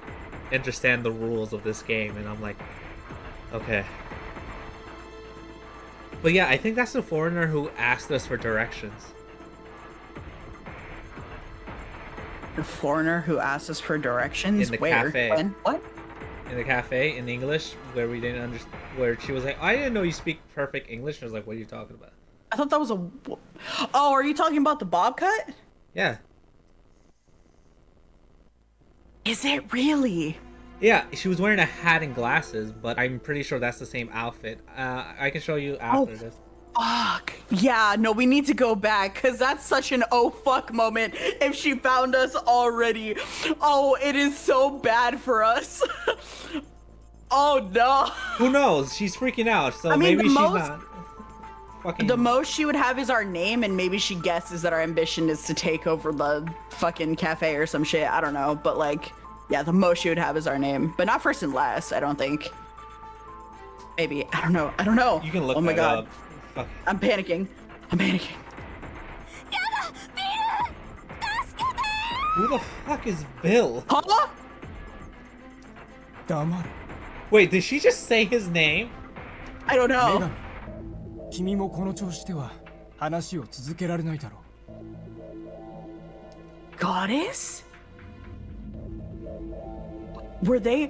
understand the rules of this game, and I'm like, okay. But yeah, I think that's the foreigner who asked us for directions. The foreigner who asked us for directions? In the Where? cafe. When? What? In the cafe in English, where we didn't understand, where she was like, I didn't know you speak perfect English. I was like, what are you talking about? I thought that was a... Oh, are you talking about the bob cut? Yeah. Is it really? Yeah, she was wearing a hat and glasses, but I'm pretty sure that's the same outfit. I can show you after this. Fuck. Yeah, no, we need to go back because that's such an oh fuck moment if she found us already. Oh, it is so bad for us. Oh no. Who knows? She's freaking out, so I mean, maybe the she's most- not fucking... The most she would have is our name, and maybe she guesses that our ambition is to take over the fucking cafe or some shit. I don't know, but like, yeah, the most she would have is our name, but not first and last, I don't think. Maybe. I don't know. You can look Oh my that god. up. Fuck. I'm panicking. Who the fuck is Bill? Huh? 黙れ Wait, did she just say his name? I don't 女 know. 神君もこの調子では話を続けられないだろう Goddess? Were they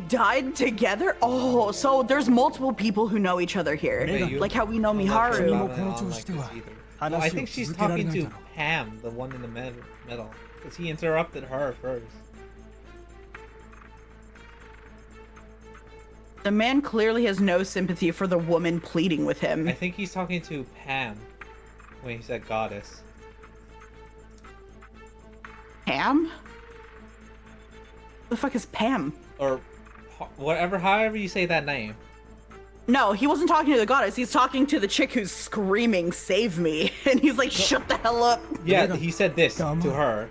died together? Oh, so there's multiple people who know each other here. Wait, you- Like how we know I'm not sure Miharu. about it Miharu. on like this either. No, I think she's talking to Pam, the one in the middle, because he interrupted her first. The man clearly has no sympathy for the woman pleading with him. I think he's talking to Pam when he said goddess. Pam? The fuck is Pam? Or whatever, however you say that name. No, he wasn't talking to the goddess. He's talking to the chick who's screaming, "Save me!" And he's like, "Shut the hell up!" Yeah, he said this to Dumb. her,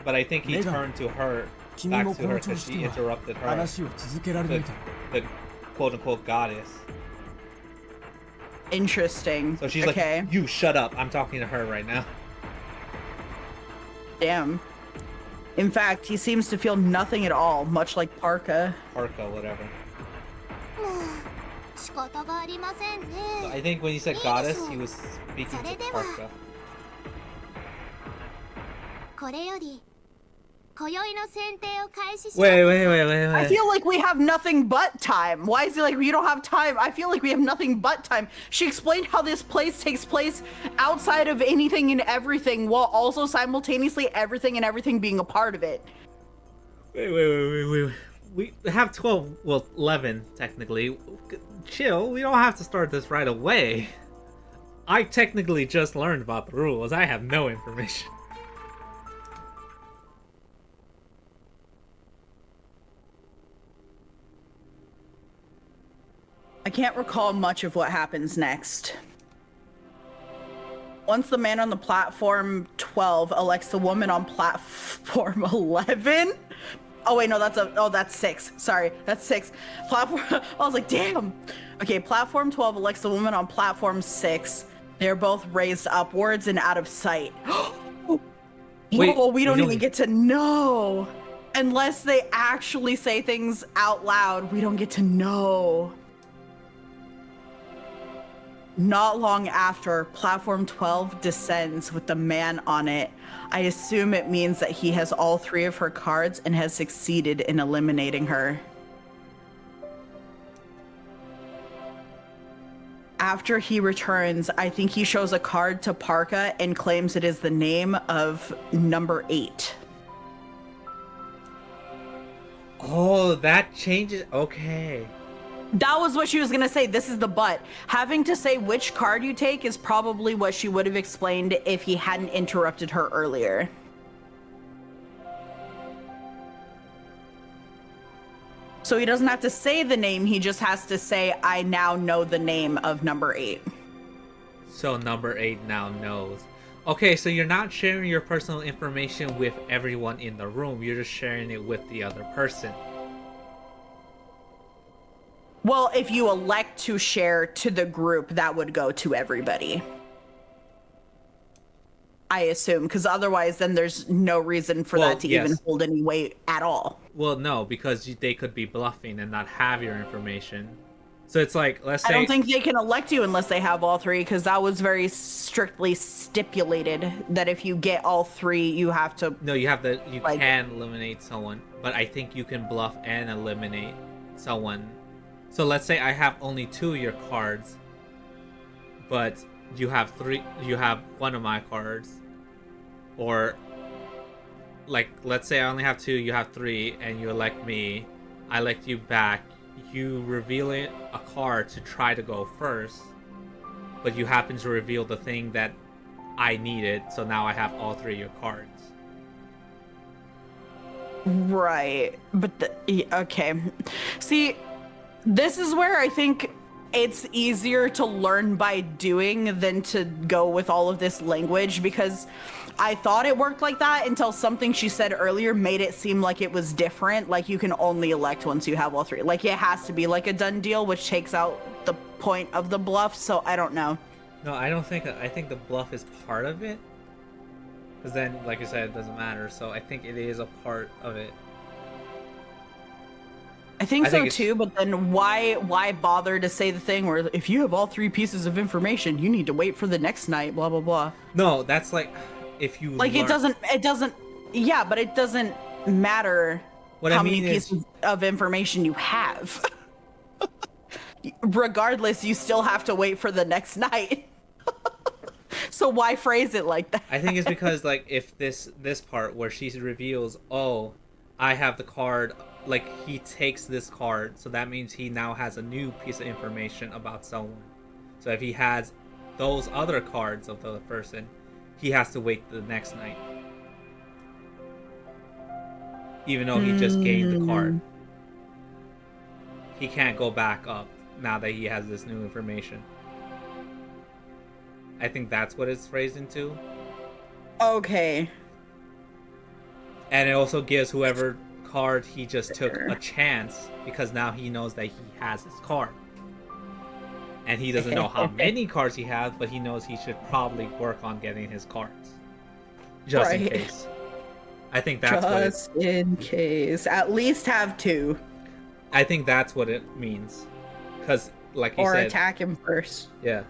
but I think he Mega. turned to her, 君 back も to こ her の調 because 子 she では interrupted her, 話を続けられないだろう the quote-unquote goddess. Interesting. So she's okay. like, you shut up, I'm talking to her right now. Damn. In fact, he seems to feel nothing at all, much like Parka. Parka, whatever. もう仕方がありません So ね I think when he said goddess, he was speaking to それでは。 Parka. これより今宵の選定を開始します Wait. I feel like we have nothing but time. Why is it like we don't have time? I feel like we have nothing but time. She explained how this place takes place outside of anything and everything, while also simultaneously everything and everything being a part of it. Wait. We have 12, well, 11, technically. Chill, we don't have to start this right away. I technically just learned about the rules. I have no information. I can't recall much of what happens next. Once the man on the platform 12 elects the woman on platform 11. Oh wait, no, that's 6. Sorry, that's 6. Platform. I was like, damn. Okay, platform 12 elects the woman on platform 6. They're both raised upwards and out of sight. Wait, Whoa, we don't we even don't- get to know. Unless they actually say things out loud, we don't get to know. Not long after, platform 12 descends with the man on it. I assume it means that he has all 3 of her cards and has succeeded in eliminating her. After he returns, I think he shows a card to Parka and claims it is the name of number 8. Oh, that changes. Okay. That was what she was gonna say. This is the but. Having to say which card you take is probably what she would have explained if he hadn't interrupted her earlier. So he doesn't have to say the name, he just has to say, I now know the name of number 8. So number 8 now knows. Okay, so you're not sharing your personal information with everyone in the room. You're just sharing it with the other person. Well, if you elect to share to the group, that would go to everybody. I assume, because otherwise then there's no reason for that to even hold any weight at all. Well, no, because they could be bluffing and not have your information. So it's like, let's say... I don't think they can elect you unless they have all 3, because that was very strictly stipulated that if you get all 3, you have to... No, you have to... You can eliminate someone, but I think you can bluff and eliminate someone. So let's say I have only 2 of your cards, but you have 3... You have 1 of my cards. Or, like, let's say I only have 2, you have 3, and you elect me. I elect you back. You reveal a card to try to go first, but you happen to reveal the thing that I needed, so now I have all 3 of your cards. Right, but okay. See, this is where I think it's easier to learn by doing than to go with all of this language, because I thought it worked like that until something she said earlier made it seem like it was different. Like you can only elect once you have all 3. Like it has to be like a done deal, which takes out the point of the bluff. So I don't know. No, I don't think. I think the bluff is part of it. Because then, like I said, it doesn't matter. So I think it is a part of it. I think so too, but then why bother to say the thing where if you have all 3 pieces of information, you need to wait for the next night, blah, blah, blah. No, that's like... If you like it doesn't yeah, but it doesn't matter how many pieces of information you have. Regardless, you still have to wait for the next night. So why phrase it like that? I think it's because like if this part where she reveals, oh, I have the card, like he takes this card, so that means he now has a new piece of information about someone. So if he has those other cards of the other person, he has to wait the next night. Even though he just gained the card. He can't go back up now that he has this new information. I think that's what it's phrased into. Okay. And it also gives whoever card he just took a chance, because now he knows that he has his card. And he doesn't know how many cards he has, but he knows he should probably work on getting his cards. Just in case. I think that's what it... Just in case. At least have 2. I think that's what it means. Because, like you said... Or attack him first. Yeah.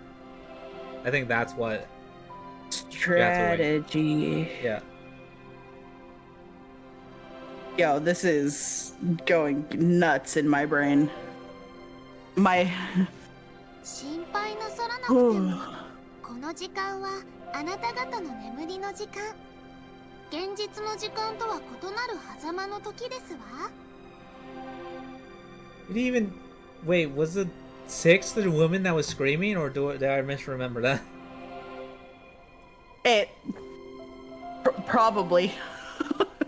I think that's what... Strategy. Yeah. Yo, this is going nuts in my brain. My... 心配なさらなくてもこの時間はあなた方の眠りの時間現実の時間とは異なる狭間の時ですわ Did he even... Wait, was it 6 the woman that was screaming, or did I misremember that? It... probably.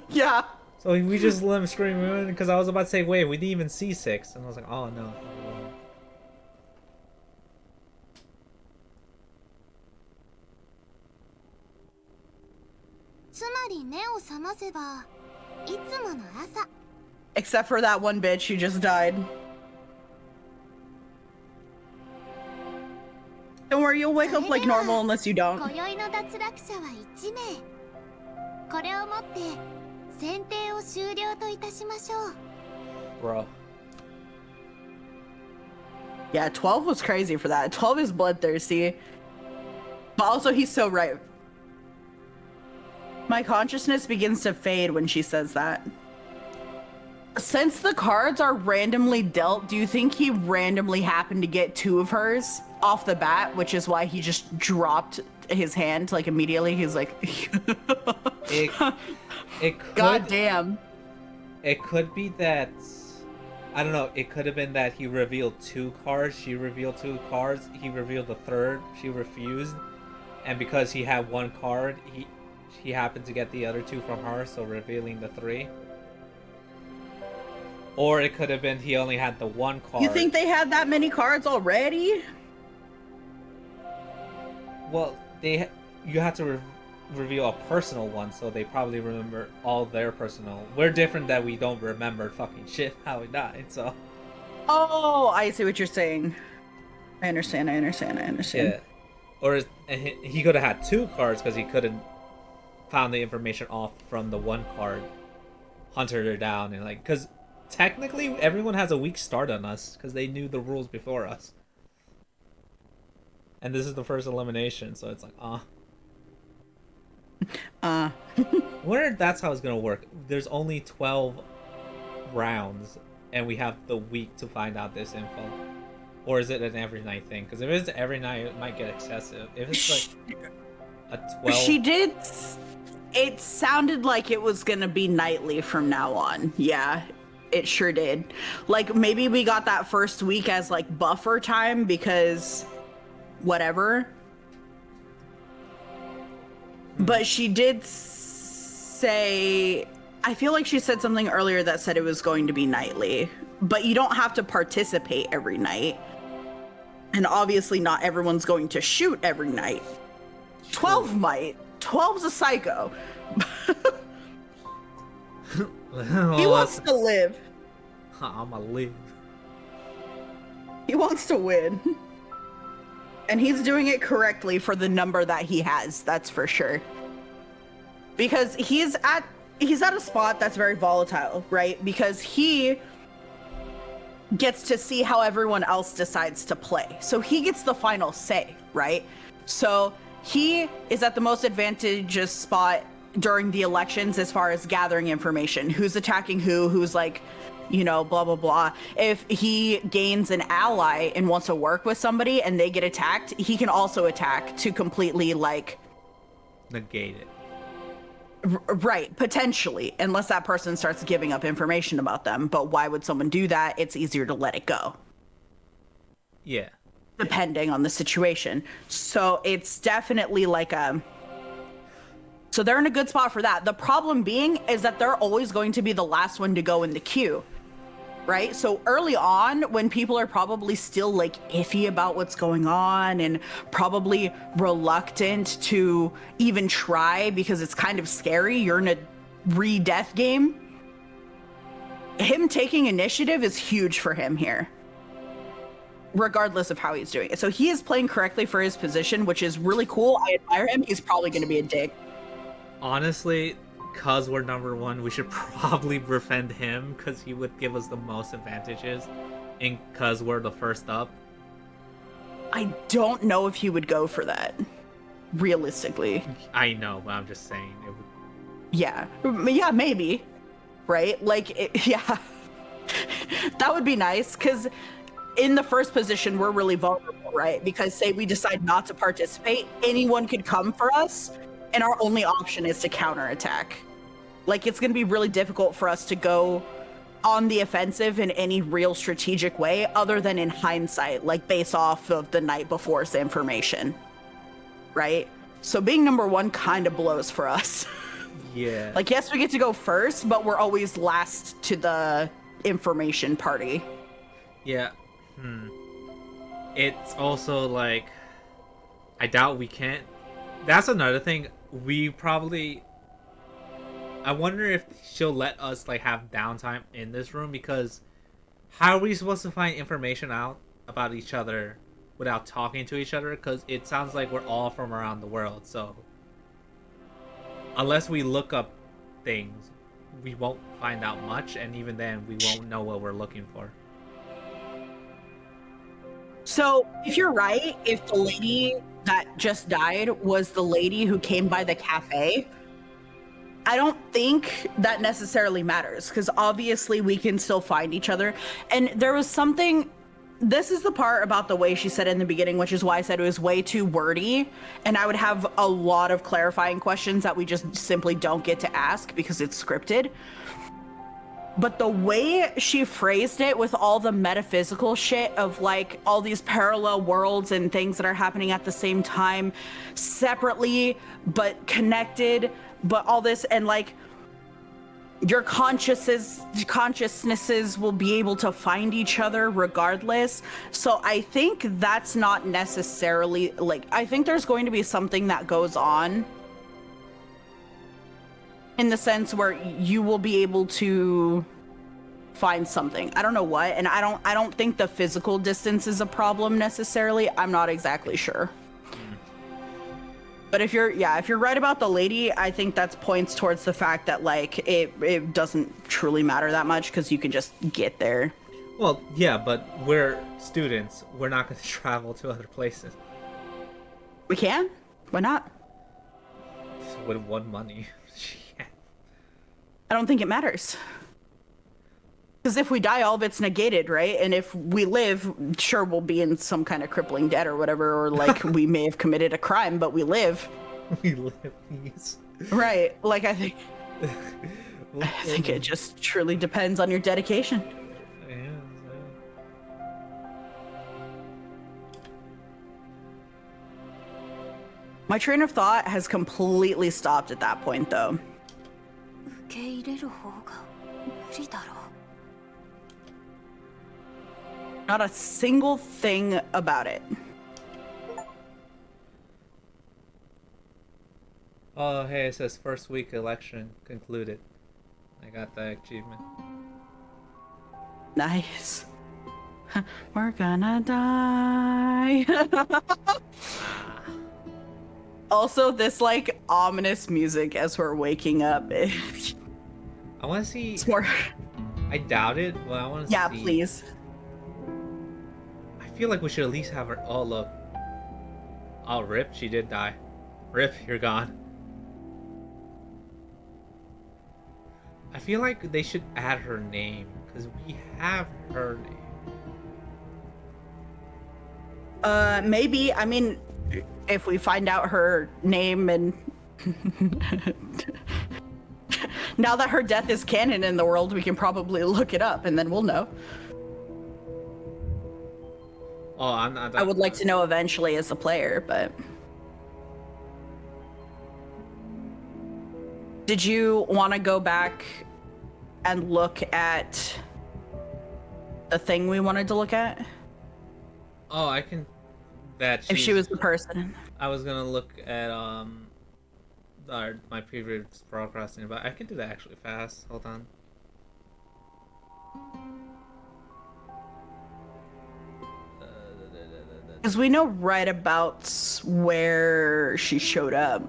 Yeah. So we just let him scream, because I was about to say, wait, we didn't even see 6. And I was like, oh no. つまり目を覚ませばいつもの朝 Except for that one bitch who just died. Don't worry, you'll wake up like normal unless you don't. 今宵の脱落者は1名これをもって選定を終了といたしましょう Bro. Yeah, 12 was crazy for that. 12 is bloodthirsty. But also, he's so right. My consciousness begins to fade when she says that. Since the cards are randomly dealt, do you think he randomly happened to get 2 of hers off the bat, which is why he just dropped his hand like immediately? He's like, it could, God damn. It could be that, I don't know, it could have been that he revealed 2 cards, she revealed 2 cards, he revealed the third, she refused, and because he had 1 card, he happened to get the other 2 from her, so revealing the 3. Or it could have been he only had the 1 card. You think they had that many cards already? Well, you had to reveal a personal one, so they probably remember all their personal. We're different that we don't remember fucking shit how we died, so. Oh, I see what you're saying. I understand. Yeah. Or he could have had 2 cards because he couldn't found the information off from the 1 card, hunted her down, and like, because technically everyone has a weak start on us because they knew the rules before us. And this is the first elimination, so it's like, wonder if that's how it's gonna work. There's only 12 rounds, and we have the week to find out this info. Or is it an every night thing? Because if it's every night, it might get excessive. If it's like a 12... She did... It sounded like it was gonna be nightly from now on. Yeah, it sure did. Like, maybe we got that first week as, like, buffer time because... whatever. But she did say... I feel like she said something earlier that said it was going to be nightly. But you don't have to participate every night. And obviously not everyone's going to shoot every night. 12 might. 12's a psycho. He wants to live. I'ma live. He wants to win. And he's doing it correctly for the number that he has, that's for sure. Because he's at a spot that's very volatile, right? Because he gets to see how everyone else decides to play. So he gets the final say, right? So he is at the most advantageous spot during the elections as far as gathering information. Who's attacking who's like, you know, blah, blah, blah. If he gains an ally and wants to work with somebody and they get attacked, he can also attack to completely, like... negate it. Right, potentially, unless that person starts giving up information about them. But why would someone do that? It's easier to let it go. Yeah. Depending on the situation. So it's definitely like a... So they're in a good spot for that. The problem being is that they're always going to be the last one to go in the queue. Right? So early on, when people are probably still like iffy about what's going on and probably reluctant to even try because it's kind of scary, you're in a re-death game. Him taking initiative is huge for him here, regardless of how he's doing it. So he is playing correctly for his position, which is really cool. I admire him. He's probably going to be a dick. Honestly, because we're number 1, we should probably befriend him because he would give us the most advantages, and because we're the first up. I don't know if he would go for that, realistically. I know, but I'm just saying. It would... Yeah, maybe, right? Like, yeah, that would be nice, because in the first position, we're really vulnerable, right? Because say we decide not to participate, anyone could come for us, and our only option is to counterattack. Like, it's going to be really difficult for us to go on the offensive in any real strategic way other than in hindsight, like based off of the night before's information, right? So being number 1 kind of blows for us. Yeah. Like, yes, we get to go first, but we're always last to the information party. Yeah. It's also like, I doubt we can't. That's another thing. We probably... I wonder if she'll let us like have downtime in this room, because how are we supposed to find information out about each other without talking to each other? Because it sounds like we're all from around the world, so unless we look up things, we won't find out much, and even then we won't know what we're looking for. So if you're right, if the lady that just died was the lady who came by the cafe, I don't think that necessarily matters, because obviously we can still find each other. And there was something, this is the part about the way she said it in the beginning, which is why I said it was way too wordy, and I would have a lot of clarifying questions that we just simply don't get to ask because it's scripted. but the way she phrased it with all the metaphysical shit of like all these parallel worlds and things that are happening at the same time, separately but connected, but all this, and like your consciousnesses will be able to find each other regardless. So I think that's not necessarily like, I think there's going to be something that goes on in the sense where you will be able to find something. I don't know what, and I don't think the physical distance is a problem necessarily. I'm not exactly sure. But if you're right about the lady, I think that's points towards the fact that like it doesn't truly matter that much because you can just get there. Well, yeah, but we're students. We're not going to travel to other places. We can? Why not? With one money. I don't think it matters. Because if we die, all of it's negated, right? And if we live, sure, we'll be in some kind of crippling debt or whatever, or like we may have committed a crime, but we live. We live, please. Right. Like, I think it just truly depends on your dedication. Yeah. My train of thought has completely stopped at that point, though. 受け入れる方が無理だろう。 Not a single thing about it. Oh, hey, it says first week election concluded. I got the achievement. Nice. We're gonna die. Also, this like ominous music as we're waking up. I want to see. It's more. I doubt it, but I want to see. Yeah, please. I feel like we should at least have her. Oh, look. Oh, Rip, she did die. Rip, you're gone. I feel like they should add her name, because we have her name. Maybe. I mean, if we find out her name and... Now that her death is canon in the world, we can probably look it up, and then we'll know. Oh, I'm not... I would like to know eventually as a player, but... Did you want to go back and look at the thing we wanted to look at? Oh, I can... That if she was the person. I was gonna look at my previous procrastinating, but I can do that actually fast. Hold on. Because we know right about where she showed up.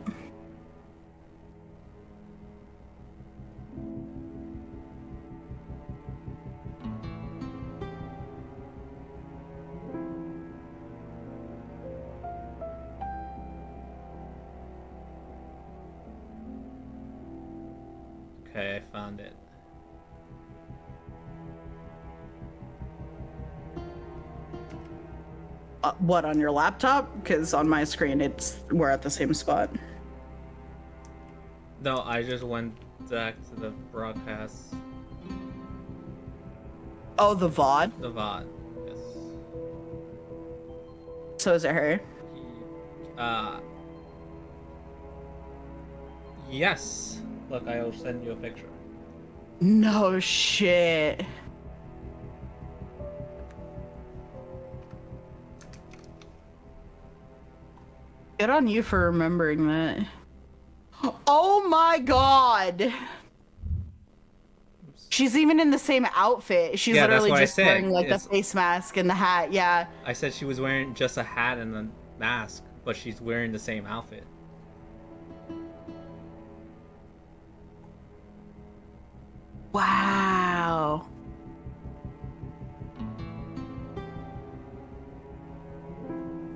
Okay, I found it. What, on your laptop? Because on my screen, we're at the same spot. No, I just went back to the broadcast. Oh, the VOD? The VOD, yes. So is it her? Yes. Look, I'll send you a picture. No shit. Good on you for remembering that. Oh my god! She's even in the same outfit. She's literally just wearing like the face mask and the hat, yeah. I said she was wearing just a hat and a mask, but she's wearing the same outfit. Wow.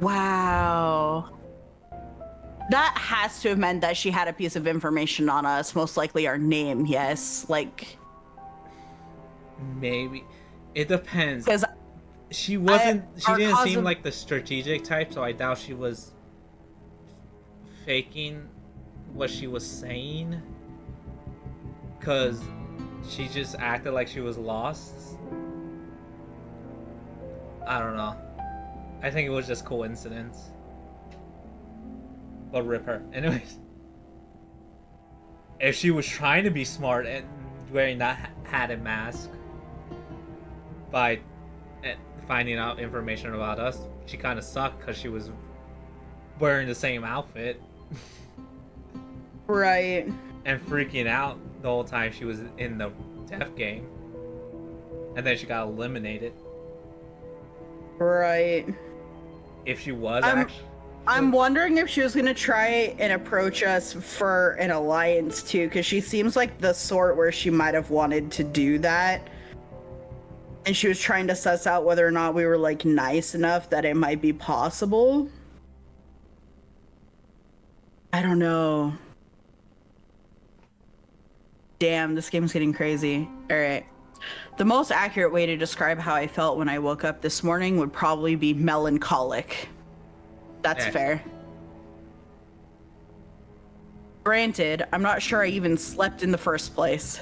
Wow. That has to have meant that she had a piece of information on us, most likely our name, yes. Like... Maybe. It depends. Because she didn't seem like the strategic type, so I doubt she was faking what she was saying. Because she just acted like she was lost. I don't know. I think it was just coincidence. But rip her. Anyways. If she was trying to be smart and wearing that hat and mask by finding out information about us, she kind of sucked because she was wearing the same outfit. Right. And freaking out the whole time she was in the deaf game. And then she got eliminated. Right. If she was I'm wondering if she was gonna try and approach us for an alliance too, because she seems like the sort where she might have wanted to do that. And she was trying to suss out whether or not we were like nice enough that it might be possible. I don't know. Damn, this game's getting crazy. All right. The most accurate way to describe how I felt when I woke up this morning would probably be melancholic. That's fair. Granted, I'm not sure I even slept in the first place.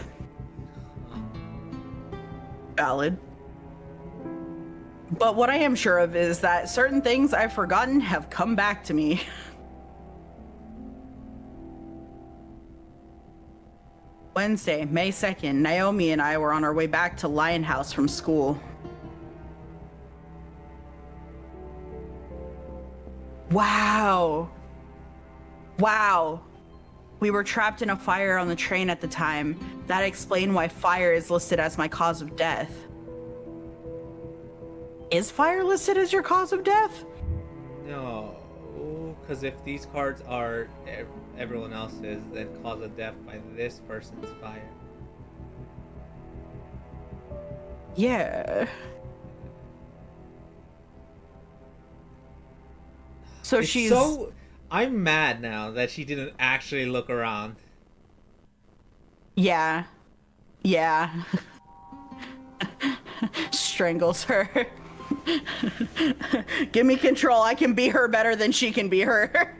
Valid. But what I am sure of is that certain things I've forgotten have come back to me. Wednesday, May 2nd, Naomi and I were on our way back to Lion House from school. Wow. Wow. We were trapped in a fire on the train at the time. That explained why fire is listed as my cause of death. Is fire listed as your cause of death? No, because if these cards are everyone else's, then cause of death by this person's fire. Yeah. So she's... So, I'm mad now that she didn't actually look around. Yeah. Yeah. Strangles her. Give me control. I can be her better than she can be her.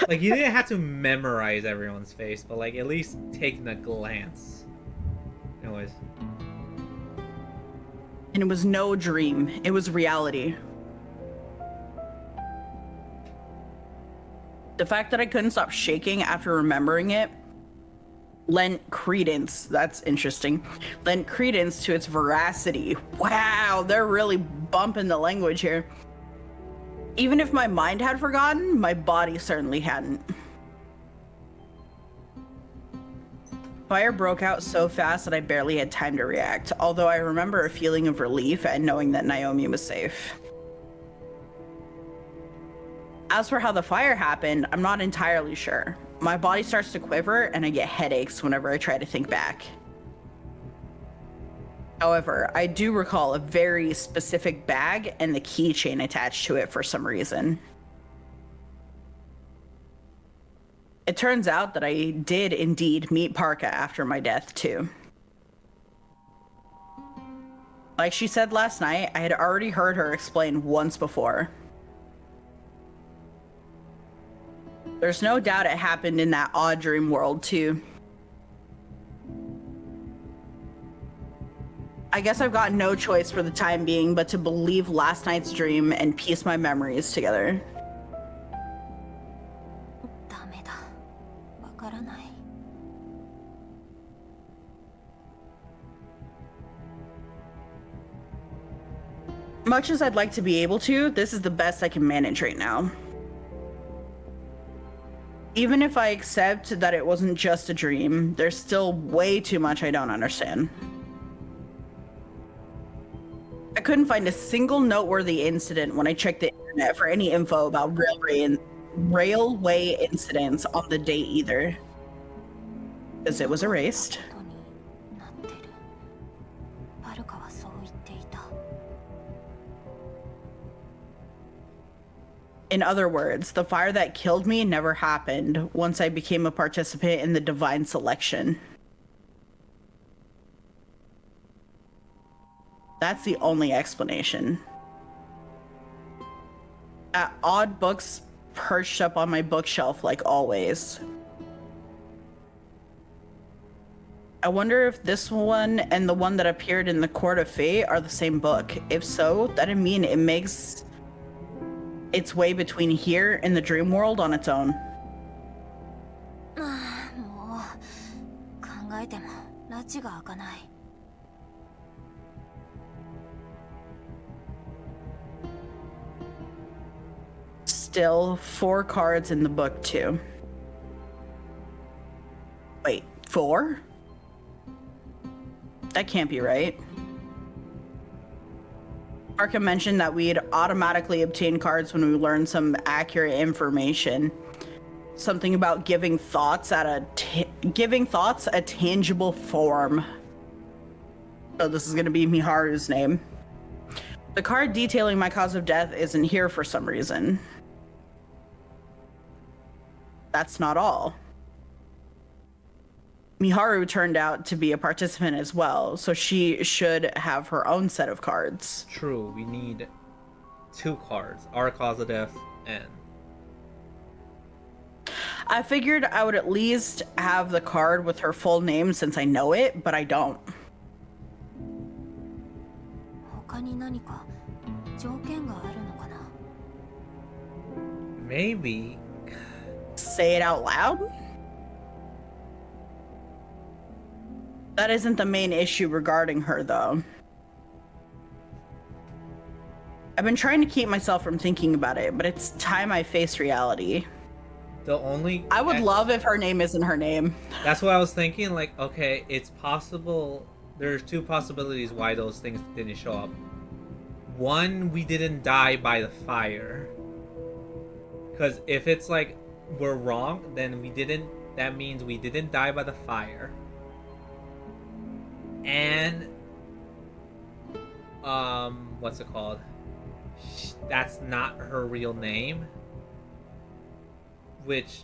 Like, you didn't have to memorize everyone's face, but like at least taking a glance. Anyways. And it was no dream. It was reality. The fact that I couldn't stop shaking after remembering it lent credence, that's interesting, lent credence to its veracity. Wow, they're really bumping the language here. Even if my mind had forgotten, my body certainly hadn't. Fire broke out so fast that I barely had time to react, although I remember a feeling of relief at knowing that Naomi was safe. As for how the fire happened, I'm not entirely sure. My body starts to quiver and I get headaches whenever I try to think back. However, I do recall a very specific bag and the keychain attached to it for some reason. It turns out that I did indeed meet Parka after my death too. Like she said last night, I had already heard her explain once before. There's no doubt it happened in that odd dream world too. I guess I've got no choice for the time being but to believe last night's dream and piece my memories together. ダメだ。わからない。 Much as I'd like to be able to, this is the best I can manage right now. Even if I accept that it wasn't just a dream, there's still way too much I don't understand. I couldn't find a single noteworthy incident when I checked the internet for any info about railway incidents on the day either. Because it was erased. ことになってる。バルカはそう言っていた。 In other words, the fire that killed me never happened once I became a participant in the divine selection. That's the only explanation. Odd books perched up on my bookshelf like always. I wonder if this one and the one that appeared in the Court of Fate are the same book. If so, that'd mean it makes its way between here and the dream world on its own. もう考えても拉致が開かない。 Still 4 cards in the book too. Wait, 4? That can't be right. Arca mentioned that we'd automatically obtain cards when we learn some accurate information. Something about giving thoughts a tangible form. So this is going to be Miharu's name. The card detailing my cause of death isn't here for some reason. That's not all. Miharu turned out to be a participant as well, so she should have her own set of cards. True, we need 2 cards. Our cause of death and... I figured I would at least have the card with her full name since I know it, but I don't. 他に何か条件があるのかな? Maybe. Say it out loud? That isn't the main issue regarding her, though. I've been trying to keep myself from thinking about it, but it's time I face reality. The only... I would love if her name isn't her name. That's what I was thinking, like, okay, it's possible... There's 2 possibilities why those things didn't show up. One, we didn't die by the fire. Because if it's like, we're wrong, then we didn't... That means we didn't die by the fire. And... What's it called? That's not her real name. Which,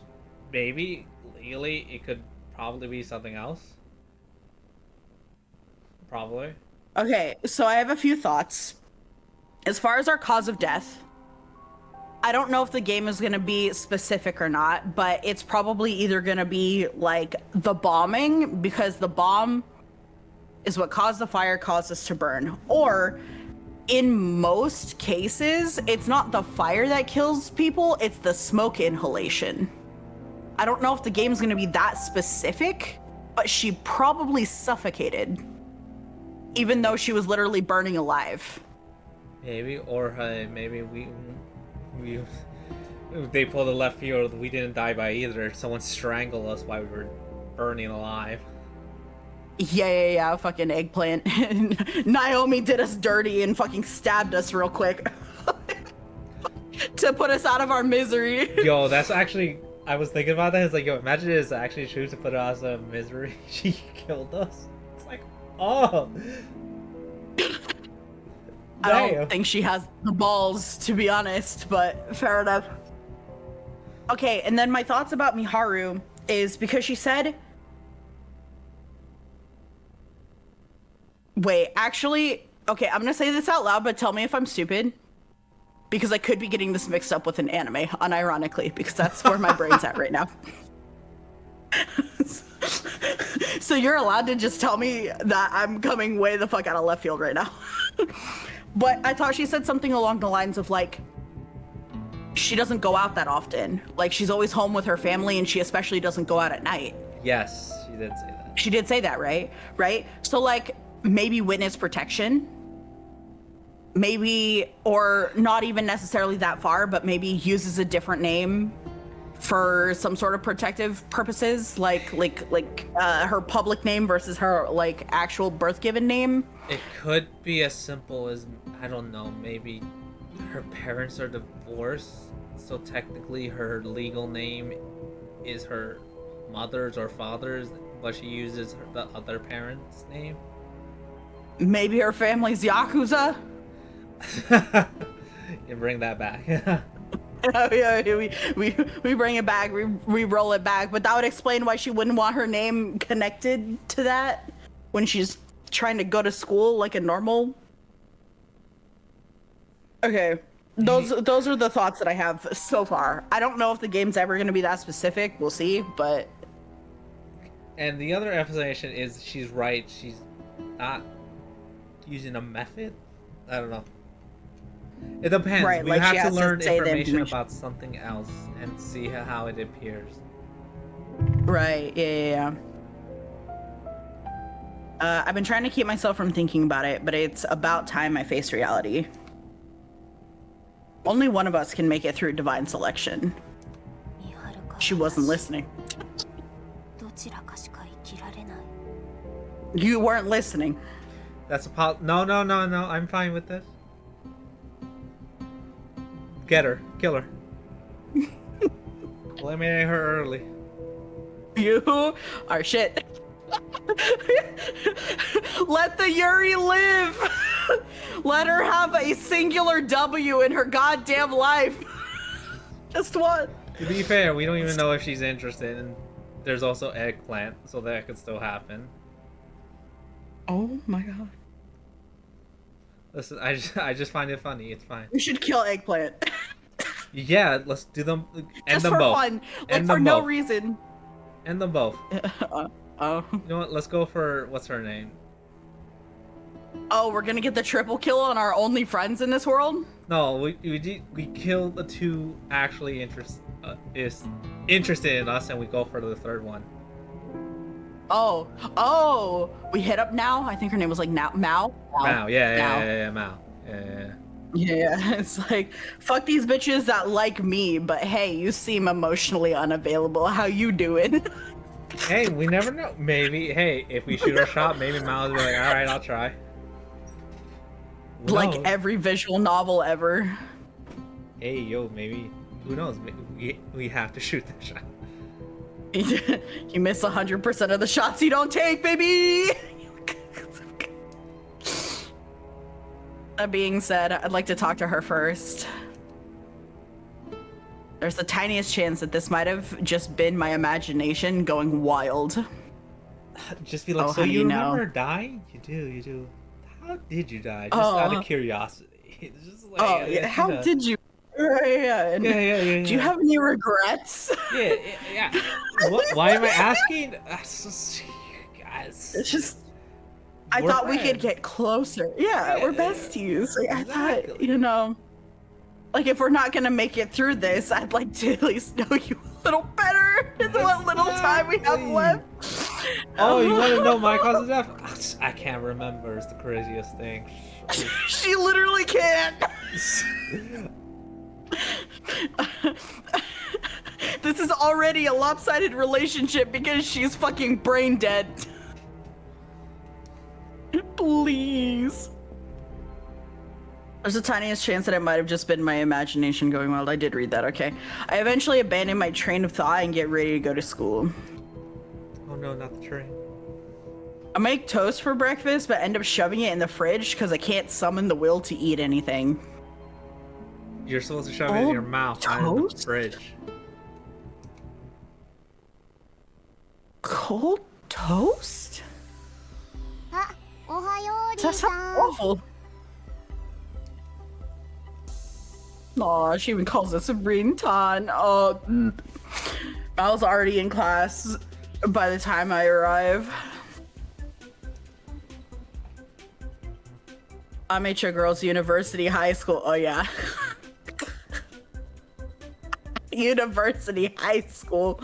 maybe, legally, it could probably be something else. Probably. Okay, so I have a few thoughts. As far as our cause of death, I don't know if the game is going to be specific or not, but it's probably either going to be like the bombing, because the bomb is what caused the fire, caused us to burn. Or in most cases, it's not the fire that kills people, it's the smoke inhalation. I don't know if the game's going to be that specific, but she probably suffocated, even though she was literally burning alive. Maybe, or maybe they pulled the left field. We didn't die by either. Someone strangled us while we were burning alive. Yeah, fucking eggplant. Naomi did us dirty and fucking stabbed us real quick to put us out of our misery. Yo, that's actually... I was thinking about that. It's like, yo, imagine it's actually true to put us out of misery. She killed us. It's like, oh... I don't think she has the balls, to be honest, but fair enough. Okay, and then my thoughts about Miharu is because she said... Wait, actually, okay, I'm gonna say this out loud, but tell me if I'm stupid. Because I could be getting this mixed up with an anime, unironically, because that's where my brain's at right now. So you're allowed to just tell me that I'm coming way the fuck out of left field right now. But I thought she said something along the lines of, like, she doesn't go out that often. Like, she's always home with her family, and she especially doesn't go out at night. Yes, she did say that. She did say that, right? Right? So, like, maybe witness protection. Maybe, or not even necessarily that far, but maybe uses a different name for some sort of protective purposes, like her public name versus her, like, actual birth given name. It could be as simple as, I don't know, maybe her parents are divorced, so technically her legal name is her mother's or father's, but she uses the other parent's name. Maybe her family's Yakuza? You bring that back. Oh, yeah, we bring it back, we roll it back, but that would explain why she wouldn't want her name connected to that when she's trying to go to school like a normal. Okay, those are the thoughts that I have so far. I don't know if the game's ever going to be that specific. We'll see, but And the other explanation is she's right. She's not using a method. I don't know. It depends. Right, We like she have to has to learn say the information information. about something else and see how it appears. Right, yeah. I've been trying to keep myself from thinking about it, but it's about time I face reality. Only one of us can make it through divine selection. She wasn't listening. どちらかしか生きられない。 You weren't listening. That's a No. I'm fine with this. Get her. Kill her. Eliminate her early. You are shit. Let the Yuri live. Let her have a singular W in her goddamn life. Just one. To be fair, we don't even know if she's interested, and there's also eggplant, so that could still happen. Oh my god. Listen, I just find it funny. It's fine. We should kill Eggplant. Yeah, let's do them. End Just them for both. fun. Like End for them no both. reason. End them both. Oh. You know what? Let's go for what's her name? Oh, we're gonna get the triple kill on our only friends in this world? No, we kill the two actually interested in us, and we go for the third one. Oh, we hit up Now. I think her name was like Mao. Mao, Mao. Mao. Yeah. Yeah, it's like, fuck these bitches that like me, but hey, you seem emotionally unavailable. How you doing? Hey, we never know. Maybe, hey, if we shoot our shot, maybe Mao will be like, alright, I'll try. Who Like knows? every visual novel ever. Hey, yo, maybe, who knows? Maybe we have to shoot the shot. You miss 100% of the shots you don't take, baby! That being said, I'd like to talk to her first. There's the tiniest chance that this might have just been my imagination going wild. Just be like, Oh, so how do you you know? remember dying? You do. How did you die? Just out of curiosity. It's just like, Oh, yeah. How did you? Yeah. Yeah. Do you have any regrets? Yeah. Why am I asking? Guys. It's just, I We're thought we could friends. get closer. Yeah, we're besties. Like, I thought, Exactly. you know, like if we're not gonna make it through this, I'd like to at least know you a little better in what little time we have Exactly. left. Oh, you want to know my cause of death? I can't remember. It's the craziest thing. She literally can't. This is already a lopsided relationship because she's fucking brain dead. Please. There's the tiniest chance that it might have just been my imagination going wild. I did read that, okay. I eventually abandon my train of thought and get ready to go to school. Oh no, not the train. I make toast for breakfast, but end up shoving it in the fridge because I can't summon the will to eat anything. You're supposed to shove it in your mouth, not in the toast? fridge. Cold toast? あ、おはようリ That ーさ sounds ん。 awful. Aw, she even calls us Rintan. Oh, I was already in class by the time I arrive. Amateur Girls University High School. Oh, yeah. University High School.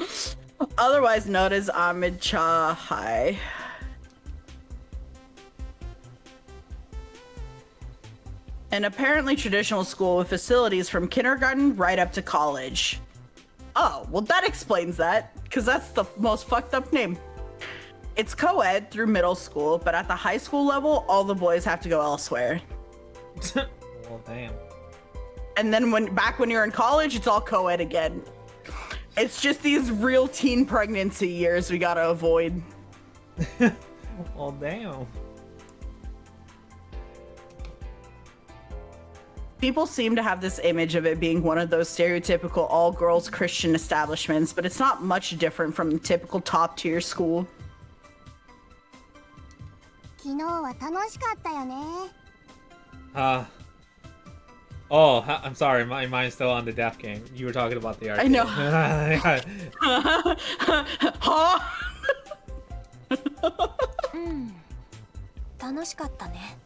Otherwise known as Amateur High. An apparently traditional school with facilities from kindergarten right up to college. Oh, well that explains that, because that's the most fucked up name. It's co-ed through middle school, but at the high school level, all the boys have to go elsewhere. Well, damn. And then back when you're in college, it's all co-ed again. It's just these real teen pregnancy years we gotta avoid. Well, damn. People seem to have this image of it being one of those stereotypical all-girls Christian establishments, but it's not much different from the typical top-tier school. 昨日は楽しかったよね。 Oh, I'm sorry. My mind's still on the deaf game. You were talking about the arcade. I know. Yeah. Huh? 楽しかったね。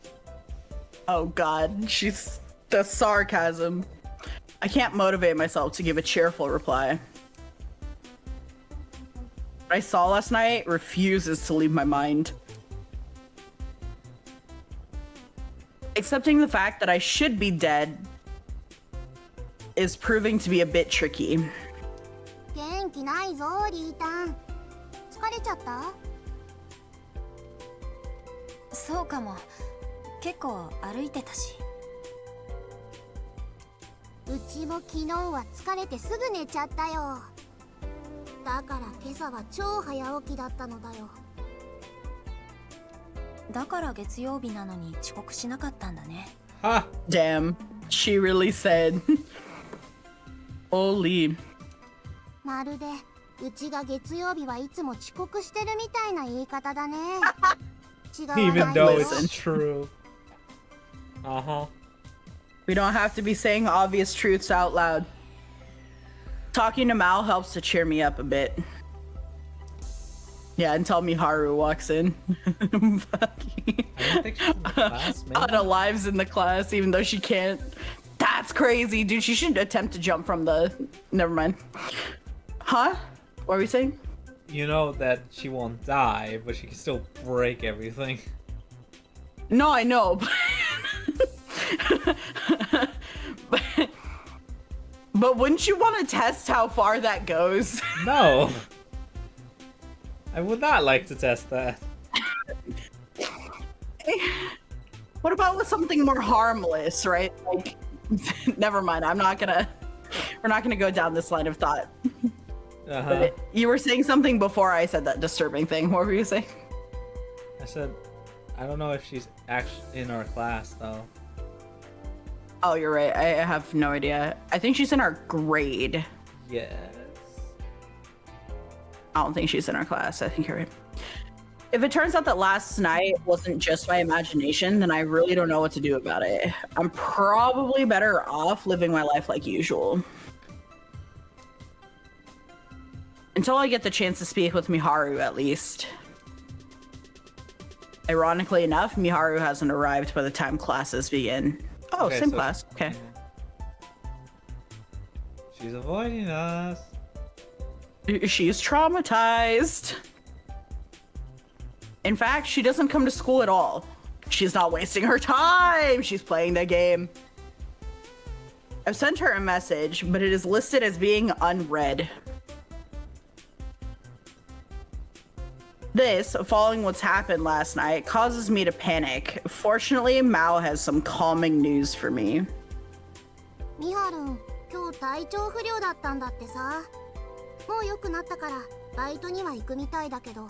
Oh god, she's the sarcasm. I can't motivate myself to give a cheerful reply. What I saw last night refuses to leave my mind. Accepting the fact that I should be dead is proving to be a bit tricky. 元気ないぞリータン。疲れちゃった？そうかも。結構歩いてたし。うちも昨日は疲れてすぐ寝ちゃったよ。だから今朝は超早起きだったのだよ。だから月曜日なのに遅刻しなかったんだね。Ah, Damn, she really said. Holy. まるでうちが月曜日はいつも遅刻してるみたいな言い方だね。違うわ even ない though よ。 it's true. Uh-huh. We don't have to be saying obvious truths out loud. Talking to Mal helps to cheer me up a bit. Yeah, until Miharu walks in. I don't think she's in the class, maybe. Anna lives in the class, even though she can't. That's crazy, dude. She should attempt to jump from the. Never mind. Huh? What were we saying? You know that she won't die, but she can still break everything. No, I know. but, but wouldn't you want to test how far that goes? No! I would not like to test that. What about with something more harmless, right? Like, never mind. We're not gonna go down this line of thought. Uh-huh. You were saying something before I said that disturbing thing. What were you saying? I said, I don't know if she's actually in our class, though. Oh, you're right. I have no idea. I think she's in our grade. Yes. I don't think she's in our class. I think you're right. If it turns out that last night wasn't just my imagination, then I really don't know what to do about it. I'm probably better off living my life like usual. Until I get the chance to speak with Miharu, at least. Ironically enough, Miharu hasn't arrived by the time classes begin. Oh, Okay, same so- class. Okay. She's avoiding us. She's traumatized. In fact, she doesn't come to school at all. She's not wasting her time. She's playing the game. I've sent her a message, but it is listed as being unread. This, following what's happened last night, causes me to panic. Fortunately, Mao has some calming news for me. ミハルン、今日体調不良だったんだってさ。もう良くなったからバイトには行くみたいだけど。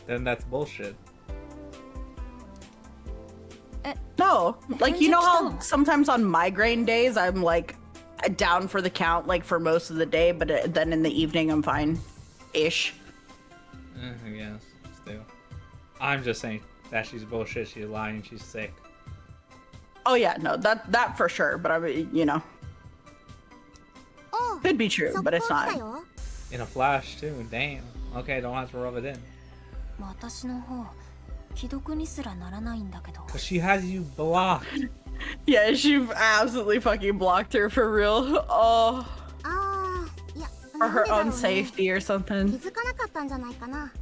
Then that's bullshit. No, like, you know how sometimes on migraine days I'm like down for the count, like for most of the day, but then in the evening I'm fine-ish. I guess. Still. I'm just saying that she's bullshit. She's lying. She's sick. Oh yeah, no, that for sure, but I mean, you know, おう、 could be true, 速 but 攻 it's 来た not. よ。 In a flash, too. Damn. Okay, don't have to rub it in. 私の方既読にすらならないんだけど。 But she has you blocked. Yeah, she absolutely fucking blocked her for real. Oh, ああ、いや、 for なん her でだろう own ね。 safety or 気 something. づかなかったんじゃないかな。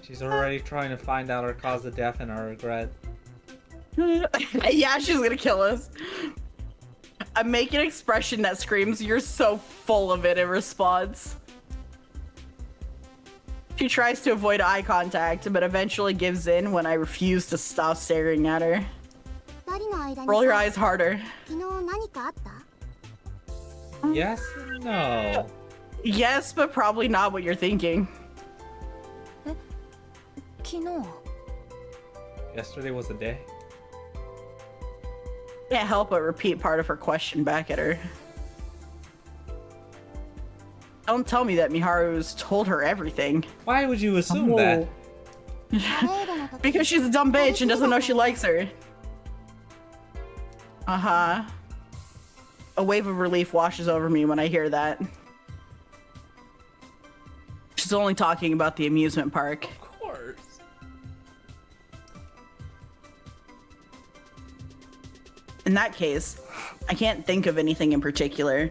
She's already trying to find out our cause of death and our regret. Yeah, she's gonna kill us. I make an expression that screams, "You're so full of it," in response. She tries to avoid eye contact, but eventually gives in when I refuse to stop staring at her. 二人の間に Roll your さ、 eyes harder. 昨日何かあった？ Yes? No. Yes, but probably not what you're thinking. 昨日 Yesterday was a day. Can't help but repeat part of her question back at her. Don't tell me that Miharu's told her everything. Why would you assume that? パレードの時 Because she's a dumb bitch and doesn't know she likes her. Uh-huh. A wave of relief washes over me when I hear that. She's only talking about the amusement park. Of course. In that case, I can't think of anything in particular.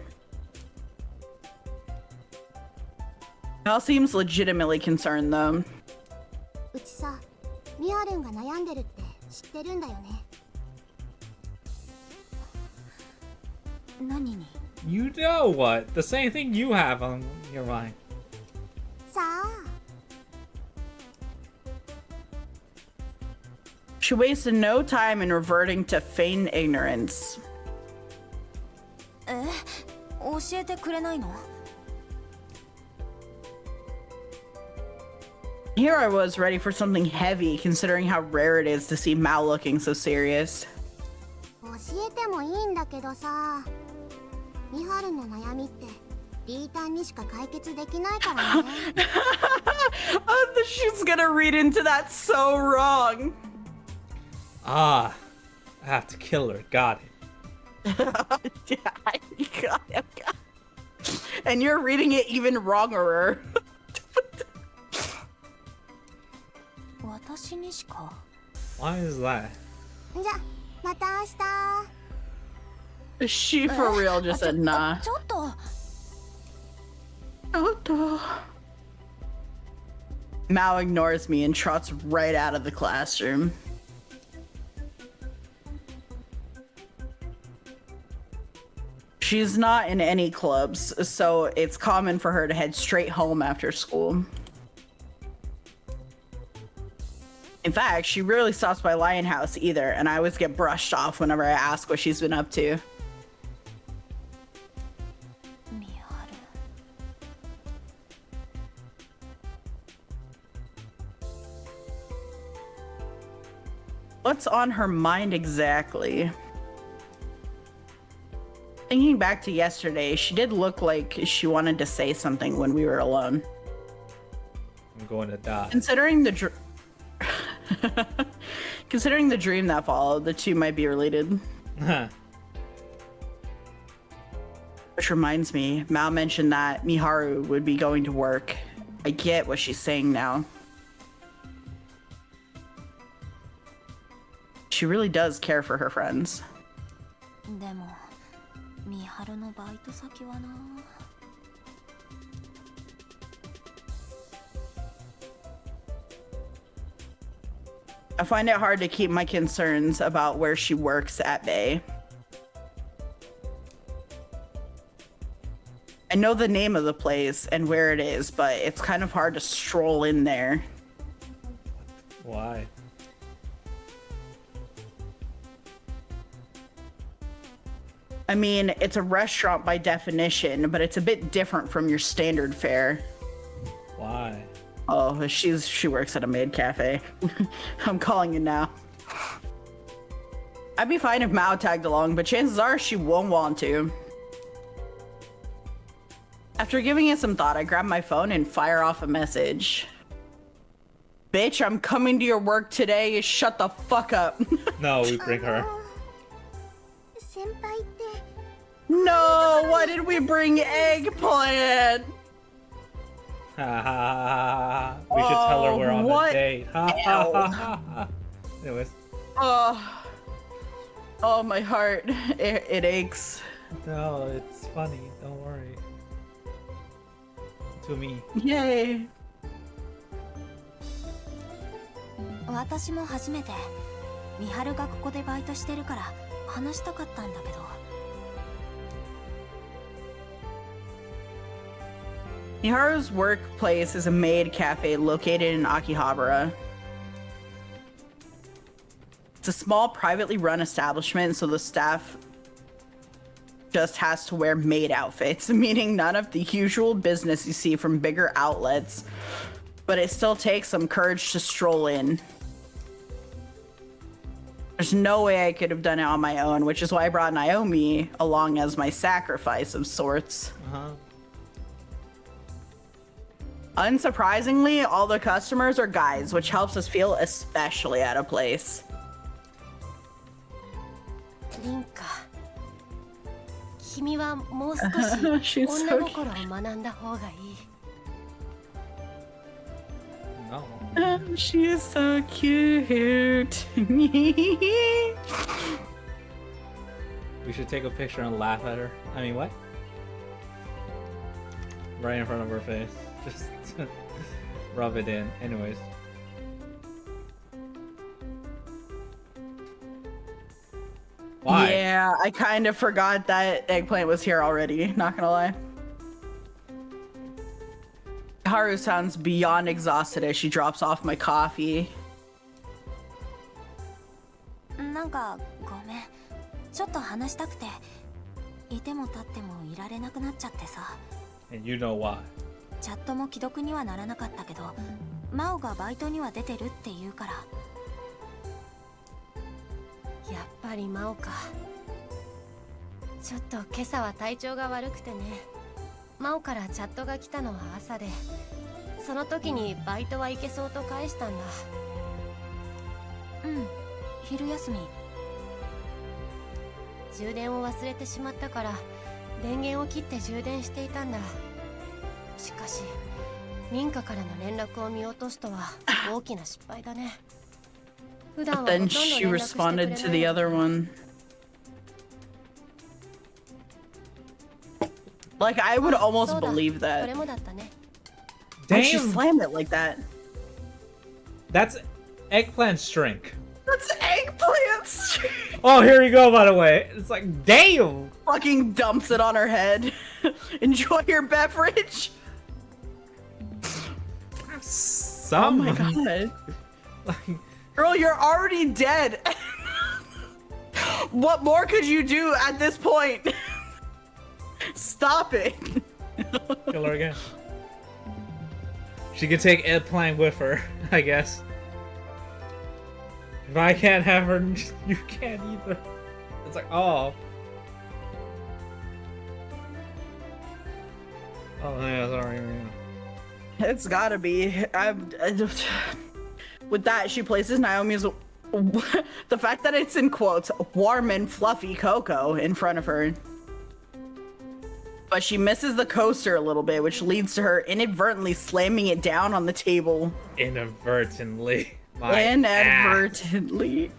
Mel seems legitimately concerned, though. うちさ、ミハルンが悩んでるって知ってるんだよね。何に？ You know what? The same thing you have on your mind. さあ、 She wasted no time in reverting to feigned ignorance. 教えてくれないの？ Here I was ready for something heavy, considering how rare it is to see Mal looking so serious. 教えてもいいんだけどさ、ミハルンの悩みってリータンにしか解決できないからね。She's gonna read into that so wrong. Ah, I have to kill her. Got it. Yeah, and you're reading it even wrongerer. 私にしか？ Why is that? じゃ、また明日。 She for real just said nah. ちょっと。 Mao ignores me and trots right out of the classroom. She's not in any clubs, so it's common for her to head straight home after school. In fact, she rarely stops by Lion House either, and I always get brushed off whenever I ask what she's been up to. ミハル。 What's on her mind exactly? Thinking back to yesterday, she did look like she wanted to say something when we were alone. I'm going to die. Considering the considering the dream that followed, the two might be related. Which reminds me, Mao mentioned that Miharu would be going to work. I get what she's saying now. She really does care for her friends. でも、ミハルのバイト先はな。 I find it hard to keep my concerns about where she works at bay. I know the name of the place and where it is, but it's kind of hard to stroll in there. Why? I mean, it's a restaurant by definition, but it's a bit different from your standard fare. Why? Oh, she works at a maid cafe. I'm calling it now. I'd be fine if Mao tagged along, but chances are she won't want to. After giving it some thought, I grab my phone and fire off a message. Bitch, I'm coming to your work today. Shut the fuck up. No, we bring her. 先輩って No, why did we bring eggplant? Ha ha ha ha. We should tell her we're on what? a date. Ha ha ha ha. Anyways, Oh, my heart. It aches. no, it's funny. Don't worry. To me. Yay. 私も初めてミハルがここでバイトしてるから話したかったんだけど。 Miharu's workplace is a maid cafe located in Akihabara. It's a small, privately run establishment, so the staff just has to wear maid outfits, meaning none of the usual business you see from bigger outlets. But it still takes some courage to stroll in. There's no way I could have done it on my own, which is why I brought Naomi along as my sacrifice of sorts. Uh-huh. Unsurprisingly, all the customers are guys, which helps us feel especially out of place. リンカ、君はもう少し She's so 女心を学んだ方がいい。She is so cute. We should take a picture and laugh at her. I mean, what? Right in front of her face. Just rub it in. Anyways. Why? Yeah, I kind of forgot that Eggplant was here already, not gonna lie. Haru sounds beyond exhausted as she drops off my coffee. なんかごめん、ちょっと話したくて、いても立ってもいられなくなっちゃってさ。 And you know why. チャットも既読にはならなかったけど、マオがバイトには出てるって言うから。やっぱり真央か。ちょっと今朝は体調が悪くてね。真央からチャットが来たのは朝で、その時にバイトは行けそうと返したんだ。うん、昼休み。充電を忘れてしまったから電源を切って充電していたんだ。しかし民家からの連絡を見落とすとは大きな失敗だね。普段は But ほとん then ど she 連絡してくれないんだ responded け to the ど other one. Like, I would almost そうだ、 believe こ that. れもだったね。 Why'd she Damn! slam it like that? That's Eggplant's drink. That's Eggplant's Oh, here we go, by the way. It's like, damn! fucking dumps it on her head. Enjoy your beverage. Oh Some. my god. Like, Girl, you're already dead. What more could you do at this point? Stop it. kill her again. She could take Eggplant with her, I guess. If I can't have her, you can't either. It's like, oh. Oh, yeah, sorry. It's gotta be. With that, she places Naomi's. The fact that it's in quotes, warm and fluffy cocoa in front of her. But she misses the coaster a little bit, which leads to her inadvertently slamming it down on the table. Inadvertently. My Inadvertently.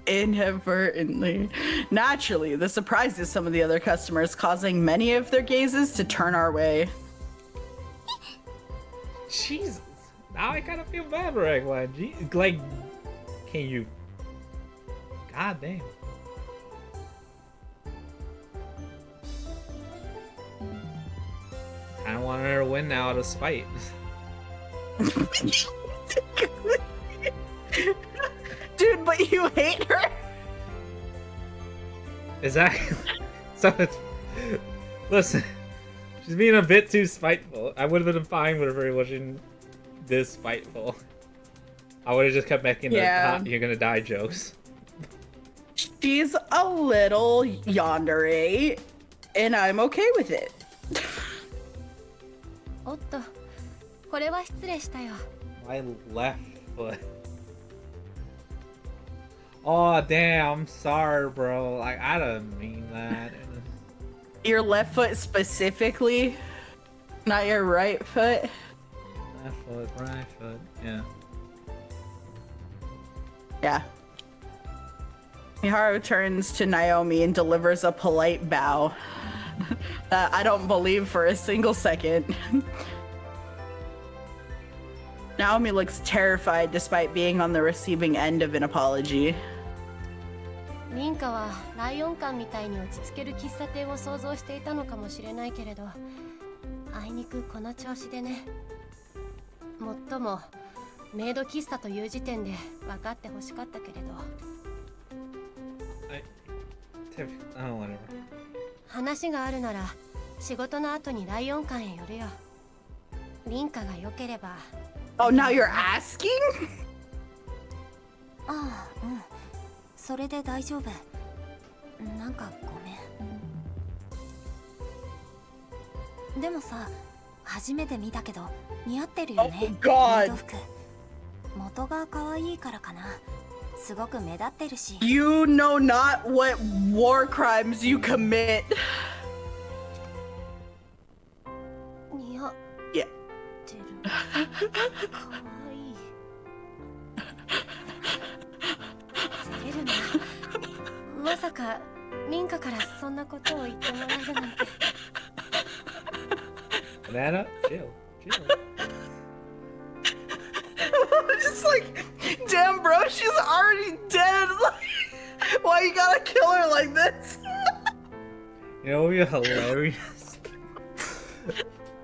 Inadvertently. Naturally, this surprises some of the other customers, causing many of their gazes to turn our way. Jesus. Now I kind of feel bad for Eggplant. Like, can you? God damn. I don't want her to win now out of spite. Dude, but you hate her? Exactly. So it's. Listen, she's being a bit too spiteful. I would have been fine with her if she wasn't this spiteful. I would have just kept making the you're gonna die jokes. She's a little yandere, and I'm okay with it. おっと、これは失礼したよ。 My left foot. Oh damn, sorry bro. Like I didn't mean that. Your left foot specifically, not your right foot. Left foot, right foot, yeah. Yeah. Miharu turns to Naomi and delivers a polite bow that I don't believe for a single second. Naomi looks terrified despite being on the receiving end of an apology. 民家はライオン館みたいに落ち着ける喫茶店を想像していたのかもしれないけれど、あいにくこの調子でね。もっともメイド喫茶という時点で分かってほしかったけれど。Oh, whatever. 話があるなら仕事の後にライオン館へ寄るよ。民家が良ければ。Oh, now you're asking? ああ、うん。それで大丈夫。なんかごめん。でもさ、初めて見たけど似合ってるよね。 Oh God. メイド服。元が可愛いからかな。すごく目立ってるし。You know not what war crimes you commit. 似合っ Yeah. てる。いい。照れるな。まさかミンカからそんなことを言ってもらえるなんて。Banana, chill, chill. Just like, damn, bro, she's already dead. Like, why you gotta kill her like this? You know what would be hilarious?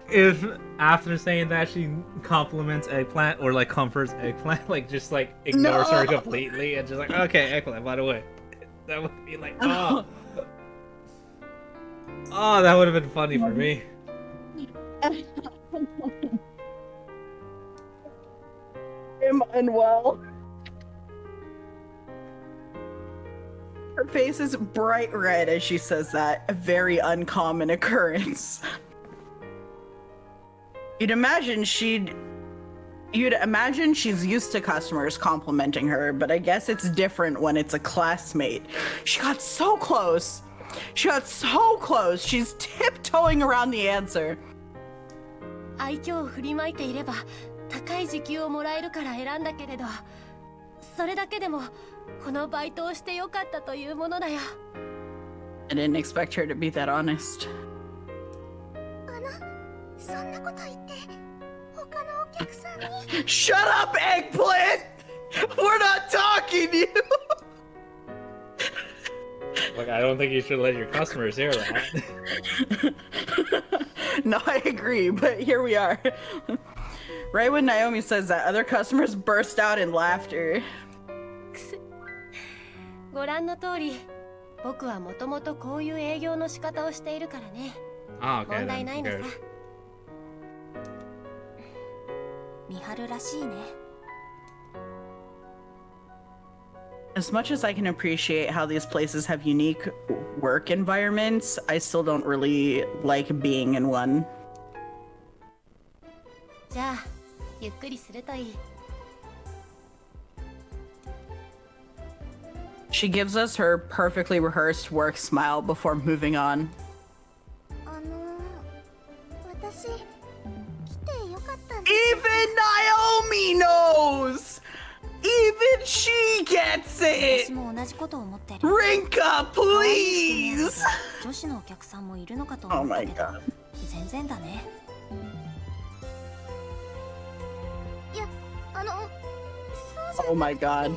If after saying that she compliments eggplant or like comforts eggplant, like just like ignores her completely and just like, okay, eggplant, by the way. That would be like, oh. Oh, that would have been funny for me. I'm unwell. Her face is bright red as she says that. A very uncommon occurrence. You'd imagine she's used to customers complimenting her, but I guess it's different when it's a classmate. She got so close. She got so close. She's tiptoeing around the answer. 愛嬌を振りまいていれば高い時給をもらえるから選んだけれど、それだけでもこのバイトをしてよかったというものだよ。I didn't expect her to be that honest. そんなこと言って他のお客さんに。 Shut up, eggplant! We're not talking to you! Like, I don't think you should let your customers hear that. No, I agree, but here we are. Right when Naomi says that, other customers burst out in laughter. ご覧の通り、僕はもともとこういう営業の仕方をしているからね。 Oh, okay. 問題ないのさ。美晴らしいね。 As much as I can appreciate how these places have unique work environments, I still don't really like being in one. じゃあ、ゆっくりするといい。 She gives us her perfectly rehearsed work smile before moving on. 私来てよかったんで Even Naomi knows! Even she gets 私 it! も同じことを思ってる。 Rinka, please! 女子のお客さんもいるのかと Oh 思った my けど、 god. 全然だね。いやそうじゃ Oh my god.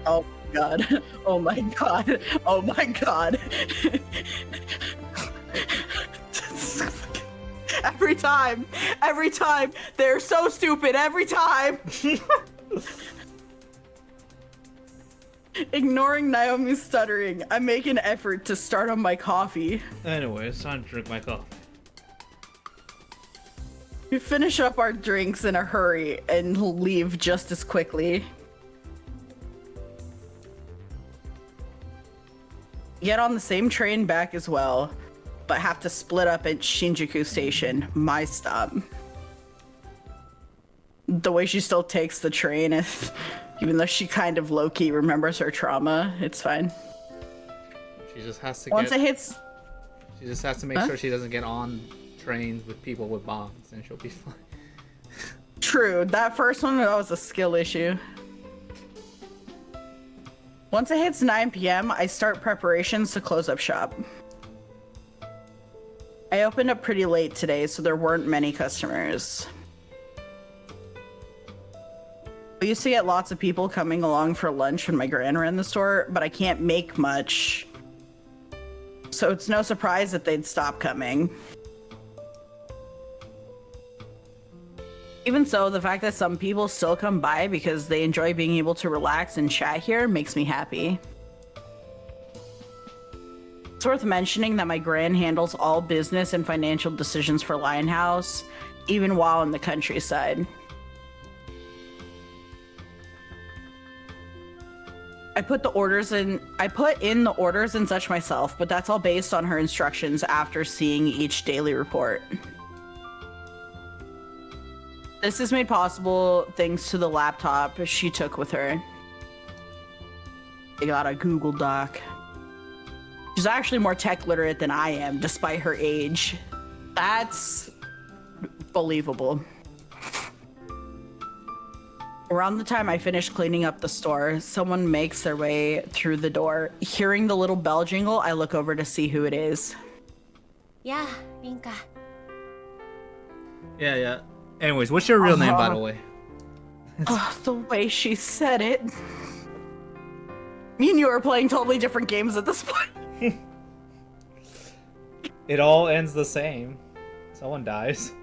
Oh my god. Oh my god. Oh my god. Every time, they're so stupid every time. Ignoring Naomi's stuttering, I make an effort to start on my coffee. Anyway, it's time to drink my coffee. We finish up our drinks in a hurry and leave just as quickly. Get on the same train back as well, but have to split up at Shinjuku Station, my stop. The way she still takes the train, even though she kind of low-key remembers her trauma, it's fine. She just has to Once get. it hits... She just has to make Huh? sure she doesn't get on trains with people with bombs, and she'll be fine. True, that first one, that was a skill issue. Once it hits 9 p.m., I start preparations to close up shop. I opened up pretty late today, so there weren't many customers. We used to get lots of people coming along for lunch when my gran ran the store, but I can't make much. So it's no surprise that they'd stop coming. Even so, the fact that some people still come by because they enjoy being able to relax and chat here makes me happy. It's worth mentioning that my gran handles all business and financial decisions for Lionhouse, even while in the countryside. I put in the orders and such myself, but that's all based on her instructions after seeing each daily report. This is made possible thanks to the laptop she took with her. I got a Google Doc. She's actually more tech literate than I am, despite her age. That's believable. Around the time I finish cleaning up the store, someone makes their way through the door. Hearing the little bell jingle, I look over to see who it is. Yeah, Rinka. Yeah. Anyways, what's your real name, by the way? Oh, the way she said it. Me and you are playing totally different games at this point. It all ends the same. Someone dies.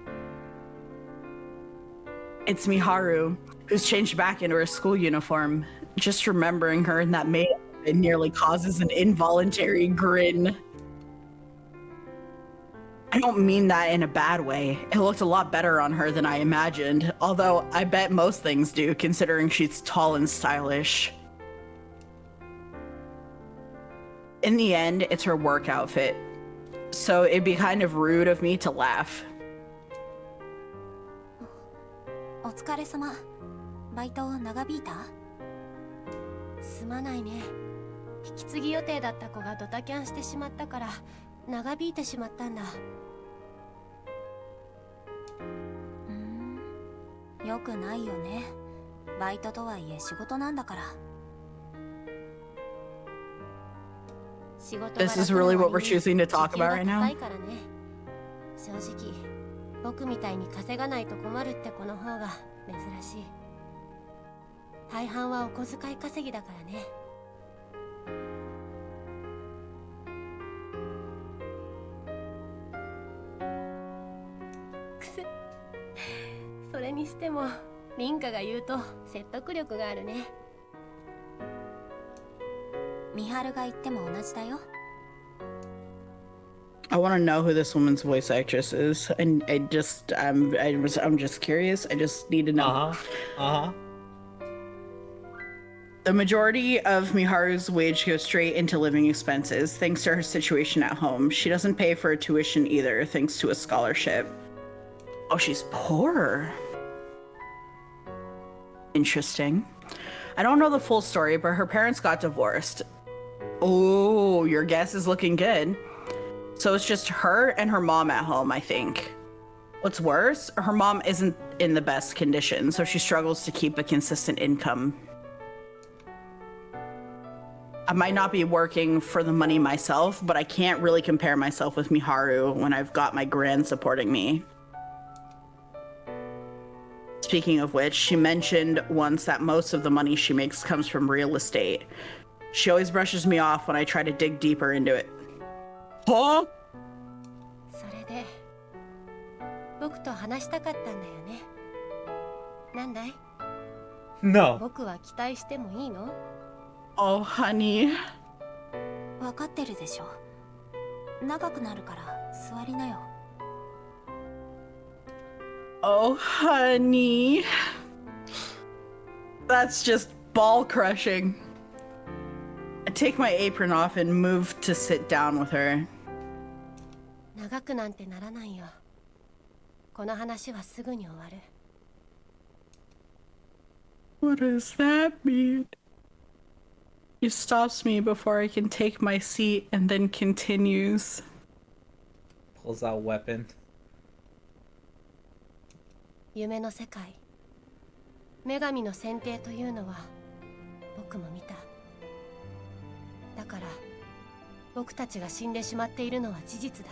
It's Miharu, who's changed back into her school uniform. Just remembering her in that makeup, it nearly causes an involuntary grin. I don't mean that in a bad way. It looked a lot better on her than I imagined, although I bet most things do, considering she's tall and stylish. In the end, it's her work outfit, so it'd be kind of rude of me to laugh. お疲れ様。バイト長引いた？すまないね。引き継ぎ予定だった子がドタキャンしてしまったから長引いてしまったんだ。よくないよね。バイトとはいえ仕事なんだから。仕事 This is really what we're choosing to talk about right now. 高いからね。正直、僕みたいに稼がないと困るって子の方が珍しい。大半はお小遣い稼ぎだからね。くす。それにしても、リンカが言うと説得力があるね。ミハルが言っても同じだよ。I want to know who this woman's voice actress is, and I'm just curious. I just need to know. The majority of Miharu's wage goes straight into living expenses, thanks to her situation at home. She doesn't pay for her tuition either, thanks to a scholarship. Oh, she's poor. Interesting. I don't know the full story, but her parents got divorced. Oh, your guess is looking good. So it's just her and her mom at home, I think. What's worse, her mom isn't in the best condition, so she struggles to keep a consistent income. I might not be working for the money myself, but I can't really compare myself with Miharu when I've got my grand supporting me. Speaking of which, she mentioned once that most of the money she makes comes from real estate. She always brushes me off when I try to dig deeper into it. Huh? それで、僕と話したかったんだよね。なんだい？ No. 僕は期待してもいいの？ Oh, honey. わかってるでしょ。長くなるから座りなよ。Oh, honey. That's just ball crushing. I take my apron off and move to sit down with her. 長くなんてならないよ。この話はすぐに終わる。What does that mean? He stops me before I can take my seat and then continues. Pulls out weapon. 夢の世界。女神の選定というのは僕も見た。だから僕たちが死んでしまっているのは事実だ。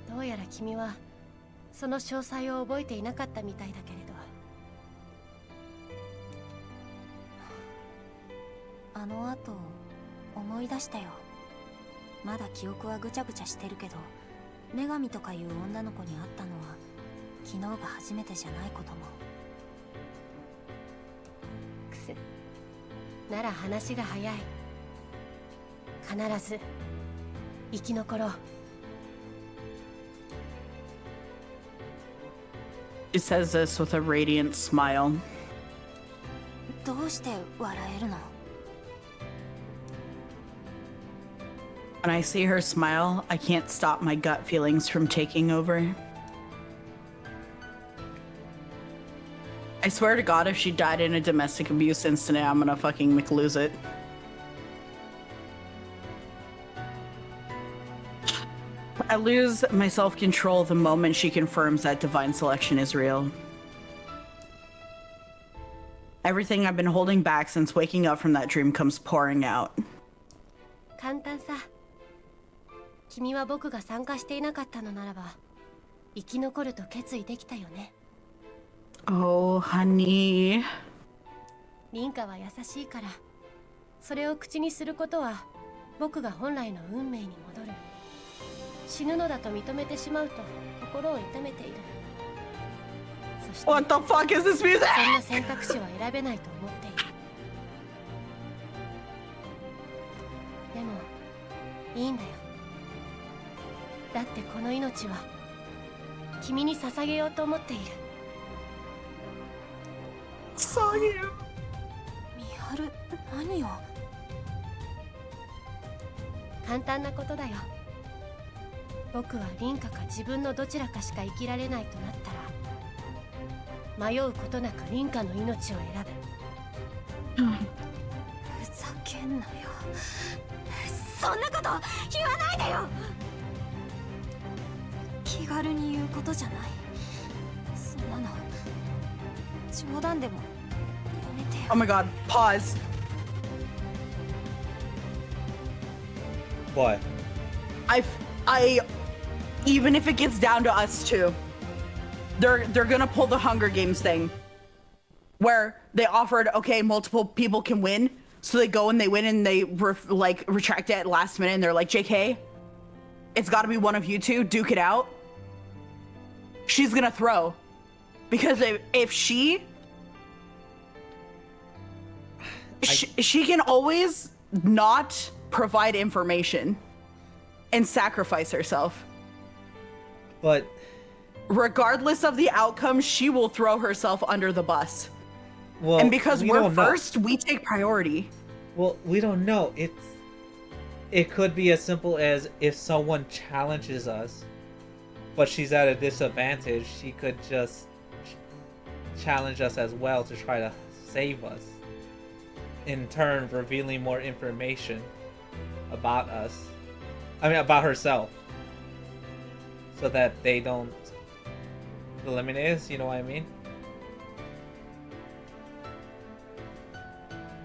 どうやら君はその詳細を覚えていなかったみたいだけれど。あの後思い出したよ。まだ記憶はぐちゃぐちゃしてるけど、女神とかいう女の子に会ったのは昨日が初めてじゃないことも。くす。なら話が早い。必ず生き残ろう。She says this with a radiant smile. どうして笑えるの？ When I see her smile, I can't stop my gut feelings from taking over. I swear to God, if she died in a domestic abuse incident, I'm gonna fucking lose it. I lose my self-control the moment she confirms that divine selection is real. Everything I've been holding back since waking up from that dream comes pouring out. 簡単さ。君は僕が参加していなかったのならば生き残ると決意できたよね。 Oh, honey. リンカは優しいからそれを口にすることは僕が本来の運命に戻る。死ぬのだと認めてしまうと心を痛めている。そして What the fuck is this music? そんな選択肢は選べないと思っている。でもいいんだよ。だってこの命は君に捧げようと思っている。 Saw you. ミハル、何よ。簡単なことだよ。僕は凛花か自分のどちらかしか生きられないとなったら迷うことなく凛花の命を選ぶ。ふざけんなよ。そんなこと言わないでよ。気軽に言うことじゃない。そんなの冗談でもやめてよ。 Oh my god, pause. What? I, even if it gets down to us two, they're gonna pull the Hunger Games thing, where they offered, okay, multiple people can win, so they go and they win and they retract it at last minute and they're like, JK, it's gotta be one of you two, duke it out. She's gonna throw, because if she can always not provide information and sacrifice herself. But regardless of the outcome, she will throw herself under the bus. well, And because we we're don't know. first, we take priority. Well, we don't know. It could be as simple as if someone challenges us, but she's at a disadvantage, she could just challenge us as well to try to save us. In turn, revealing more information about us. I mean, about herself. So that they don't eliminate us, you know what I mean?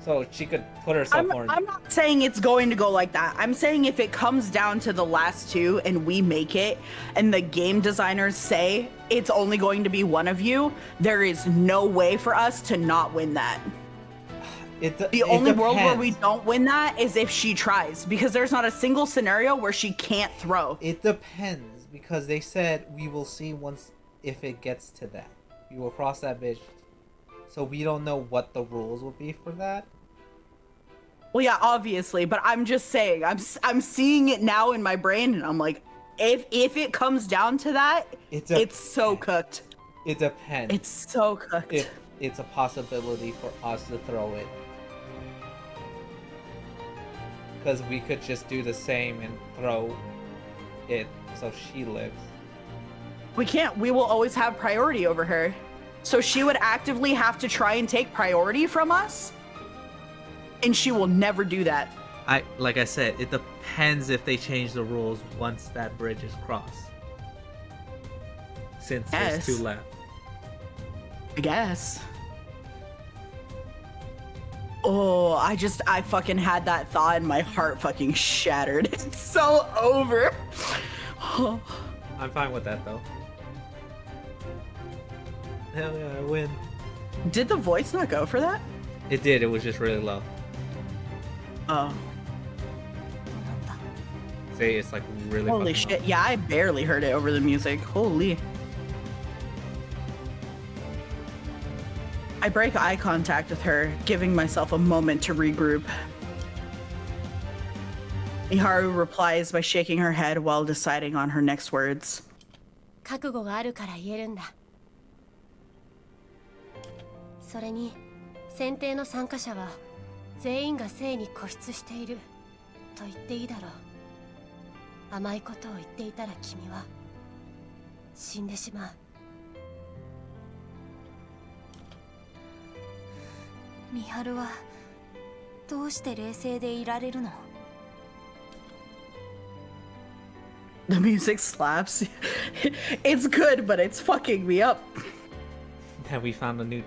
So she could put herself more... I'm not saying it's going to go like that. I'm saying if it comes down to the last two and we make it, and the game designers say it's only going to be one of you, there is no way for us to not win that. The only world where we don't win that is if she tries, because there's not a single scenario where she can't throw. It depends, because they said we will see once if it gets to that. We will cross that bridge. So we don't know what the rules will be for that. Well, yeah, obviously, but I'm just saying, I'm seeing it now in my brain, and I'm like, if it comes down to that, it's so cooked. It depends. It's so cooked. If it's a possibility for us to throw it. Because we could just do the same and throw it so she lives. We can't. We will always have priority over her. So she would actively have to try and take priority from us. And she will never do that. Like I said, it depends if they change the rules once that bridge is crossed. Since there's two left. I guess. Oh, I fucking had that thought and my heart fucking shattered. It's so over. I'm fine with that though. Hell yeah, I win. Did the voice not go for that? It did, it was just really low. Oh. See, it's like really Holy fucking shit. low. Yeah, I barely heard it over the music. Holy. I break eye contact with her, giving myself a moment to regroup. Miharu replies by shaking her head while deciding on her next words. 覚悟があるから言えるんだ。それに選定の参加者は全員が生に固執していると言っていいだろう。甘いことを言っていたら君は死んでしまう。ミハルはどうして冷静でいられるの？ The music slaps. It's good, but it's fucking me up. Have we found a new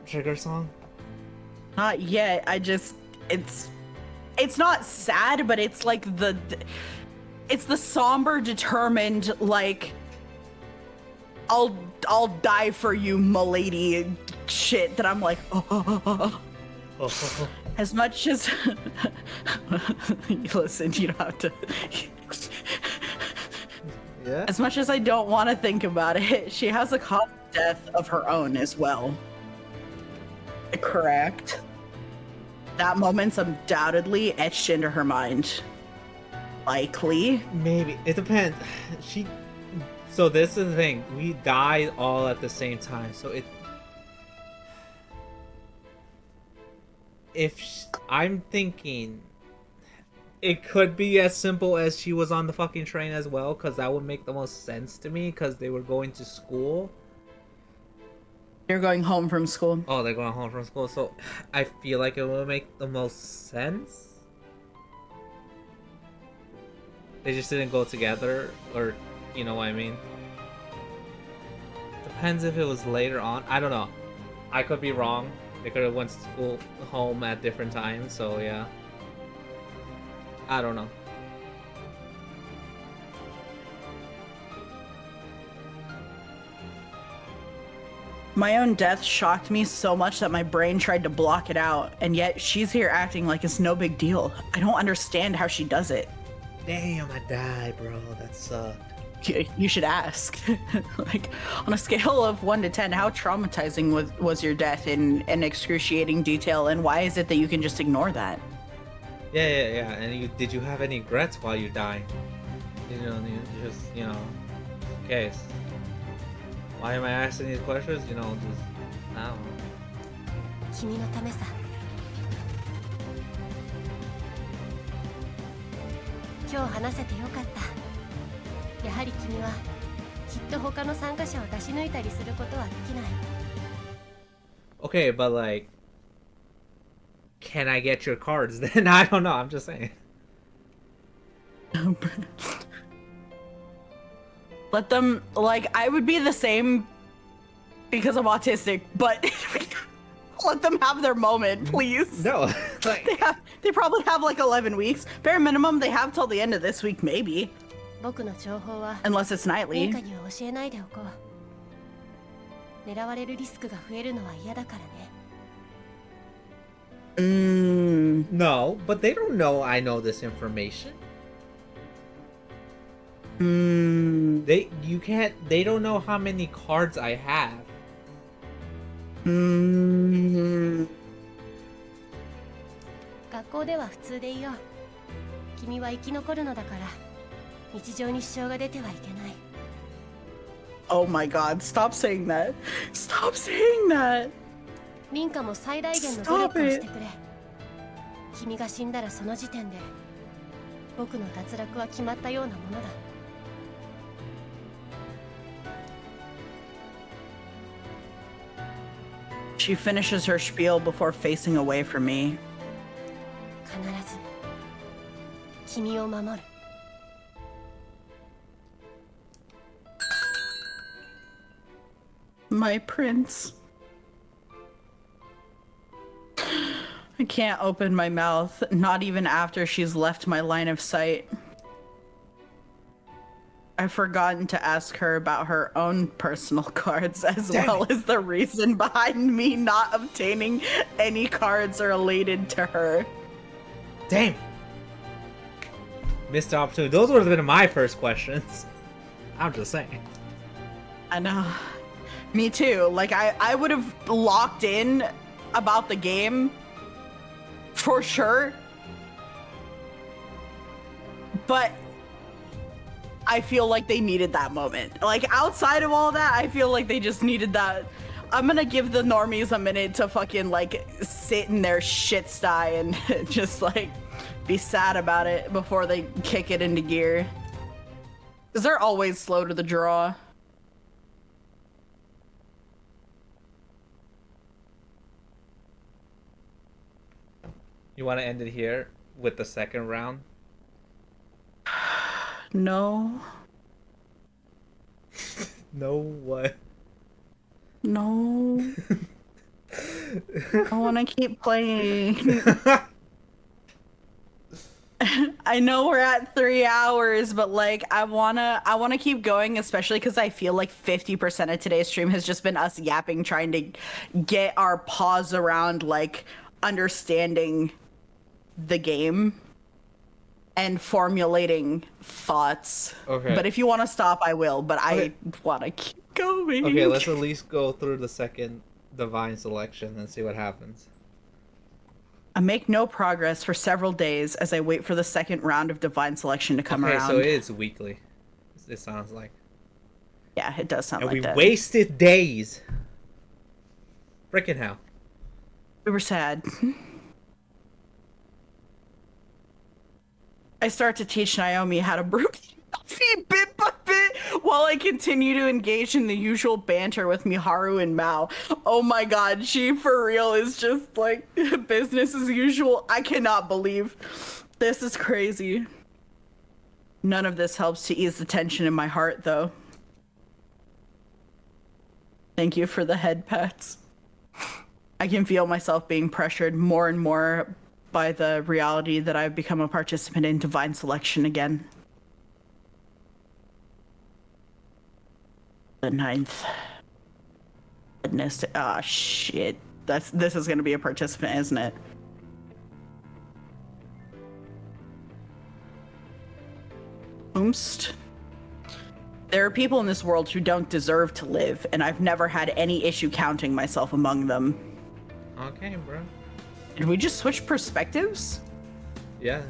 trigger song? Not yet. It's not sad, but it's like it's the somber, determined, like I'll die for you, milady shit that I'm like, as much as listen, you don't have to. Yeah. As much as I don't want to think about it, she has a cause of death of her own as well. Correct. That moment's undoubtedly etched into her mind. Likely. Maybe it depends. So this is the thing. We died all at the same time. So I'm thinking it could be as simple as she was on the fucking train as well, because that would make the most sense to me, because they were going to school. You're going home from school. Oh, they're going home from school, so I feel like it would make the most sense. They just didn't go together, or you know what I mean? Depends if it was later on. I don't know. I could be wrong. They could have went to school home at different times, so yeah. I don't know. My own death shocked me so much that my brain tried to block it out, and yet she's here acting like it's no big deal. I don't understand how she does it. Damn, I died, bro. That sucked. You should ask. Like, on a scale of 1 to 10, how traumatizing was your death in excruciating detail, and why is it that you can just ignore that? Yeah. And did you have any regrets while you died? You just, in case. Why am I asking these questions? Just, I don't know. 君のためさ。今日話せてよかった。やはり君はきっと他の参加者を出し抜いたりすることはできない。Okay, but like, can I get your cards then? I don't know, I'm just saying. Let them, like, I would be the same because I'm autistic, but let them have their moment, please. No, like, they probably have like 11 weeks. Bare minimum, they have till the end of this week, maybe. 僕の情報は Unless it's 陛 nightly. 下には教えないでおこう。狙われるリスクが増えるのは嫌だからね。no, but they don't know I know this information. They don't know how many cards I have. 学校では普通でいいよ。君は生き残るのだから、日常に支障が出てはいけない。Oh my god, stop saying that. Stop saying that. リンカも最大限の努力をしてくれ。君が死んだらその時点で、僕の脱落は決まったようなものだ。She finishes her spiel before facing away from me. 必ず君を守る。My prince. I can't open my mouth, not even after she's left my line of sight. I've forgotten to ask her about her own personal cards as well as the reason behind me not obtaining any cards related to her. Damn. Missed opportunity. Those would have been my first questions. I'm just saying. I know. Me too. Like, I would have locked in about the game for sure. But I feel like they needed that moment. Like, outside of all that, I feel like they just needed that. I'm gonna give the normies a minute to fucking, like, sit in their shit sty and just, like, be sad about it before they kick it into gear. Because they're always slow to the draw. You want to end it here with the second round? No. No, what? No. I want to keep playing. I know we're at 3 hours, but like I wanna keep going, especially because I feel like 50% of today's stream has just been us yapping, trying to get our paws around like understanding the game and formulating thoughts. Okay. But if you want to stop, I will. But Okay. I want to keep going. Okay, let's at least go through the second divine selection and see what happens. I make no progress for several days as I wait for the second round of divine selection to come Okay, around. so it's weekly. It sounds like. Yeah, it does sound And like we that. wasted days. Freaking hell. We were sad. I start to teach Naomi how to brew coffee bit by bit while I continue to engage in the usual banter with Miharu and Mao. Oh my god, she for real is just like business as usual. I cannot believe this is crazy. None of this helps to ease the tension in my heart, though. Thank you for the head pats. I can feel myself being pressured more and more by the reality that I've become a participant in divine selection again. The 9th. Goodness. Ah, shit. This is gonna be a participant, isn't it? Oomst. There are people in this world who don't deserve to live, and I've never had any issue counting myself among them. Okay, bro. Did we just switch perspectives? Yeah.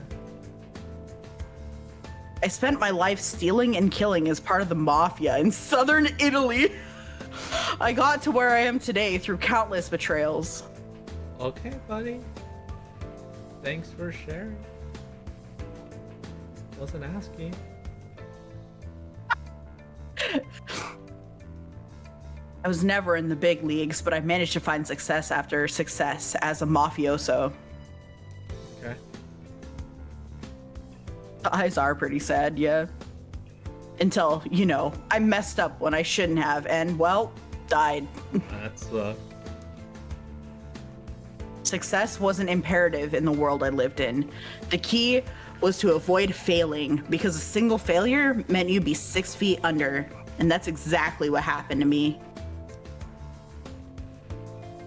I spent my life stealing and killing as part of the mafia in southern Italy. I got to where I am today through countless betrayals. Okay, buddy. Thanks for sharing. Wasn't asking. I was never in the big leagues, but I managed to find success after success as a mafioso. Okay. The eyes are pretty sad, yeah. Until, you know, I messed up when I shouldn't have and, well, died. That's Success wasn't imperative in the world I lived in. The key was to avoid failing, because a single failure meant you'd be 6 feet under, and that's exactly what happened to me.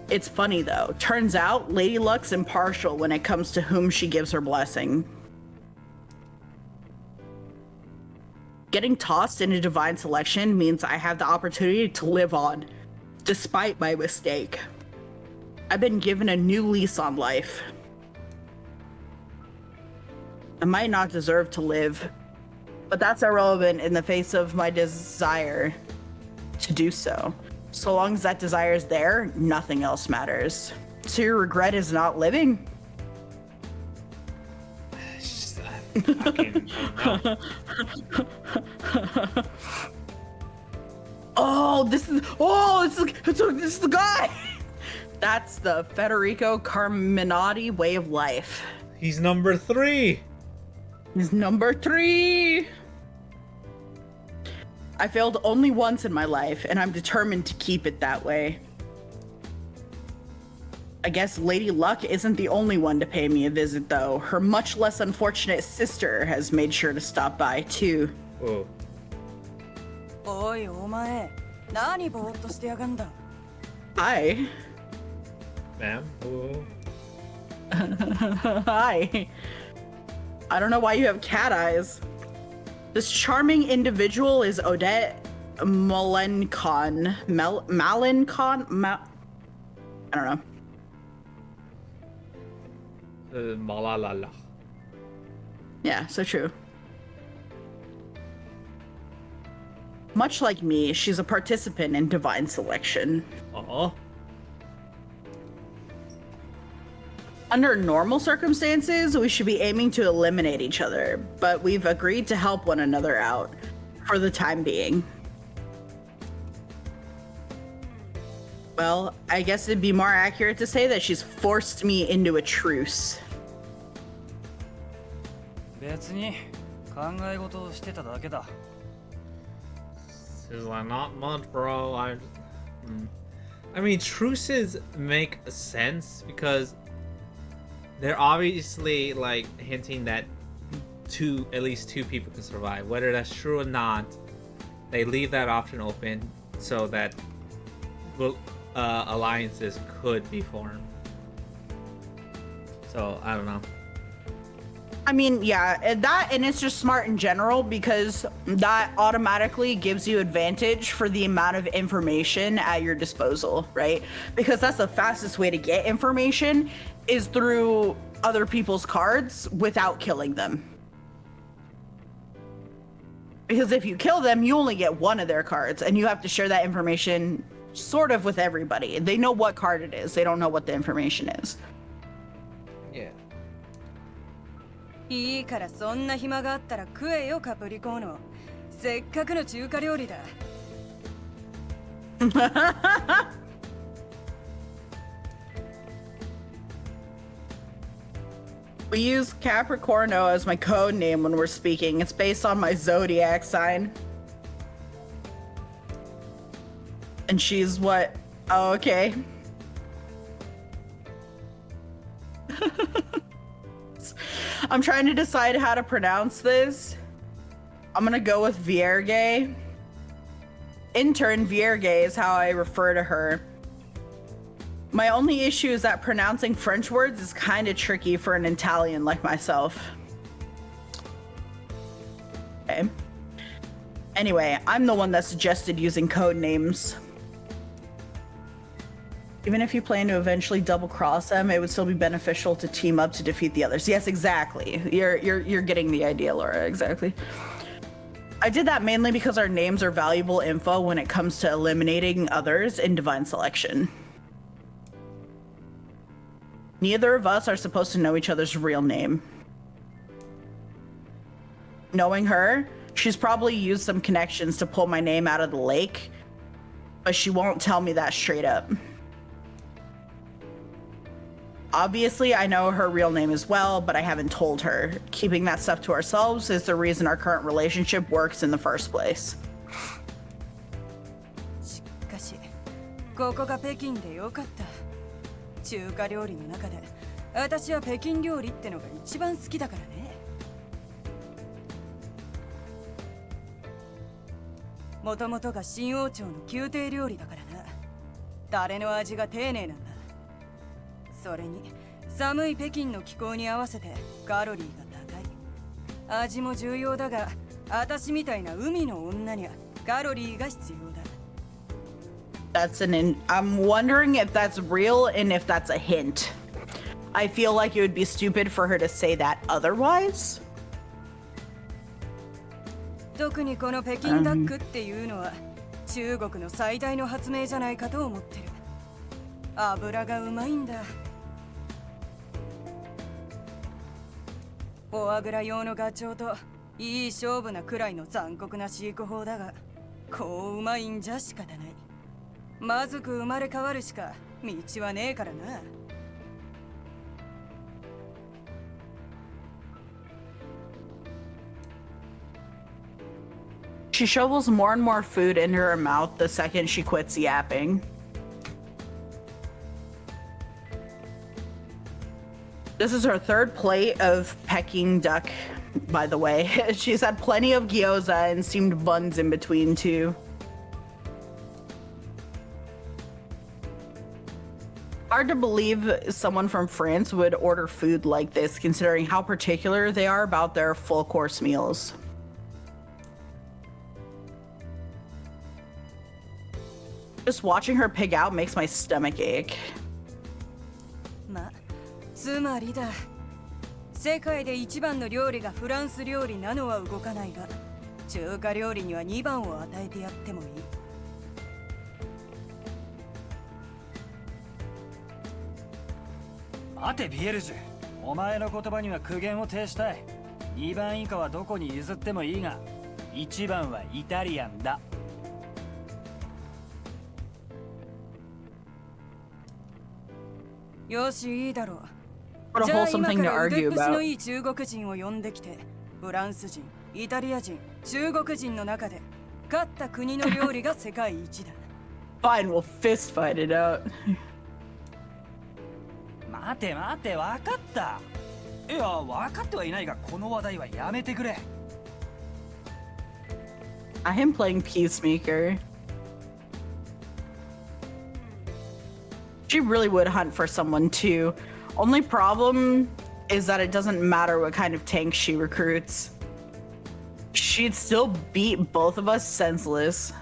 It's funny though, turns out Lady Luck's impartial when it comes to whom she gives her blessing. Getting tossed into divine selection means I have the opportunity to live on, despite my mistake. I've been given a new lease on life. I might not deserve to live, but that's irrelevant in the face of my desire to do so. So long as that desire is there, nothing else matters. So your regret is not living? This is the guy. That's the Federico Carminati way of life. He's number 3. He's number 3. I failed only once in my life, and I'm determined to keep it that way. I guess Lady Luck isn't the only one to pay me a visit, though. Her much less unfortunate sister has made sure to stop by, too. Whoa. おいお前、何ぼーっとしてやがんだ。 Hi. Ma'am? Whoa. Hi. I don't know why you have cat eyes. This charming individual is Odette Malencon. Malencon? I don't know. Malalala. Yeah, so true. Much like me, she's a participant in divine selection. Uh-huh. Under normal circumstances, we should be aiming to eliminate each other, but we've agreed to help one another out for the time being. Well, I guess it'd be more accurate to say that she's forced me into a truce. 別に考え事をしてただけだ。 This is like not much, bro. I mean, truces make sense because they're obviously like hinting that at least two people can survive. Whether that's true or not, they leave that option open so that alliances could be formed. So I don't know. I mean, yeah, and it's just smart in general because that automatically gives you advantage for the amount of information at your disposal, right? Because that's the fastest way to get information is through other people's cards without killing them. Because if you kill them, you only get one of their cards and you have to share that information sort of with everybody. They know what card it is. They don't know what the information is. Yeah. いいからそんな暇があったら食えよカプリコーノ。せっかくの中華料理だ。We use Capricorno as my code name when we're speaking. It's based on my zodiac sign. And she's what? Oh, okay. I'm trying to decide how to pronounce this. I'm gonna go with Vierge. Intern Vierge is how I refer to her. My only issue is that pronouncing French words is kind of tricky for an Italian like myself. Okay. Anyway, I'm the one that suggested using code names. Even if you plan to eventually double cross them, it would still be beneficial to team up to defeat the others. Yes, exactly. You're getting the idea, Laura. Exactly. I did that mainly because our names are valuable info when it comes to eliminating others in Divine Selection. Neither of us are supposed to know each other's real name. Knowing her, she's probably used some connections to pull my name out of the lake, but she won't tell me that straight up. Obviously, I know her real name as well, but I haven't told her. Keeping that stuff to ourselves is the reason our current relationship works in the first place. しかし、ここが北京でよかった。中華料理の中で、私は北京料理ってのが一番好きだからね。もともとが新王朝の宮廷料理だからな。誰の味が丁寧なんだ。それに寒い北京の気候に合わせてカロリーが高い。味も重要だが、私みたいな海の女にはカロリーが必要だ。I'm wondering if that's real and if that's a hint. I feel like it would be stupid for her to say that otherwise. 特にこの北京ダックっていうのは中国の最大の発明じゃないかと思ってる。油がうまいんだ。フォアグラ用のガチョウといい勝負なくらいの残酷な飼育法だが、こううまいんじゃ仕方ない。まずく生まれ変わるしか道はねえからな。She shovels more and more food into her mouth the second she quits yapping. This is her third plate of Peking duck, by the way. She's had plenty of gyoza and steamed buns in between, too. Hard to believe someone from France would order food like this, considering how particular they are about their full-course meals. Just watching her pig out makes my stomach ache. つまりだ。世界で一番の料理がフランス料理なのは動かないが、中華料理には2番を与えてやってもいい。待てビエルジュ、お前の言葉には苦言を呈したい。2番以下はどこに譲ってもいいが、1番はイタリアンだ。よし、いいだろう。 What a じゃあ wholesome 今 thing か to ら腕 argue っぷしの about. いい中国人を呼んできて、フランス人、イタリア人、中国人の中で勝った国の料理が世界一だ。Fine, we'll fist fight it out. 待て待て、分かった。いや、分かってはいないが、この話題はやめてくれ。I am playing Peacemaker. She really would hunt for someone too. Only problem is that it doesn't matter what kind of tank she recruits. She'd still beat both of us senseless.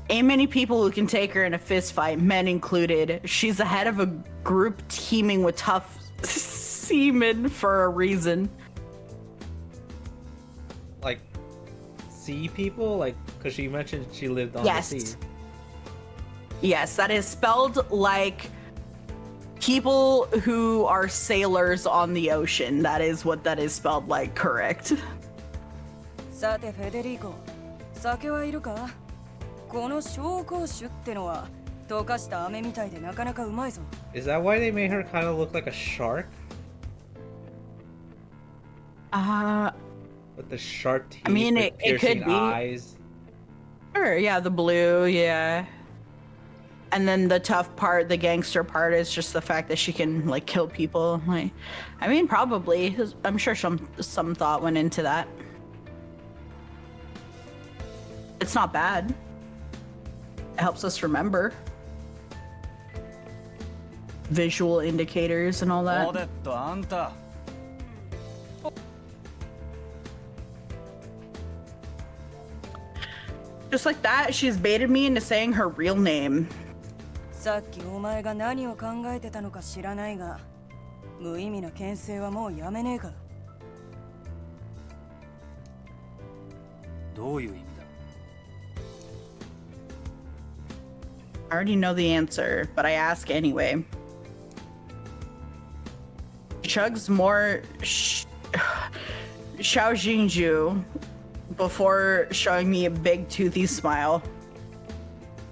Ain't many people who can take her in a fist fight, men included. She's the head of a group teeming with tough seamen for a reason. Like, sea people? Like, because she mentioned she lived on Yes. the sea. Yes, that is spelled like people who are sailors on the ocean. That is what that is spelled like, correct. さてフェデリコ、酒はいるか？この紹興酒ってのは溶かした飴みたいでなかなかうまいぞ。 Is that why they made her kind of look like a shark? With the sharp teeth, I mean, the it piercing could be. eyes. Sure, yeah, the blue, yeah. And then the tough part, the gangster part, is just the fact that she can like kill people. Like, I mean, probably. I'm sure some thought went into that. It's not bad. It helps us remember. Visual indicators and all オ that. デット、あんた。 Just like that, she's baited me into saying her real name. さっきお前が何を考えてたのか知らないが、無意味な牽制はもうやめねえか。どういう意味だ？ I already know the answer, but I ask anyway. Chugs more Xiaojingju before showing me a big toothy smile.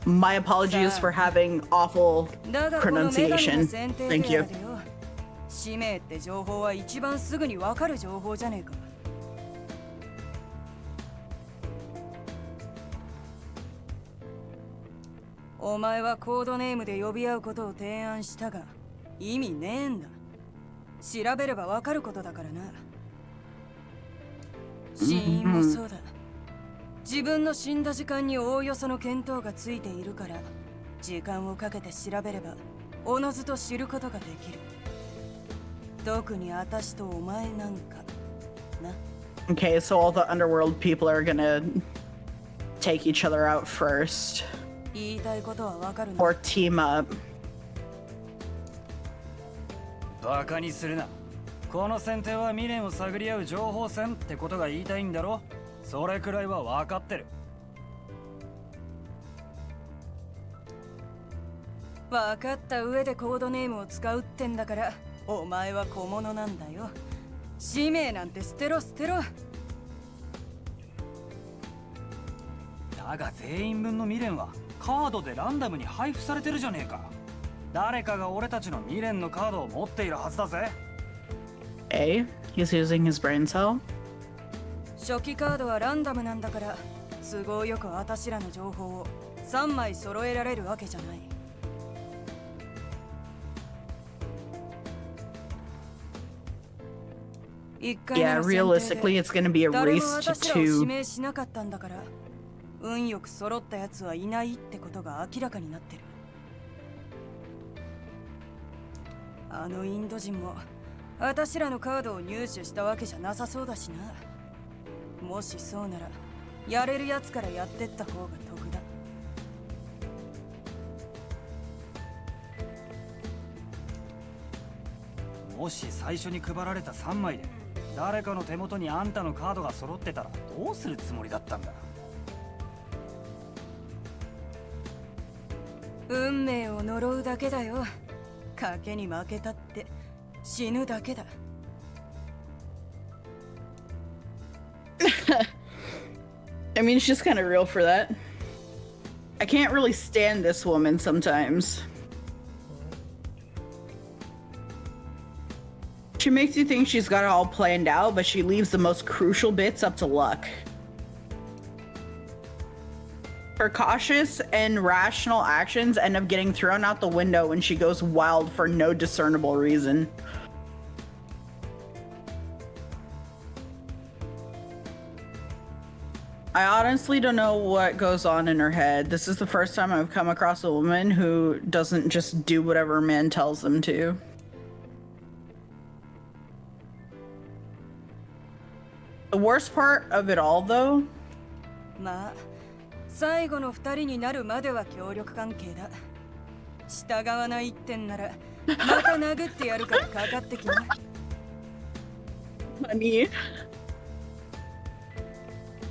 My apologies for having awful だがこの女神の pronunciation. 選定 Thank で you. あるよ。使命って情報は一番すぐにわかる情報じゃねえか。お前はコードネームで呼び合うことを提案したが意味ねえんだ。調べればわかることだからな。死因もそうだ。自分の死んだ時間におおよその見当がついているから時間をかけて調べればおのずと知ることができる。特に私とお前なんかな。 Okay, so all the underworld people are gonna take each other out first 言いたいことはわかるな。 or team up. バカにするな。この戦艇は未練を探り合う情報戦ってことが言いたいんだろ。それくらいは分かってる。分かった上でコードネームを使うってんだからお前は小物なんだよ。使命なんて捨てろ捨てろ。だが全員分の未練はカードでランダムに配布されてるじゃねえか。誰かが俺たちの未練のカードを持っているはずだぜ。A, he's using his brain cell. 初期カードはランダムなんだから都合よく私らの情報を3枚揃えられるわけじゃない。1回目 Yeah, の選定 realistically, で it's gonna be a 誰も race to 私らを指 two. 名しなかったんだから運よく揃ったやつはいないってことが明らかになってる。あのインド人も私らのカードを入手したわけじゃなさそうだしな。もしそうならやれるやつからやってった方が得だ。もし最初に配られた3枚で誰かの手元にあんたのカードが揃ってたらどうするつもりだったんだ。運命を呪うだけだよ。賭けに負けたって死ぬだけだ。I mean, she's kind of real for that. I can't really stand this woman sometimes. She makes you think she's got it all planned out, but she leaves the most crucial bits up to luck. Her cautious and rational actions end up getting thrown out the window when she goes wild for no discernible reason. I honestly don't know what goes on in her head. This is the first time I've come across a woman who doesn't just do whatever a man tells them to. The worst part of it all, though, まあ最後の2人になるまでは協力関係だ。従わない一点ならまた殴ってやるからかかってきな。honey,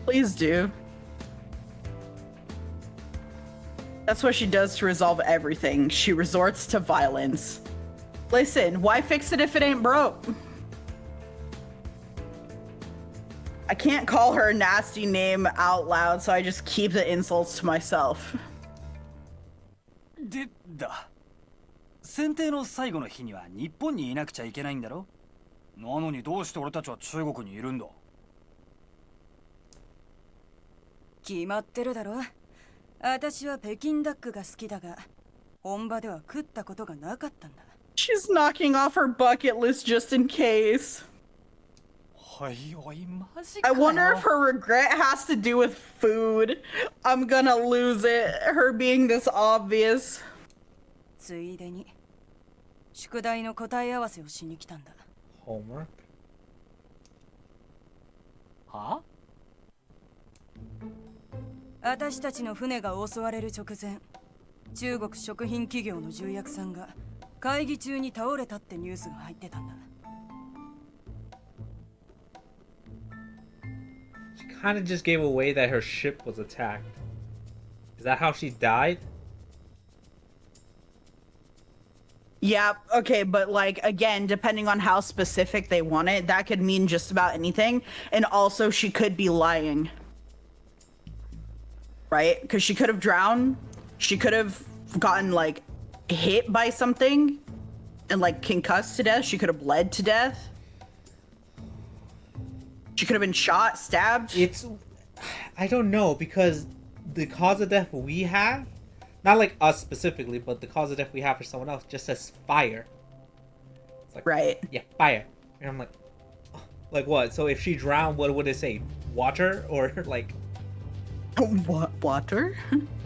please do. That's what she does to resolve everything. She resorts to violence. Listen, why fix it if it ain't broke? I can't call her a nasty name out loud, so I just keep the insults to myself. でだ。選定の最後の日には日本にいなくちゃいけないんだろ。なのにどうして俺たちは中国にいるんだ。決まってるだろ。私は北京ダックが好きだが、本場では食ったことがなかったんだ。She's knocking off her bucket list just in case. はいおいマジか I よ。 wonder if her regret has to do with food. I'm gonna lose it. Her being this obvious. ついでに宿題の答え合わせをしに来たんだ。Homework? は？私たちの船が襲われる直前、中国食品企業の重役さんが会議中に倒れたってニュースが入ってたんだ。She kind of just gave away that her ship was attacked. Is that how she died? Yeah, okay, but like, again, depending on how specific they want it, that could mean just about anything. And also, she could be lying. Right? Because she could have drowned. She could have gotten, like, hit by something and, like, concussed to death. She could have bled to death. She could have been shot, stabbed. I don't know, because the cause of death we have, not like us specifically, but the cause of death we have for someone else just says fire. It's like, Right. yeah, fire. And I'm like, oh, like what? So if she drowned, what would it say? Water? Or like... What? Water?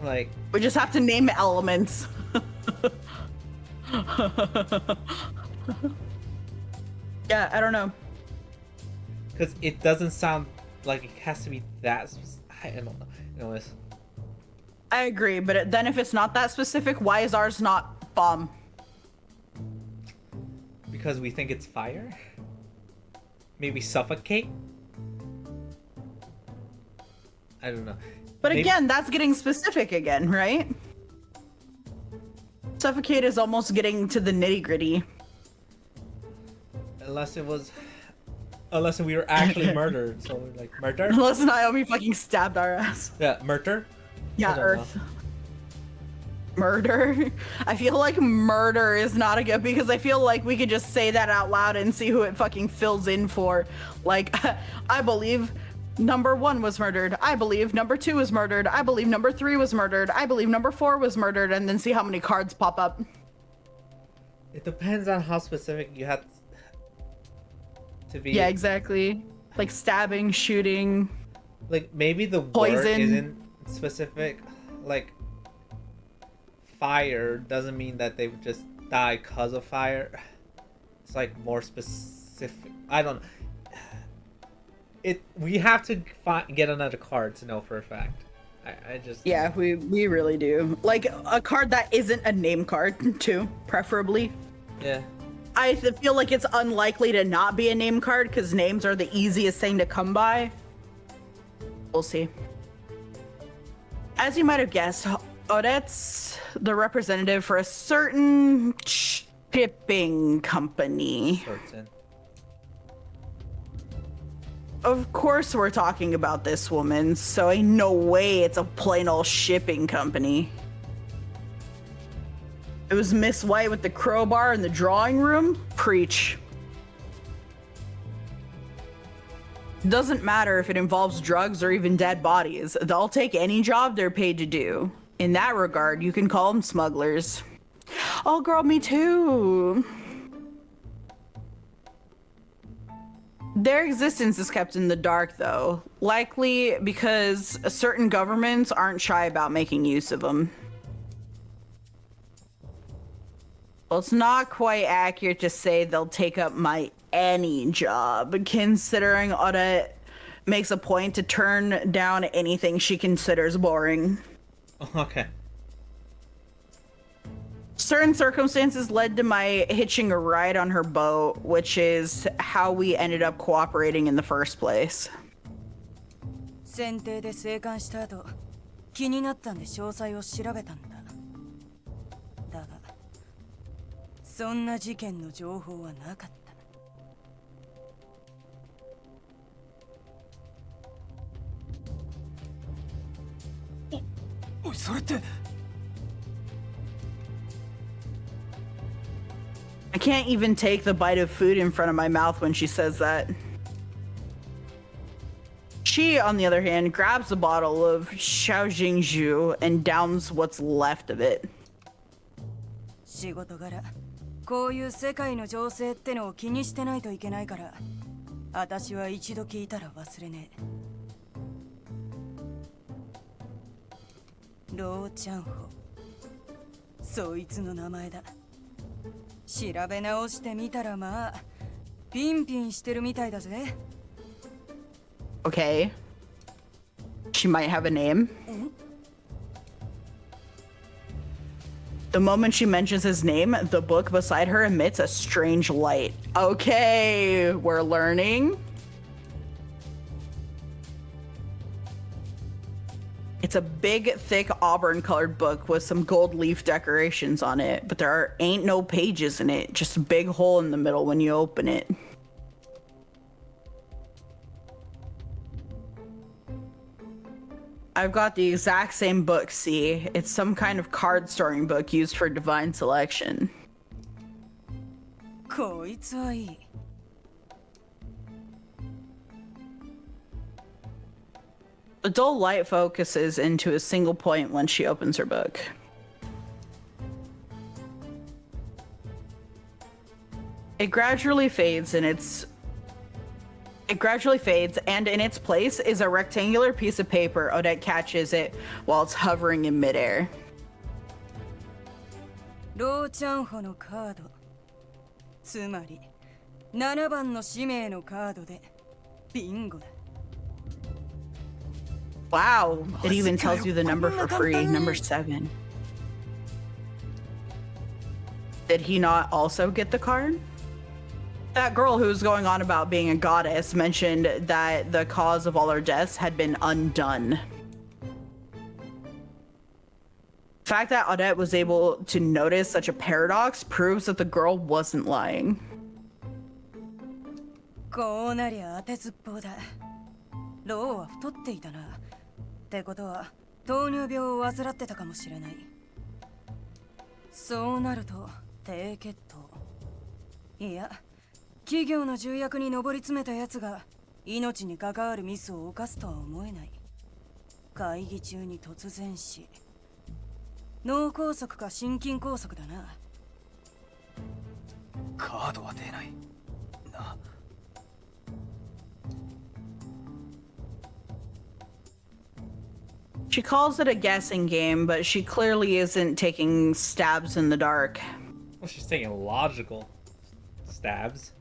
Like... We just have to name elements. Yeah, I don't know. Because it doesn't sound like it has to be that... I don't know. Anyways. I agree, but then if it's not that specific, why is ours not bomb? Because we think it's fire? Maybe suffocate? I don't know. But Maybe... again, that's getting specific again, right? Suffocate is almost getting to the nitty-gritty. Unless it was... Unless we were actually murdered. So we're like, murder? Unless Naomi fucking stabbed our ass. Yeah, murder? Yeah, Earth. Murder? I feel like murder is not a good, because I feel like we could just say that out loud and see who it fucking fills in for. Like, I believe number 1 was murdered. I believe number 2 was murdered. I believe number 3 was murdered. I believe number 4 was murdered, and then see how many cards pop up. It depends on how specific you have to be. Yeah, exactly. Like stabbing, shooting. Like, maybe the poison. Word isn't specific. Like, fire doesn't mean that they would just die because of fire. It's like more specific. I don't know. We have to get another card to know for a fact. I just... Yeah, we really do. Like, a card that isn't a name card, too, preferably. Yeah. I feel like it's unlikely to not be a name card, because names are the easiest thing to come by. We'll see. As you might have guessed, Odette's the representative for a certain shipping company. Certain. Of course we're talking about this woman, so ain't no way it's a plain old shipping company. It was Miss White with the crowbar in the drawing room? Preach. Doesn't matter if it involves drugs or even dead bodies. They'll take any job they're paid to do. In that regard, you can call them smugglers. Oh, girl, me too. Their existence is kept in the dark, though, likely because certain governments aren't shy about making use of them. Well, it's not quite accurate to say they'll take up my any job, considering Odette makes a point to turn down anything she considers boring. Okay. Certain circumstances led to my hitching a ride on her boat, which is how we ended up cooperating in the first place. 選定で生還した後、気になったんで詳細を調べたんだ。だが、そんな事件の情報はなかった。おい、それって。I can't even take the bite of food in front of my mouth when she says that. She, on the other hand, grabs a bottle of Shaojingju and downs what's left of it. 仕事柄、こういう世界の情勢ってのを気にしてないといけないから、私は一度聞いたら忘れねえ。ローチャンホ。そいつの名前だ。調べ直してみたらまあピンピンしてるみたいだぜ。 Okay. She might have a name. The moment she mentions his name, the book beside her emits a strange light. Okay, we're learning. It's a big, thick auburn-colored book with some gold leaf decorations on it, but ain't no pages in it, just a big hole in the middle when you open it. I've got the exact same book, see? It's some kind of card storing book used for divine selection. こいつはいい。The dull light focuses into a single point when she opens her book. It gradually fades and in its place is a rectangular piece of paper. Odette catches it while it's hovering in midair. ローチャンホのカード。つまり7番の使命のカードでビンゴだ。 Wow, it even tells you the number for free, number 7. Did he not also get the card? That girl who was going on about being a goddess mentioned that the cause of all her deaths had been undone. The fact that Odette was able to notice such a paradox proves that the girl wasn't lying. こうなりゃ当てずっぽうだ。ローは太っていたな。ってことは糖尿病を患ってたかもしれない。そうなると低血糖。いや、企業の重役に上り詰めたやつが命に関わるミスを犯すとは思えない。会議中に突然死。脳梗塞か心筋梗塞だな。カードは出ない。な。She calls it a guessing game, but she clearly isn't taking stabs in the dark. Well, she's taking logical stabs.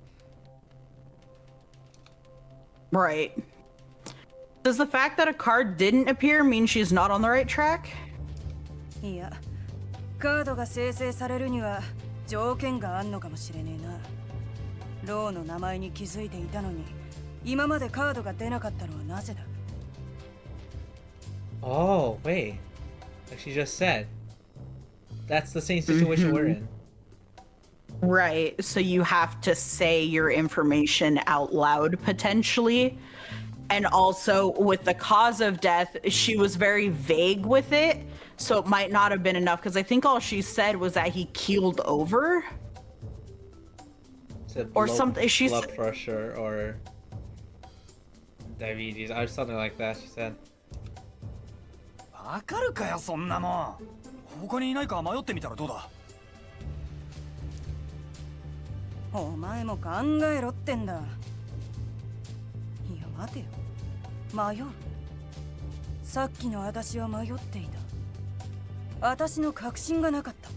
Right. Does the fact that a card didn't appear mean she's not on the right track? いや、カードが生成されるには条件があんのかもしれねえな。ローの名前に気づいていたのに、今までカードが出なかったのはなぜだ? Oh, wait. Like she just said. That's the same situation we're in. Right. So you have to say your information out loud, potentially. And also, with the cause of death, she was very vague with it. So it might not have been enough, because I think all she said was that he keeled over. Said Or blood, something. She's blood pressure or... diabetes or something like that. She said. わかるかよそんなもん。他にいないか迷ってみたらどうだ。お前も考えろってんだ。いや待てよ。迷う。さっきの私は迷っていた。私の確信がなかった。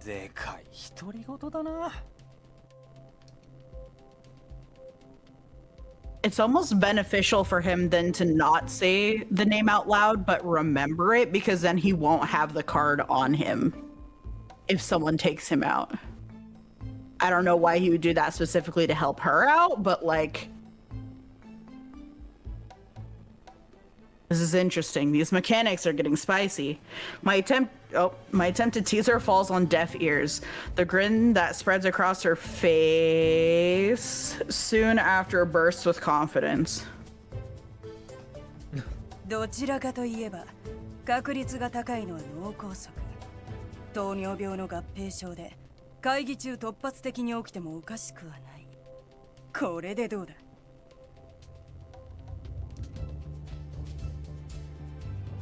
でかい独り言だな。It's almost beneficial for him then to not say the name out loud, but remember it, because then he won't have the card on him if someone takes him out. I don't know why he would do that specifically to help her out, but like, this is interesting. These mechanics are getting spicy. My attempt to tease her falls on deaf ears. The grin that spreads across her face soon after bursts with confidence. どちらかといえば確率が高いのは脳梗塞。糖尿病の合併症で会議中突発的に起きてもおかしくはない。これでどうだ。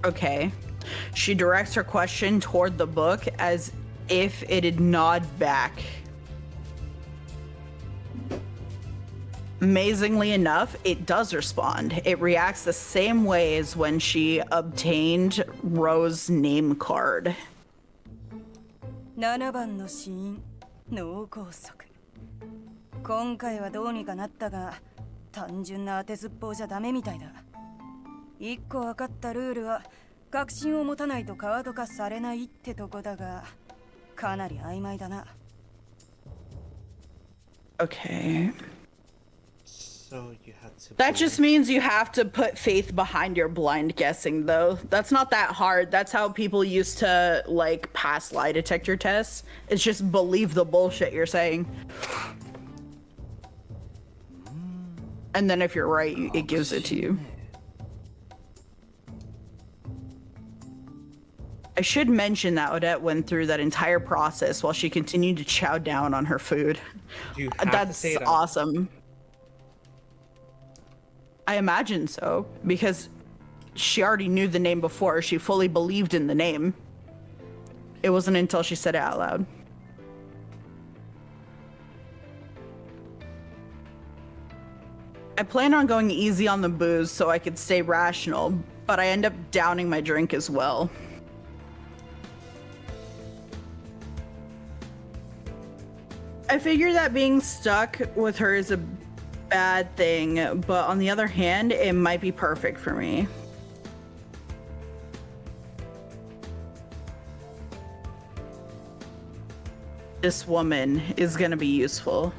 Okay. She directs her question toward the book as if it'd nod back. Amazingly enough, it does respond. It reacts the same way as when she obtained Rose's name card. 7番の死因、脳梗塞。今回はどうにかなったが、単純な当てずっぽうじゃダメみたいだ。一個分かったルールは確信を持たないとカード化されないってとこだが、かなり曖昧だな。Okay. So you had to. That just means you have to put faith behind your blind guessing, though. That's not that hard. That's how people used to, like, pass lie detector tests. It's just believe the bullshit you're saying. And then if you're right, it gives it to you. I should mention that Odette went through that entire process while she continued to chow down on her food. You have That's to say that. awesome. I imagine so, because she already knew the name before. She fully believed in the name. It wasn't until she said it out loud. I plan on going easy on the booze so I could stay rational, but I end up downing my drink as well. I figure that being stuck with her is a bad thing, but on the other hand, it might be perfect for me. This woman is gonna be useful.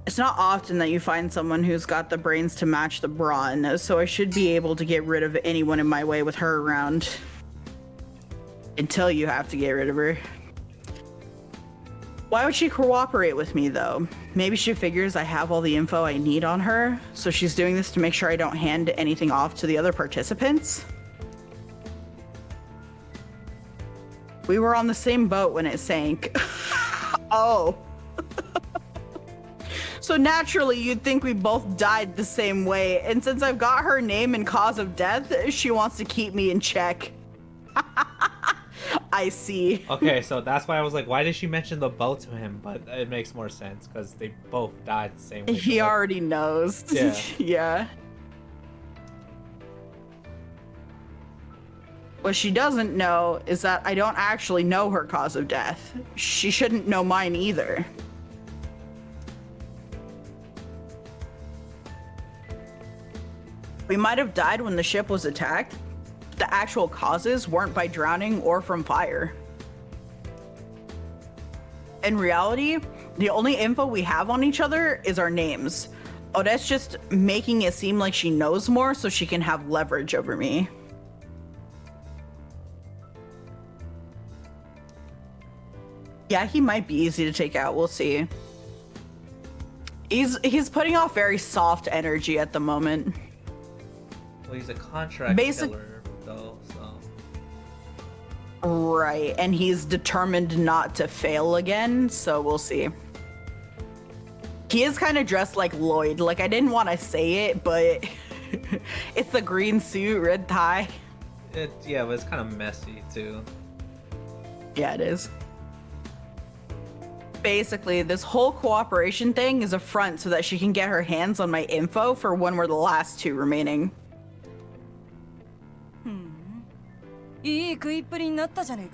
It's not often that you find someone who's got the brains to match the brawn, so I should be able to get rid of anyone in my way with her around. Until you have to get rid of her. Why would she cooperate with me, though? Maybe she figures I have all the info I need on her, so she's doing this to make sure I don't hand anything off to the other participants? We were on the same boat when it sank. Oh. So naturally, you'd think we both died the same way, and since I've got her name and cause of death, she wants to keep me in check. I see. Okay, so that's why I was like, why did she mention the boat to him? But it makes more sense because they both died the same way. He already knows. Yeah. Yeah. What she doesn't know is that I don't actually know her cause of death. She shouldn't know mine either. We might have died when the ship was attacked. The actual causes weren't by drowning or from fire. In reality, the only info we have on each other is our names. Odette's just making it seem like she knows more so she can have leverage over me. Yeah, he might be easy to take out. We'll see. He's putting off very soft energy at the moment. Well, he's a contract killer, though, so... Right, and he's determined not to fail again, so we'll see. He is kind of dressed like Lloyd. Like, I didn't want to say it, but it's the green suit, red tie. Yeah, but it's kind of messy too. Yeah, it is. Basically, this whole cooperation thing is a front so that she can get her hands on my info for when we're the last two remaining. いい食いっぷりになったじゃねえ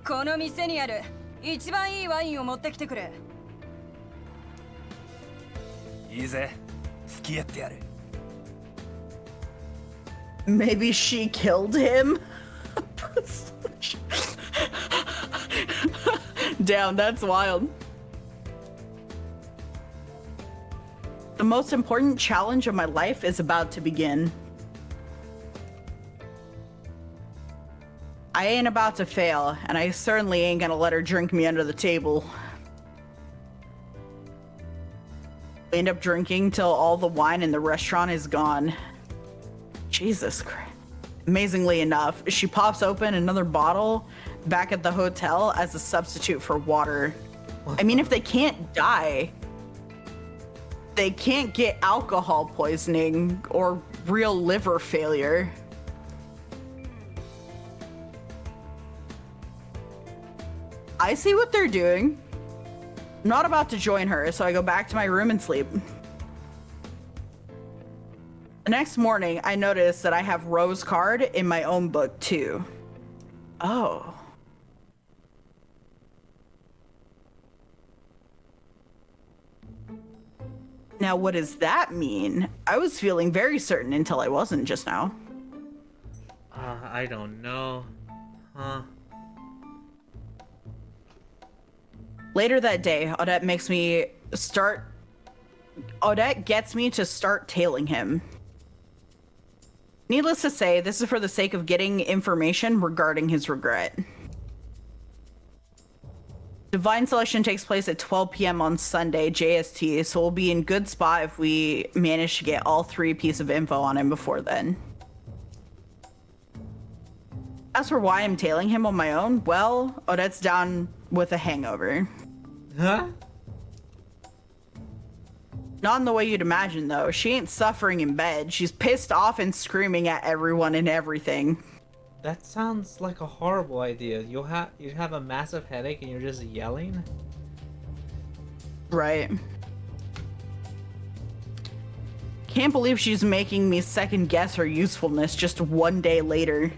か。この店にある一番いいワインを持ってきてくれ。いいぜ、付き合ってやる。Maybe she killed him? Damn, that's wild. The most important challenge of my life is about to begin. I ain't about to fail, and I certainly ain't gonna let her drink me under the table. We end up drinking till all the wine in the restaurant is gone. Jesus Christ. Amazingly enough, she pops open another bottle back at the hotel as a substitute for water. I mean, if they can't die, they can't get alcohol poisoning or real liver failure. I see what they're doing. I'm not about to join her, so I go back to my room and sleep. The next morning, I notice that I have Rose card in my own book too. Oh. Now, what does that mean? I was feeling very certain until I wasn't just now. I don't know. Huh? Later that day, Odette gets me to start tailing him. Needless to say, this is for the sake of getting information regarding his regret. Divine Selection takes place at 12 p.m. on Sunday, JST, so we'll be in good spot if we manage to get all 3 pieces of info on him before then. As for why I'm tailing him on my own, well, Odette's down with a hangover. Huh? Not in the way you'd imagine, though. She ain't suffering in bed. She's pissed off and screaming at everyone and everything. That sounds like a horrible idea. You'd have a massive headache and you're just yelling? Right. Can't believe she's making me second guess her usefulness just one day later.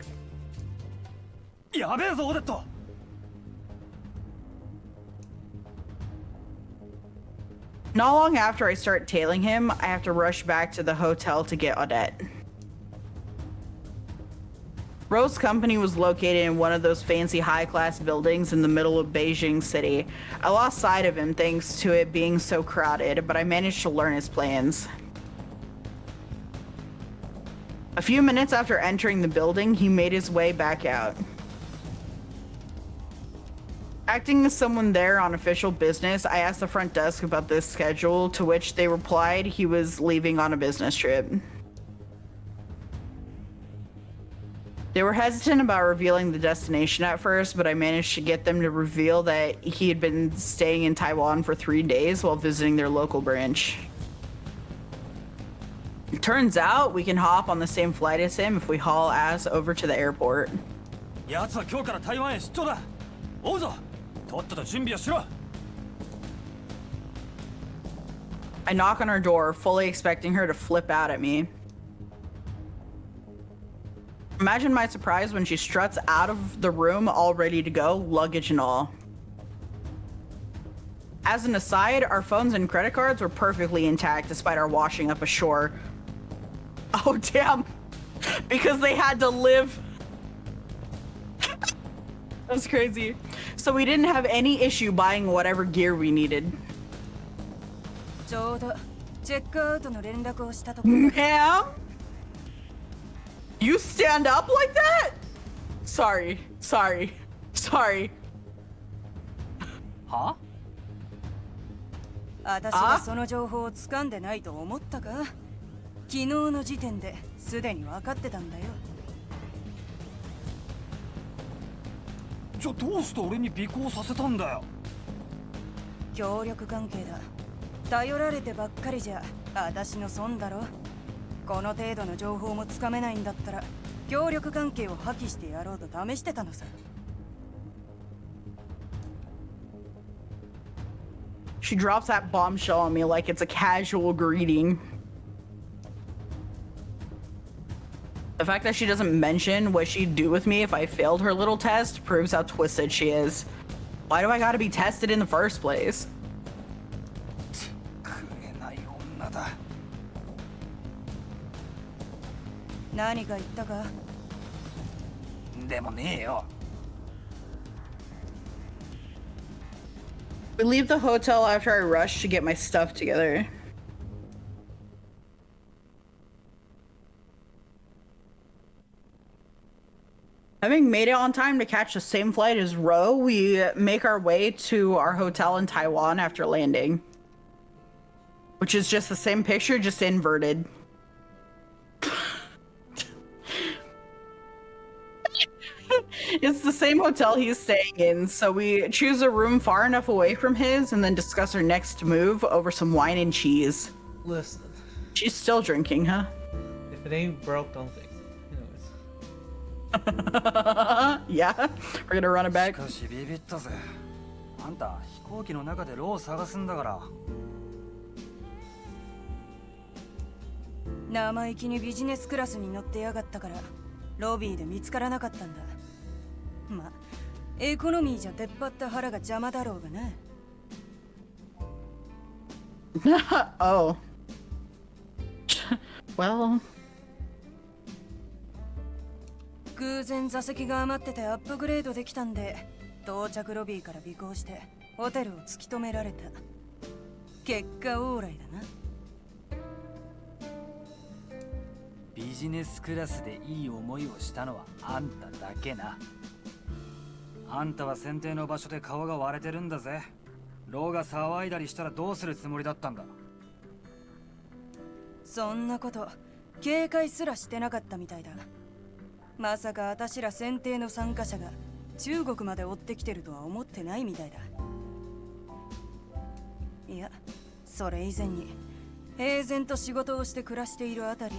やべえぞ、オデット。Not long after I start tailing him, I have to rush back to the hotel to get Odette. Rose's company was located in one of those fancy high-class buildings in the middle of Beijing City. I lost sight of him thanks to it being so crowded, but I managed to learn his plans. A few minutes after entering the building, he made his way back out. Acting as someone there on official business, I asked the front desk about this schedule, to which they replied he was leaving on a business trip. They were hesitant about revealing the destination at first, but I managed to get them to reveal that he had been staying in Taiwan for 3 days while visiting their local branch. It turns out we can hop on the same flight as him if we haul ass over to the airport. やつは今日から台湾へ出張だ。追うぞ。とっとと準備をしろ。I knock on her door, fully expecting her to flip out at me. Imagine my surprise when she struts out of the room all ready to go, luggage and all. As an aside, our phones and credit cards were perfectly intact despite our washing up ashore. Oh, damn. Because they had to live. That's crazy. So we didn't have any issue buying whatever gear we needed. ちょうどチェックアウトの連絡をしたところ。 Ma'am? You stand up like that? Sorry. は？私がその情報を掴んでないと思ったか？昨日の時点ですでに分かってたんだよ。じゃあどうして俺に尾行させたんだよ。協力関係だ。頼られてばっかりじゃ私の損だろ。この程度の情報もつかめないんだったら協力関係を破棄してやろうと試してたのさ。She drops that bombshell on me like it's a casual greeting. The fact that she doesn't mention what she'd do with me if I failed her little test proves how twisted she is. Why do I gotta be tested in the first place? 食えない女だ。何か言ったか？でもねえよ。We leave the hotel after I rush to get my stuff together. Having made it on time to catch the same flight as Ro, we make our way to our hotel in Taiwan after landing. Which is just the same picture, just inverted. It's the same hotel he's staying in, so we choose a room far enough away from his and then discuss our next move over some wine and cheese. Listen, She's still drinking, huh? if it ain't broke, don't fix it. Anyways. Yeah, we're gonna run it し back. かしビビったぜ。あんた飛行機の中でローを探すんだから。生意気にビジネスクラスに乗ってやがったからロビーで見つからなかったんだ。まあエコノミーじゃ出っ張った腹が邪魔だろうがな。Oh. Well. 偶然座席が余っててアップグレードできたんで到着ロビーから尾行してホテルを突き止められた。結果オーライだな。ビジネスクラスでいい思いをしたのはあんただけな。あんたは選定の場所で顔が割れてるんだぜ。ローが騒いだりしたらどうするつもりだったんだ。そんなこと警戒すらしてなかったみたいだ。まさか私ら選定の参加者が中国まで追ってきてるとは思ってないみたいだ。いや、それ以前に平然と仕事をして暮らしているあたり、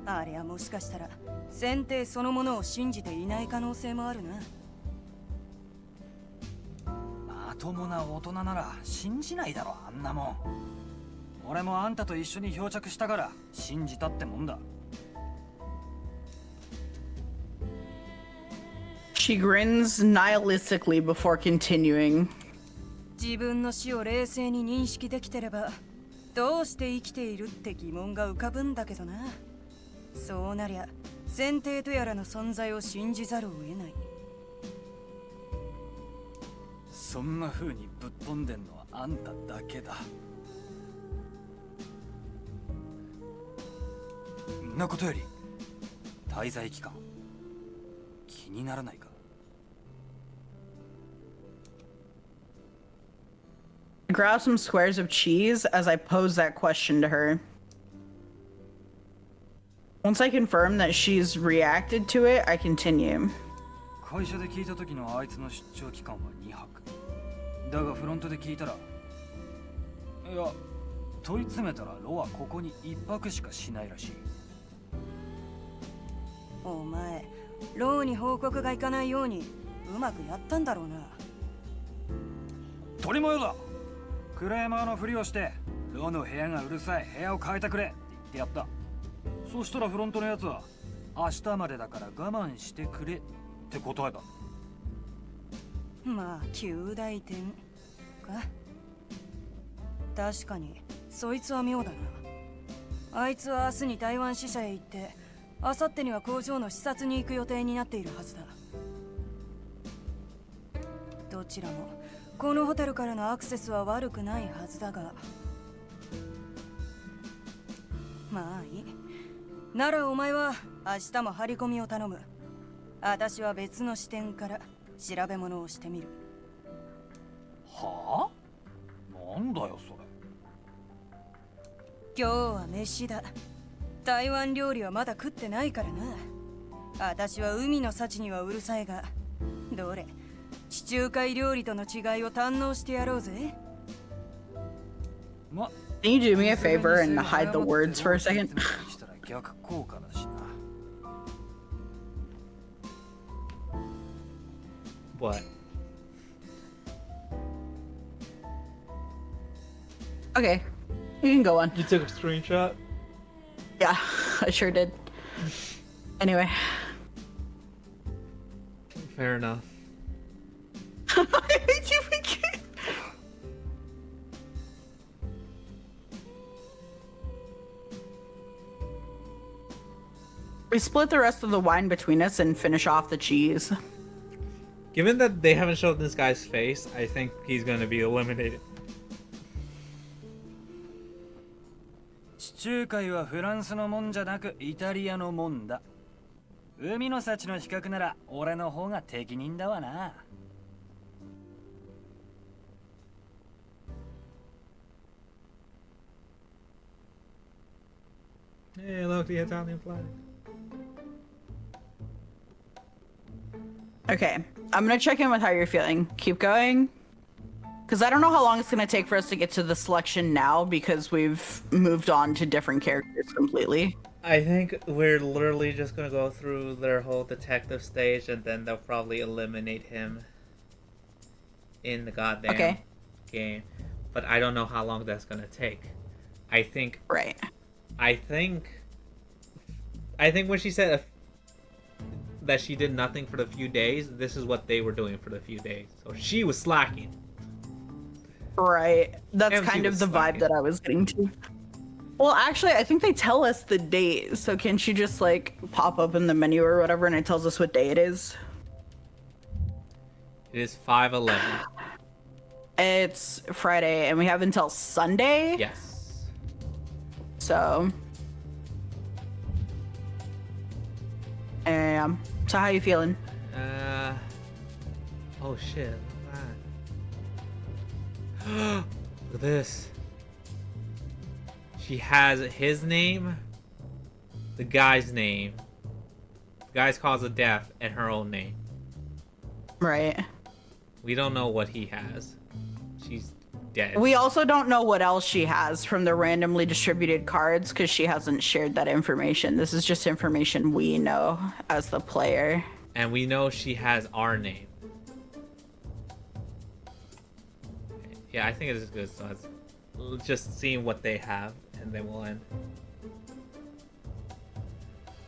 あれはもしかしたら選定そのものを信じていない可能性もあるな。まともな大人なら信じないだろ、あんなもん。俺もあんたと一緒に漂着したから信じたってもんだ。She grins nihilistically before continuing. 自分の死を冷静に認識できてればどうして生きているって疑問が浮かぶんだけどな。そうなりゃ選定とやらの存在を信じざるを得ない。そんな風にぶっ飛んでんのはあんただけだ。んなことより滞在期間気にならないか。I grab some squares of cheese as I pose that question to her. Once I confirm that she's reacted to it, I continue. 会社で聞いた時のあいつの出張期間は2泊。だがフロントで聞いたら、いや、問い詰めたらロはここに1泊しかしないらしい。お前、ローに報告がいかないようにうまくやったんだろうな。鳥模様だ。クレーマーのふりをしてロの部屋がうるさい、部屋を変えてくれって言ってやった。そしたらフロントのやつは明日までだから我慢してくれって答えた。まあ旧大点か。確かにそいつは妙だな。あいつは明日に台湾支社へ行って明後日には工場の視察に行く予定になっているはずだ。どちらもこのホテルからのアクセスは悪くないはずだが、まあいい。ならお前は明日も張り込みを頼む。私は別の視点から調べ物をしてみる。はあ？なんだよそれ。今日は飯だ。台湾料理はまだ食ってないからな。私は海の幸にはうるさいが、どれ地中海料理との違いを堪能してやろうぜ。ま Can you do me a favor and hide the words for a second? したら逆効果だしな。 What? Okay, you can go on. You took a screenshot? Yeah, I sure did. Anyway. Fair enough. We split the rest of the wine between us and finish off the cheese. Given that they haven't shown this guy's face, I think he's gonna be eliminated. 地中海はフランスのもんじゃなくイタリアのもんだ。海の幸の比較なら俺の方が適任だわな。 Hey, look, the Italian flag. Okay, I'm gonna check in with how you're feeling. Keep going. Because I don't know how long it's gonna take for us to get to the selection now because we've moved on to different characters completely. I think we're literally just gonna go through their whole detective stage and then they'll probably eliminate him in the goddamn game. But I don't know how long that's gonna take. I think... Right. I think when she said that she did nothing for the few days, this is what they were doing for the few days. So she was slacking. Right. That's MC kind of was the slacking. vibe that I was getting to. Well, actually, I think they tell us the date. So can she just like pop up in the menu or whatever and it tells us what day it is? It is 5/11. It's Friday and we have until Sunday. Yes. So so how you feeling? Oh shit. Look at this. She has his name, the guy's name, the guy's cause of death, and her own name. Right. We don't know what he has. She's dead. We also don't know what else she has from the randomly distributed cards because she hasn't shared that information. This is just information we know as the player. And we know she has our name. Yeah, I think it is good. So let's just see what they have, and then we'll end.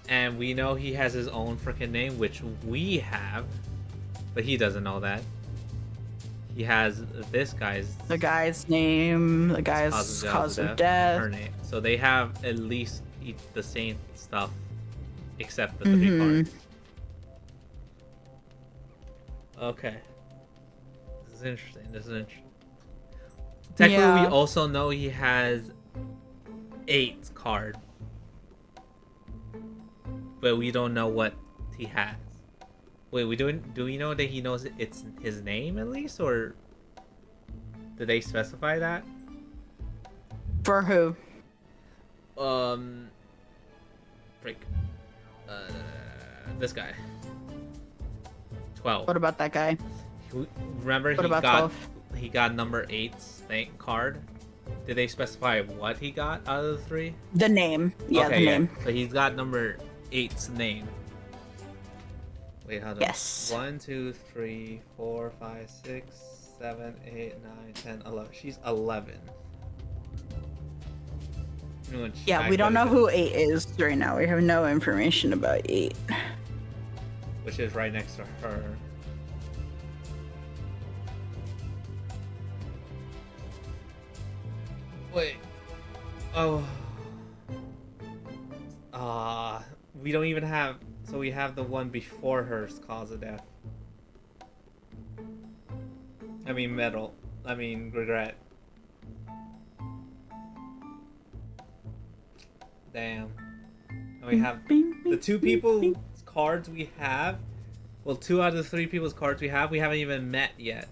And we know he has his own freaking name, which we have, but he doesn't know that. He has this guy's... The guy's name, the guy's cause of death. Her name. So they have at least the same stuff, except the three cards. Okay. This is interesting. Technically, we also know he has 8 card, but we don't know what he has. Wait, do we know that he knows it's his name at least, or did they specify that? For who? Break. This guy. 12. What about that guy? Remember What about 12? He got number 8's card. Did they specify what he got out of the 3? The name. Yeah, okay, the name. So he's got number 8's name. Wait, hold on. Yes. 1, 2, 3, 4, 5, 6, 7, 8, 9, 10, 11. She's 11. Yeah, we don't know who 8 is right now. We have no information about 8. Which is right next to her. Wait. Oh. We don't even have... So we have the one before her's cause of death. I mean regret. Damn. And we have the 2 people's cards we have. Well, 2 out of the 3 people's cards we haven't even met yet.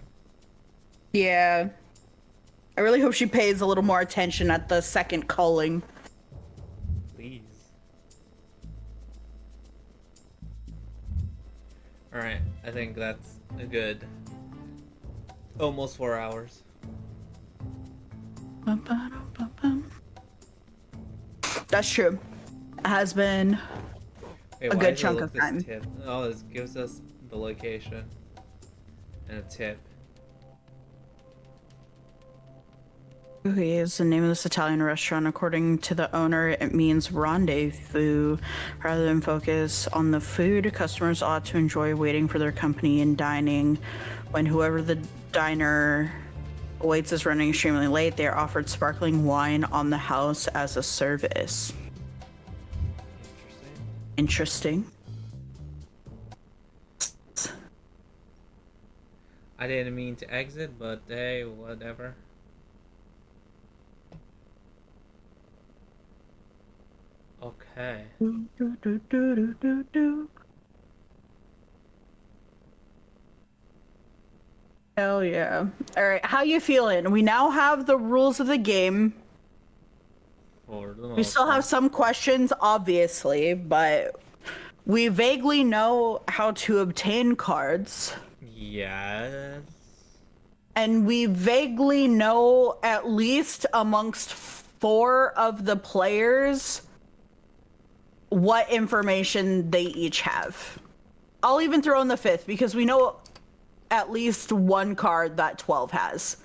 Yeah. I really hope she pays a little more attention at the second culling. Please. Alright, I think that's a good almost 4 hours. That's true. It has been Hey, a why good does it chunk look of this time. Tip? Oh, this gives us the location and a tip. Is the name of this Italian restaurant. According to the owner, it means rendezvous. Rather than focus on the food, customers ought to enjoy waiting for their company and dining. When whoever the diner waits is running extremely late, they are offered sparkling wine on the house as a service. Interesting. Interesting. I didn't mean to exit, but hey, whatever. Okay. Hell yeah. All right, how you feeling? We now have the rules of the game. For the We most still have part. some questions, obviously, but we vaguely know how to obtain cards. Yes. And we vaguely know, at least amongst 4 of the players, what information they each have. I'll even throw in the 5th because we know at least one card that 12 has.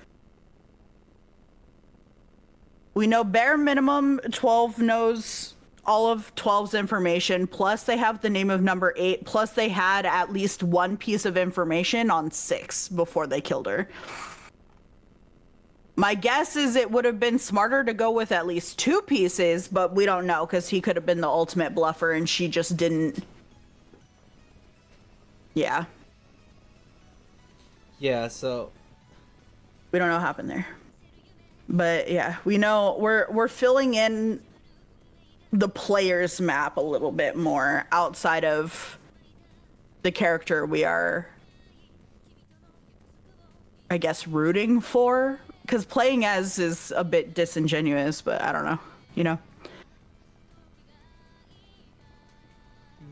We know bare minimum 12 knows all of 12's information, plus they have the name of number 8, plus they had at least one piece of information on 6 before they killed her. My guess is it would have been smarter to go with at least 2 pieces, but we don't know because he could have been the ultimate bluffer and she just didn't. Yeah, Yeah, so we don't know what happened there. But yeah, we know we're filling in the player's map a little bit more outside of the character we are, I guess, rooting for. Because playing as is a bit disingenuous, but I don't know, you know?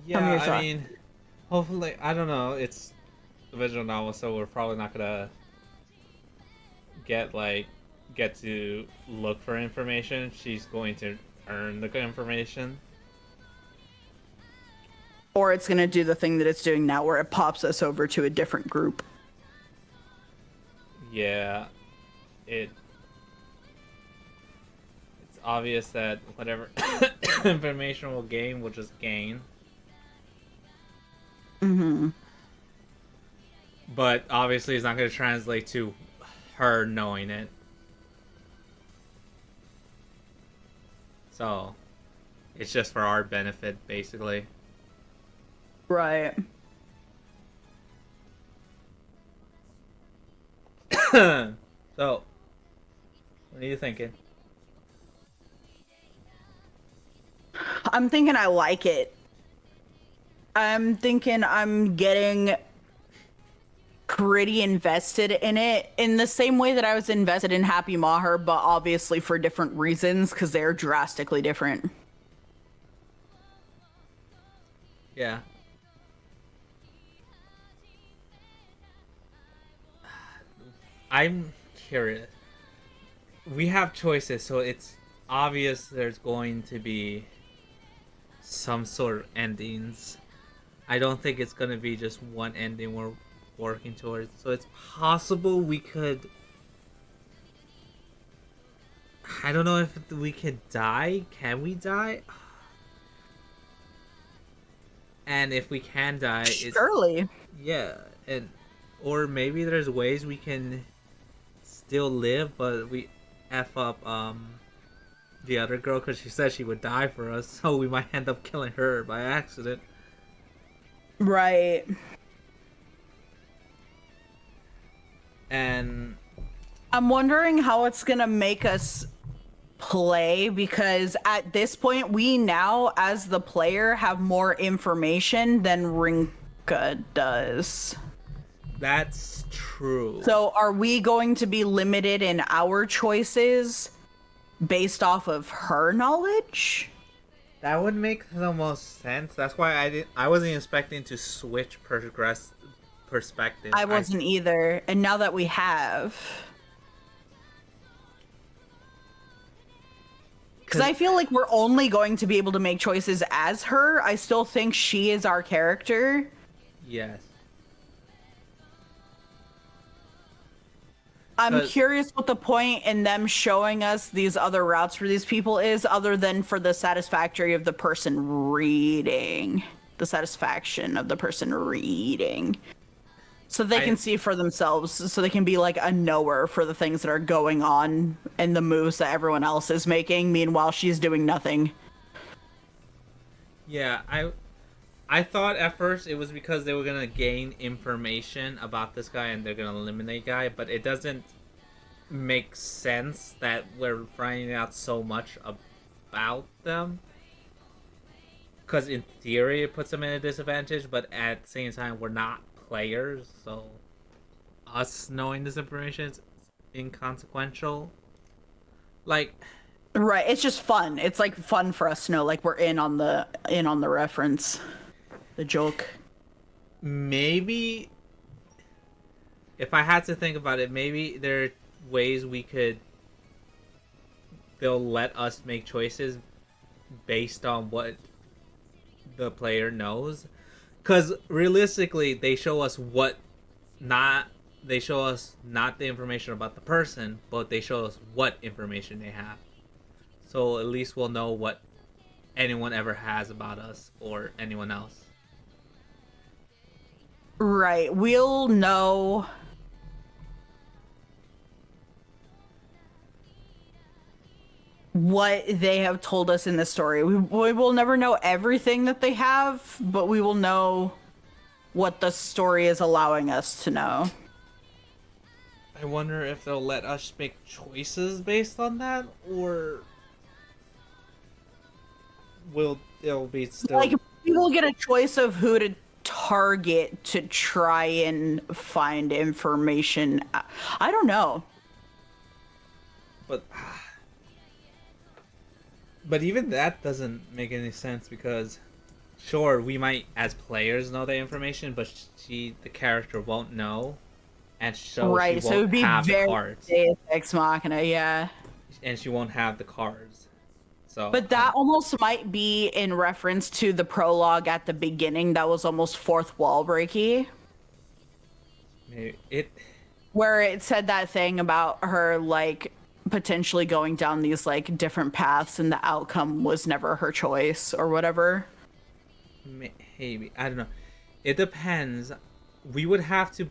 Tell me yeah, your I thoughts. mean, hopefully, I don't know. It's the visual novel, so we're probably not gonna get to look for information. She's going to earn the information. Or it's going to do the thing that it's doing now where it pops us over to a different group. Yeah, it's obvious that whatever information we'll gain, we'll just gain. Mm-hmm. But obviously, it's not going to translate to her knowing it. So, it's just for our benefit, basically. Right. So, what are you thinking? I'm thinking I like it. I'm thinking I'm getting pretty invested in it in the same way that I was invested in Happy Maher, but obviously for different reasons because they're drastically different. Yeah. I'm curious. We have choices, so it's obvious there's going to be some sort of endings. I don't think it's going to be just one ending we're working towards. So it's possible we could... I don't know if we could die. Can we die? And if we can die, it's... Surely. Yeah, and or maybe there's ways we can still live, but we F up the other girl because she said she would die for us, so we might end up killing her by accident. Right. And I'm wondering how it's gonna make us play because at this point we now as the player have more information than Rinka does. that's true. So are we going to be limited in our choices based off of her knowledge? That would make the most sense. That's why I wasn't expecting to switch perspective. I wasn't either. And now that we have, because I feel like we're only going to be able to make choices as her. I still think she is our character. Yes. I'm curious what the point in them showing us these other routes for these people is, other than for the satisfactory of the person reading. The satisfaction of the person reading. So they can see for themselves, so they can be like a knower for the things that are going on and the moves that everyone else is making. Meanwhile, she's doing nothing. Yeah, I thought at first it was because they were gonna gain information about this guy and they're gonna eliminate guy, but it doesn't make sense that we're finding out so much about them. Because in theory it puts them in a disadvantage, but at the same time we're not players, so us knowing this information is inconsequential. Like, right, it's just fun. It's like fun for us to know, like we're in on the reference. The joke. Maybe if I had to think about it, maybe there are ways they'll let us make choices based on what the player knows. Because realistically, they show us not the information about the person, but they show us what information they have. So at least we'll know what anyone ever has about us or anyone else. Right, we'll know what they have told us in the story. We will never know everything that they have, but we will know what the story is allowing us to know. I wonder if they'll let us make choices based on that, or it'll be still like we will get a choice of who to target to try and find information. I don't know. But even that doesn't make any sense, because sure, we might as players know the information, but the character won't know, and so right, she so won't it would be have the very cards. Deus Ex Machina, yeah. And she won't have the cards. So But that almost might be in reference to the prologue at the beginning that was almost fourth wall breaky. maybe it. Where it said that thing about her like potentially going down these like different paths and the outcome was never her choice or whatever. Maybe, I don't know. It depends. We would have to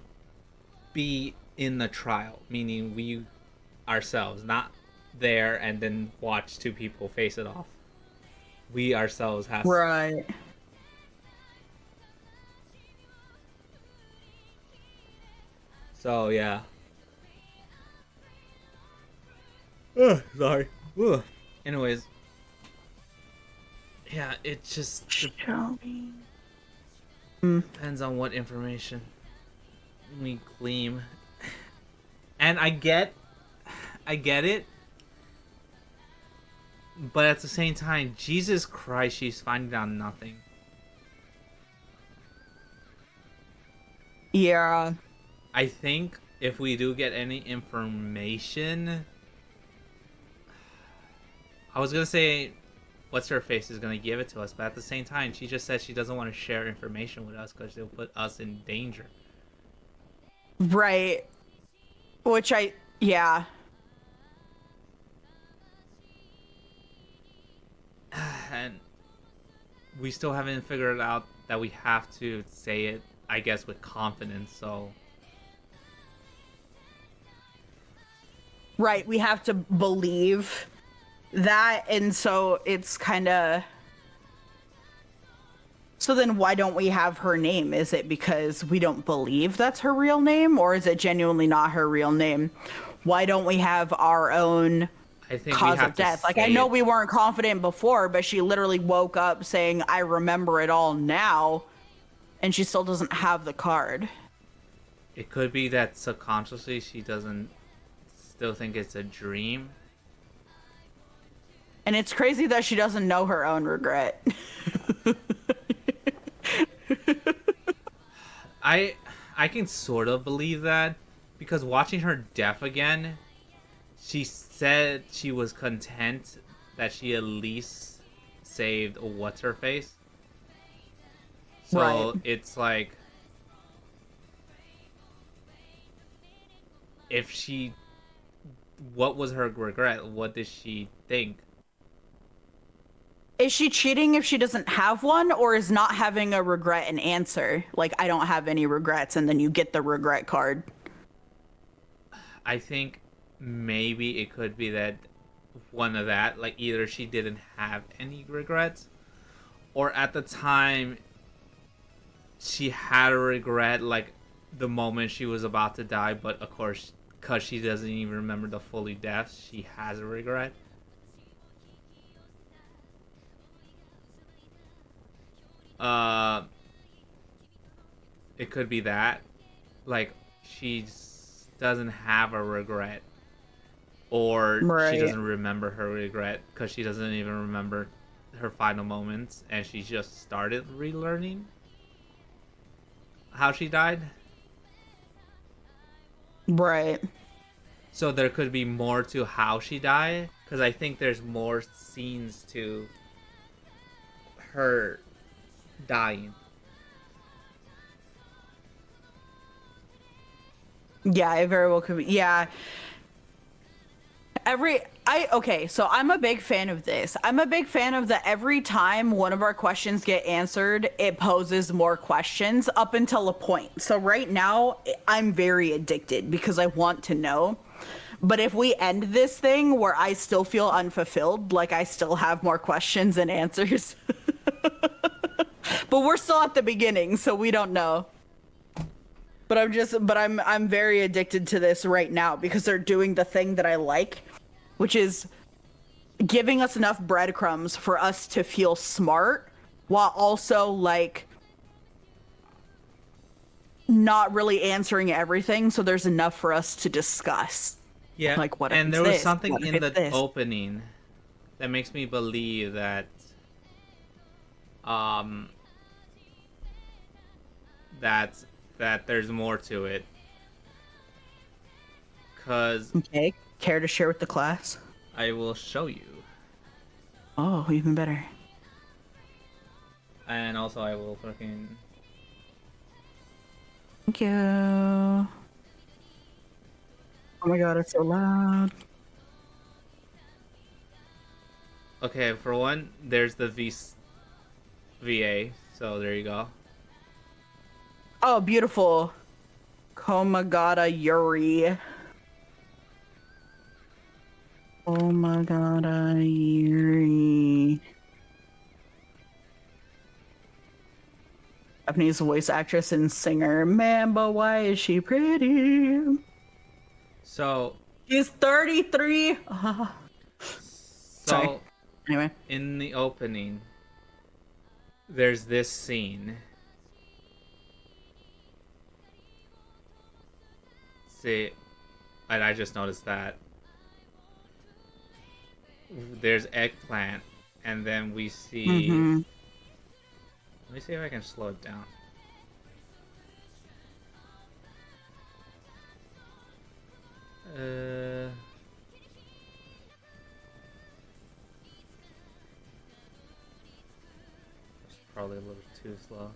be in the trial, meaning we ourselves, not there and then watch two people face it off. We ourselves have Right. So yeah. Ugh, sorry. Ugh. Anyways. Yeah, it just depends on what information we glean. And I get it. But at the same time, Jesus Christ, she's finding out nothing. Yeah. I think if we do get any information, I was gonna say what's her face is gonna give it to us, but at the same time, she just said she doesn't want to share information with us because it'll put us in danger. Right. Which yeah. And we still haven't figured out that we have to say it, I guess, with confidence, so. Right, we have to believe that, and so it's kind of... So then why don't we have her name? Is it because we don't believe that's her real name, or is it genuinely not her real name? Why don't we have our own cause of death? Like, I know we weren't confident before, but she literally woke up saying, I remember it all now, and she still doesn't have the card. It could be that subconsciously she doesn't still think it's a dream. And it's crazy that she doesn't know her own regret. I can sort of believe that because watching her death again, she said she was content that she at least saved what's her face. So Right. it's like if she what was her regret? What did she think? Is she cheating if she doesn't have one, or is not having a regret an answer? Like, I don't have any regrets, and then you get the regret card. I think maybe it could be that one of that, like either she didn't have any regrets, or at the time she had a regret, like the moment she was about to die, but of course, because she doesn't even remember the fully death, she has a regret. It could be that, like she doesn't have a regret, or she Right. doesn't remember her regret because she doesn't even remember her final moments, and she just started relearning how she died. Right. So there could be more to how she died, because I think there's more scenes to her dying. Yeah, it very well could be. Yeah. Okay, so I'm a big fan of this. I'm a big fan of that every time one of our questions get answered, it poses more questions up until a point. So right now, I'm very addicted because I want to know. But if we end this thing where I still feel unfulfilled, like I still have more questions and answers. But we're still at the beginning, so we don't know. But I'm very addicted to this right now because they're doing the thing that I like, which is giving us enough breadcrumbs for us to feel smart while also like not really answering everything, so there's enough for us to discuss. Yeah, Like, what if and it's there was this? something What if in it's the this? opening that makes me believe that um that there's more to it. Cause Okay, care to share with the class? I will show you. Oh, even better. And also I will fucking Thank you. Oh my god, it's so loud. Okay, for one, there's the VA, so there you go. Oh, beautiful. Komagata Yuri. Komagata Yuri. Japanese voice actress and singer. Man, but why is she pretty? So She's 33. Sorry. so Anyway. in the opening there's this scene. See, and I just noticed that there's eggplant, and then we see. Mhm. Let me see if I can slow it down. It's probably a little too slow.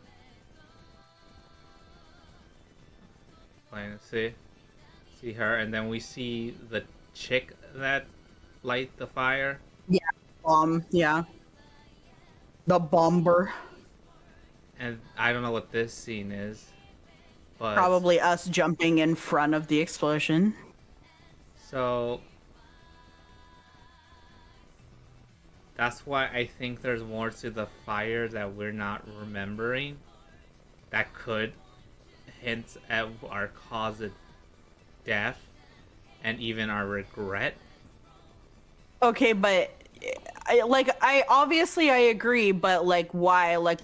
Fine, see her, and then we see the chick that light the fire. Yeah. The bomber. And I don't know what this scene is, but Probably us jumping in front of the explosion. so that's why I think there's more to the fire that we're not remembering that could hint at our cause of death and even our regret. Okay, but I obviously I agree, but like why? Like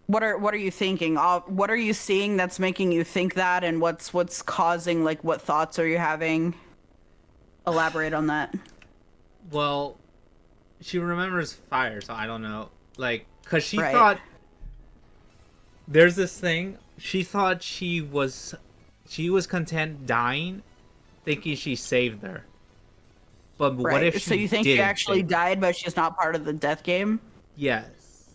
what are you thinking? What are you seeing that's making you think that, and what's causing, like, what thoughts are you having? Elaborate on that. Well, she remembers fire, so I don't know. Like, cause she Right. thought there's this thing. She thought she was content dying, thinking she saved her. But what if Right. So she you think she didn't actually save her? died, but she's not part of the death game? Yes.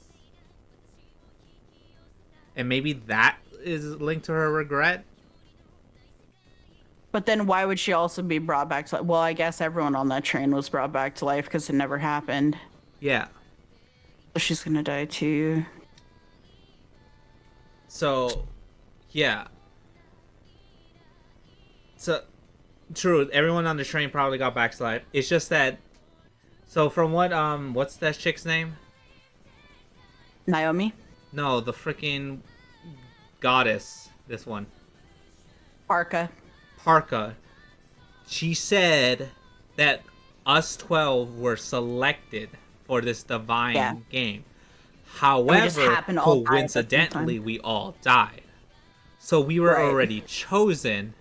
And maybe that is linked to her regret. But then why would she also be brought back to life? Well, I guess everyone on that train was brought back to life because it never happened. Yeah. So she's gonna die too. So, yeah. So, true. Everyone on the train probably got back to life. It's just that. So from what's that chick's name? Naomi? No, the freaking goddess. This one, Arca. Parka. She said that us 12 were selected for this divine Yeah. game. just However, happened to all die at the same coincidentally, time. we all died. So we were Right. already chosen.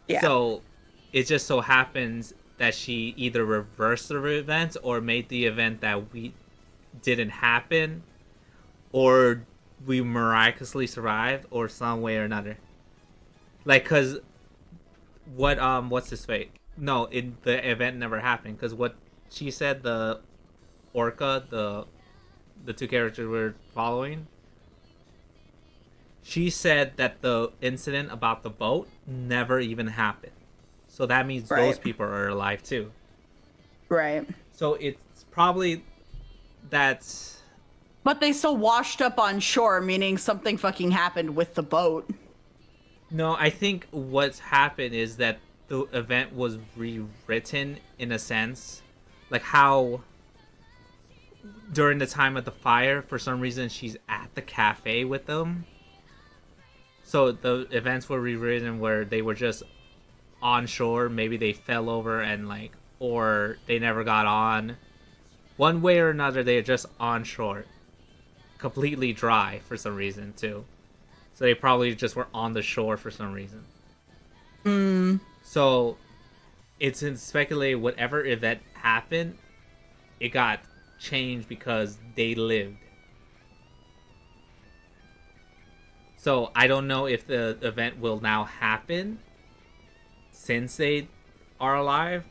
Yeah. So it just so happens that she either reversed the events or made the event that we didn't happen, or we miraculously survived, or some way or another. Like, cause what's his fate? No, the event never happened. Cause what she said, the orca, the two characters we're following, she said that the incident about the boat never even happened. So that means those Right. people are alive too. Right. So it's probably that's But they still washed up on shore, meaning something fucking happened with the boat. no. I think what's happened is that the event was rewritten in a sense, like how during the time of the fire, for some reason she's at the cafe with them. So the events were rewritten where they were just on shore. Maybe they fell over and like, or they never got on. One way or another, they're just on shore, completely dry for some reason too. So they probably just were on the shore for some reason. So it's in speculated whatever event happened, it got changed because they lived. So I don't know if the event will now happen since they are alive.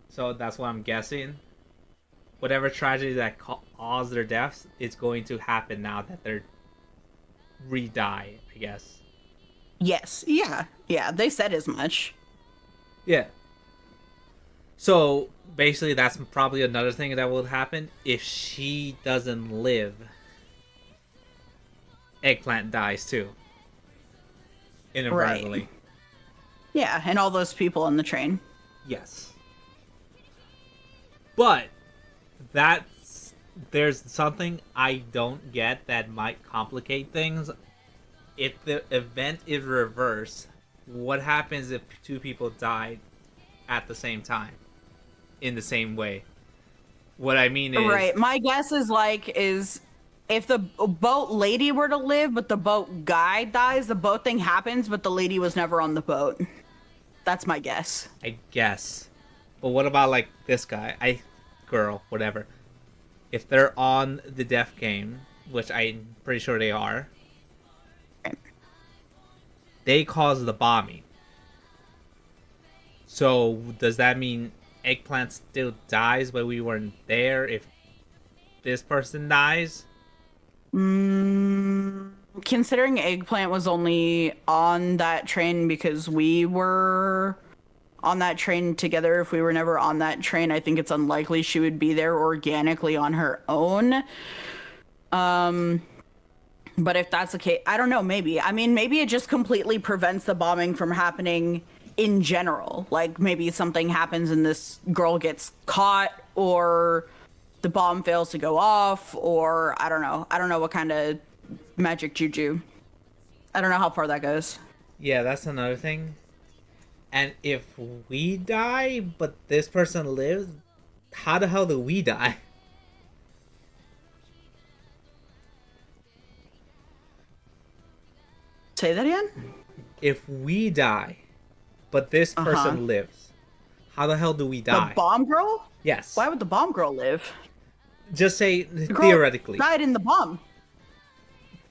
So that's what I'm guessing. Whatever tragedy that caused their deaths is going to happen now that they're re-die, I guess. Yes. Yeah. Yeah. They said as much. Yeah. So basically, that's probably another thing that will happen if she doesn't live. Eggplant dies too. Inadvertently. Right. Yeah. And all those people on the train. Yes. But there's something I don't get that might complicate things. If the event is reversed, what happens if two people died at the same time in the same way? What I mean is, Right. My guess is if the boat lady were to live, but the boat guy dies, the boat thing happens, but the lady was never on the boat. That's my guess. I guess. But what about like this guy? Girl, whatever. If they're on the death game, which I'm pretty sure they are, they caused the bombing. So does that mean Eggplant still dies, but we weren't there if this person dies? Considering Eggplant was only on that train because we were on that train together, if we were never on that train, I think it's unlikely she would be there organically on her own. But if that's the case, I don't know, maybe. I mean, maybe it just completely prevents the bombing from happening in general. Like, maybe something happens and this girl gets caught, or the bomb fails to go off, or I don't know. I don't know what kind of magic juju. I don't know how far that goes. Yeah, that's another thing. And if we die, but this person lives, how the hell do we die? Say that again? If we die, but this Uh-huh. person lives. How the hell do we The die? bomb girl? Yes. Why would the bomb girl live? Just say The girl theoretically. died in the bomb.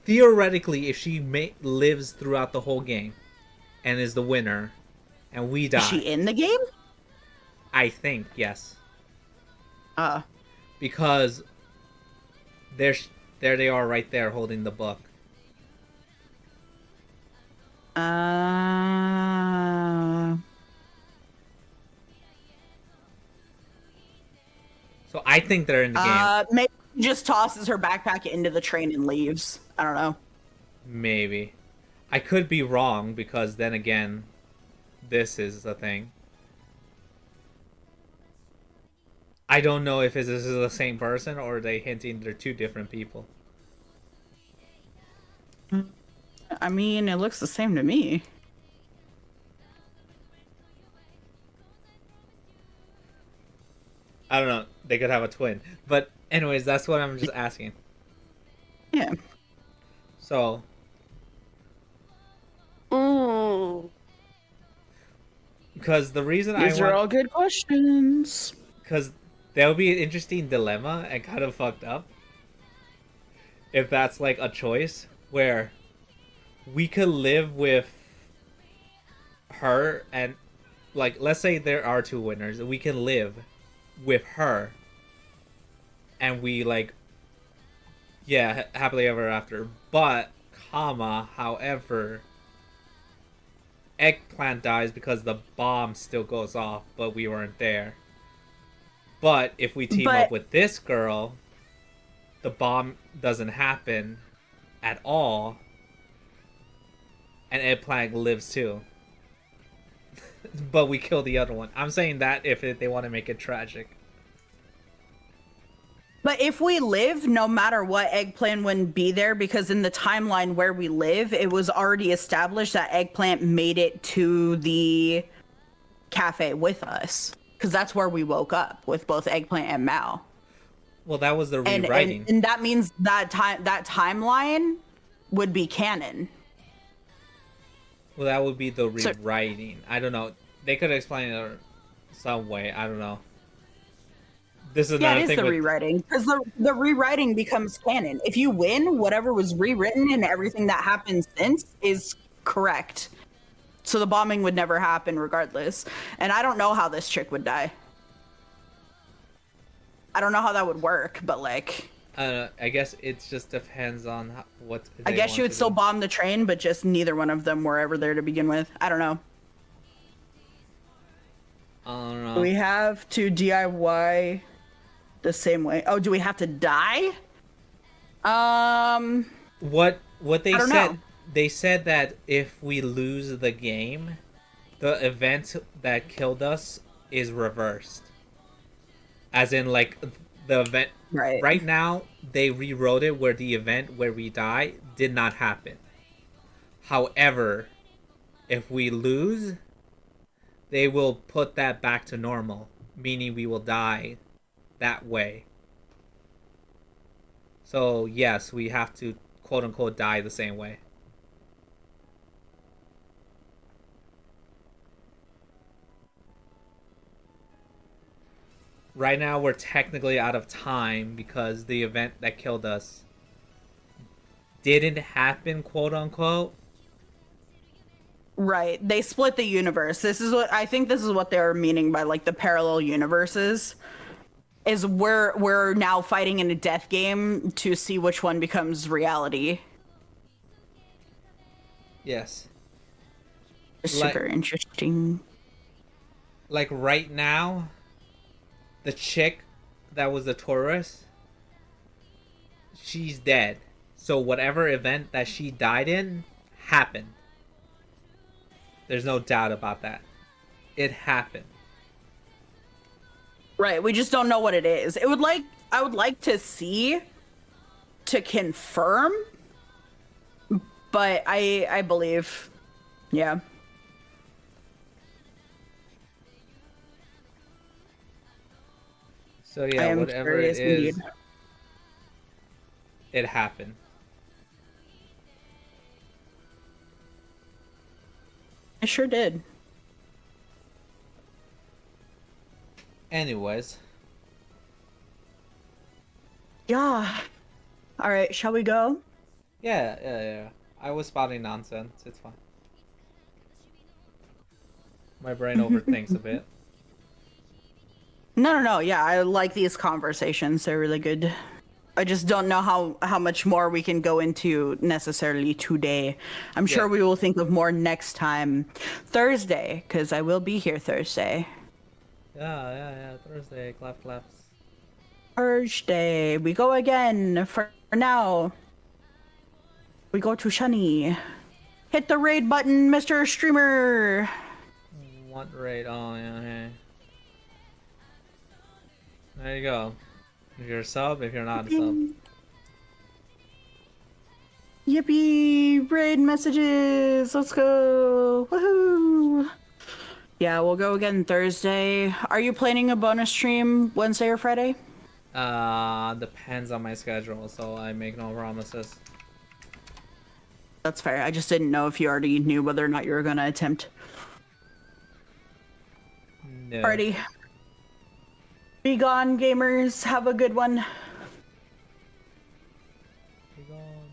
Theoretically, if she lives throughout the whole game and is the winner, and we die. Is she in the game? I think yes. Uh. Because there they are right there holding the book. So I think they're in the game. Maybe she just tosses her backpack into the train and leaves. I don't know. Maybe. I could be wrong because then again, this is the thing. I don't know if this is the same person or are they hinting they're two different people. I mean, it looks the same to me. I don't know. They could have a twin. But anyways, that's what I'm just asking. Yeah. So. Because the reason These are all good questions. Because that would be an interesting dilemma and kind of fucked up. If that's like a choice where we could live with her and like let's say there are two winners, we can live with her and we like happily ever after, but however Eggplant dies because the bomb still goes off but we weren't there. But if we team up with this girl, the bomb doesn't happen at all and Eggplant lives too. But we kill the other one. I'm saying that if they want to make it tragic. But if we live, no matter what, Eggplant wouldn't be there because in the timeline where we live, it was already established that Eggplant made it to the cafe with us. Because that's where we woke up with both Eggplant and Mao. Well, that was the rewriting. And that means that timeline would be canon. Well, that would be the rewriting. I don't know. They could explain it some way. I don't know. This is it is the rewriting because the rewriting becomes canon. If you win, whatever was rewritten and everything that happened since is correct. So the bombing would never happen regardless. And I don't know how this chick would die. I don't know how that would work, but like... I guess it just depends on what... I guess she would still bomb the train, but just neither one of them were ever there to begin with. I don't know. I don't know. Do we have to DIY the same way? Oh, do we have to die? What they said... know. They said that if we lose the game, the event that killed us is reversed. As in, like, the event... Right now, they rewrote it where the event where we die did not happen. However, if we lose, they will put that back to normal. Meaning we will die that way. So, yes, we have to, quote-unquote, die the same way. Right now, we're technically out of time because the event that killed us didn't happen, quote unquote. Right. They split the universe. This is what they were meaning by like the parallel universes. Is we're now fighting in a death game to see which one becomes reality. Yes. Super interesting. Like right now, the chick that was the tourist, she's dead. So whatever event that she died in happened. There's no doubt about that. It happened. Right, we just don't know what it is. I would like to see to confirm, but I believe, yeah. So yeah, whatever it is, it happened. I sure did. Anyways, Yeah. All right, shall we go? yeah. I was spouting nonsense. It's fine. My brain overthinks a bit. No. Yeah, I like these conversations. They're really good. I just don't know how much more we can go into necessarily today. I'm sure Yeah. we will think of more next time. Thursday, because I will be here Thursday. Yeah. Thursday, claps. Thursday, we go again. For now, we go to Shani. Hit the raid button, Mr. Streamer. What raid? Oh, yeah, hey. There you go. If you're a sub, if you're not a sub. Yippee! Raid messages! Let's go! Woohoo! Yeah, we'll go again Thursday. Are you planning a bonus stream Wednesday or Friday? Depends on my schedule, so I make no promises. That's fair. I just didn't know if you already knew whether or not you were gonna attempt. No. Alrighty. Be gone, gamers. Have a good one. Be gone.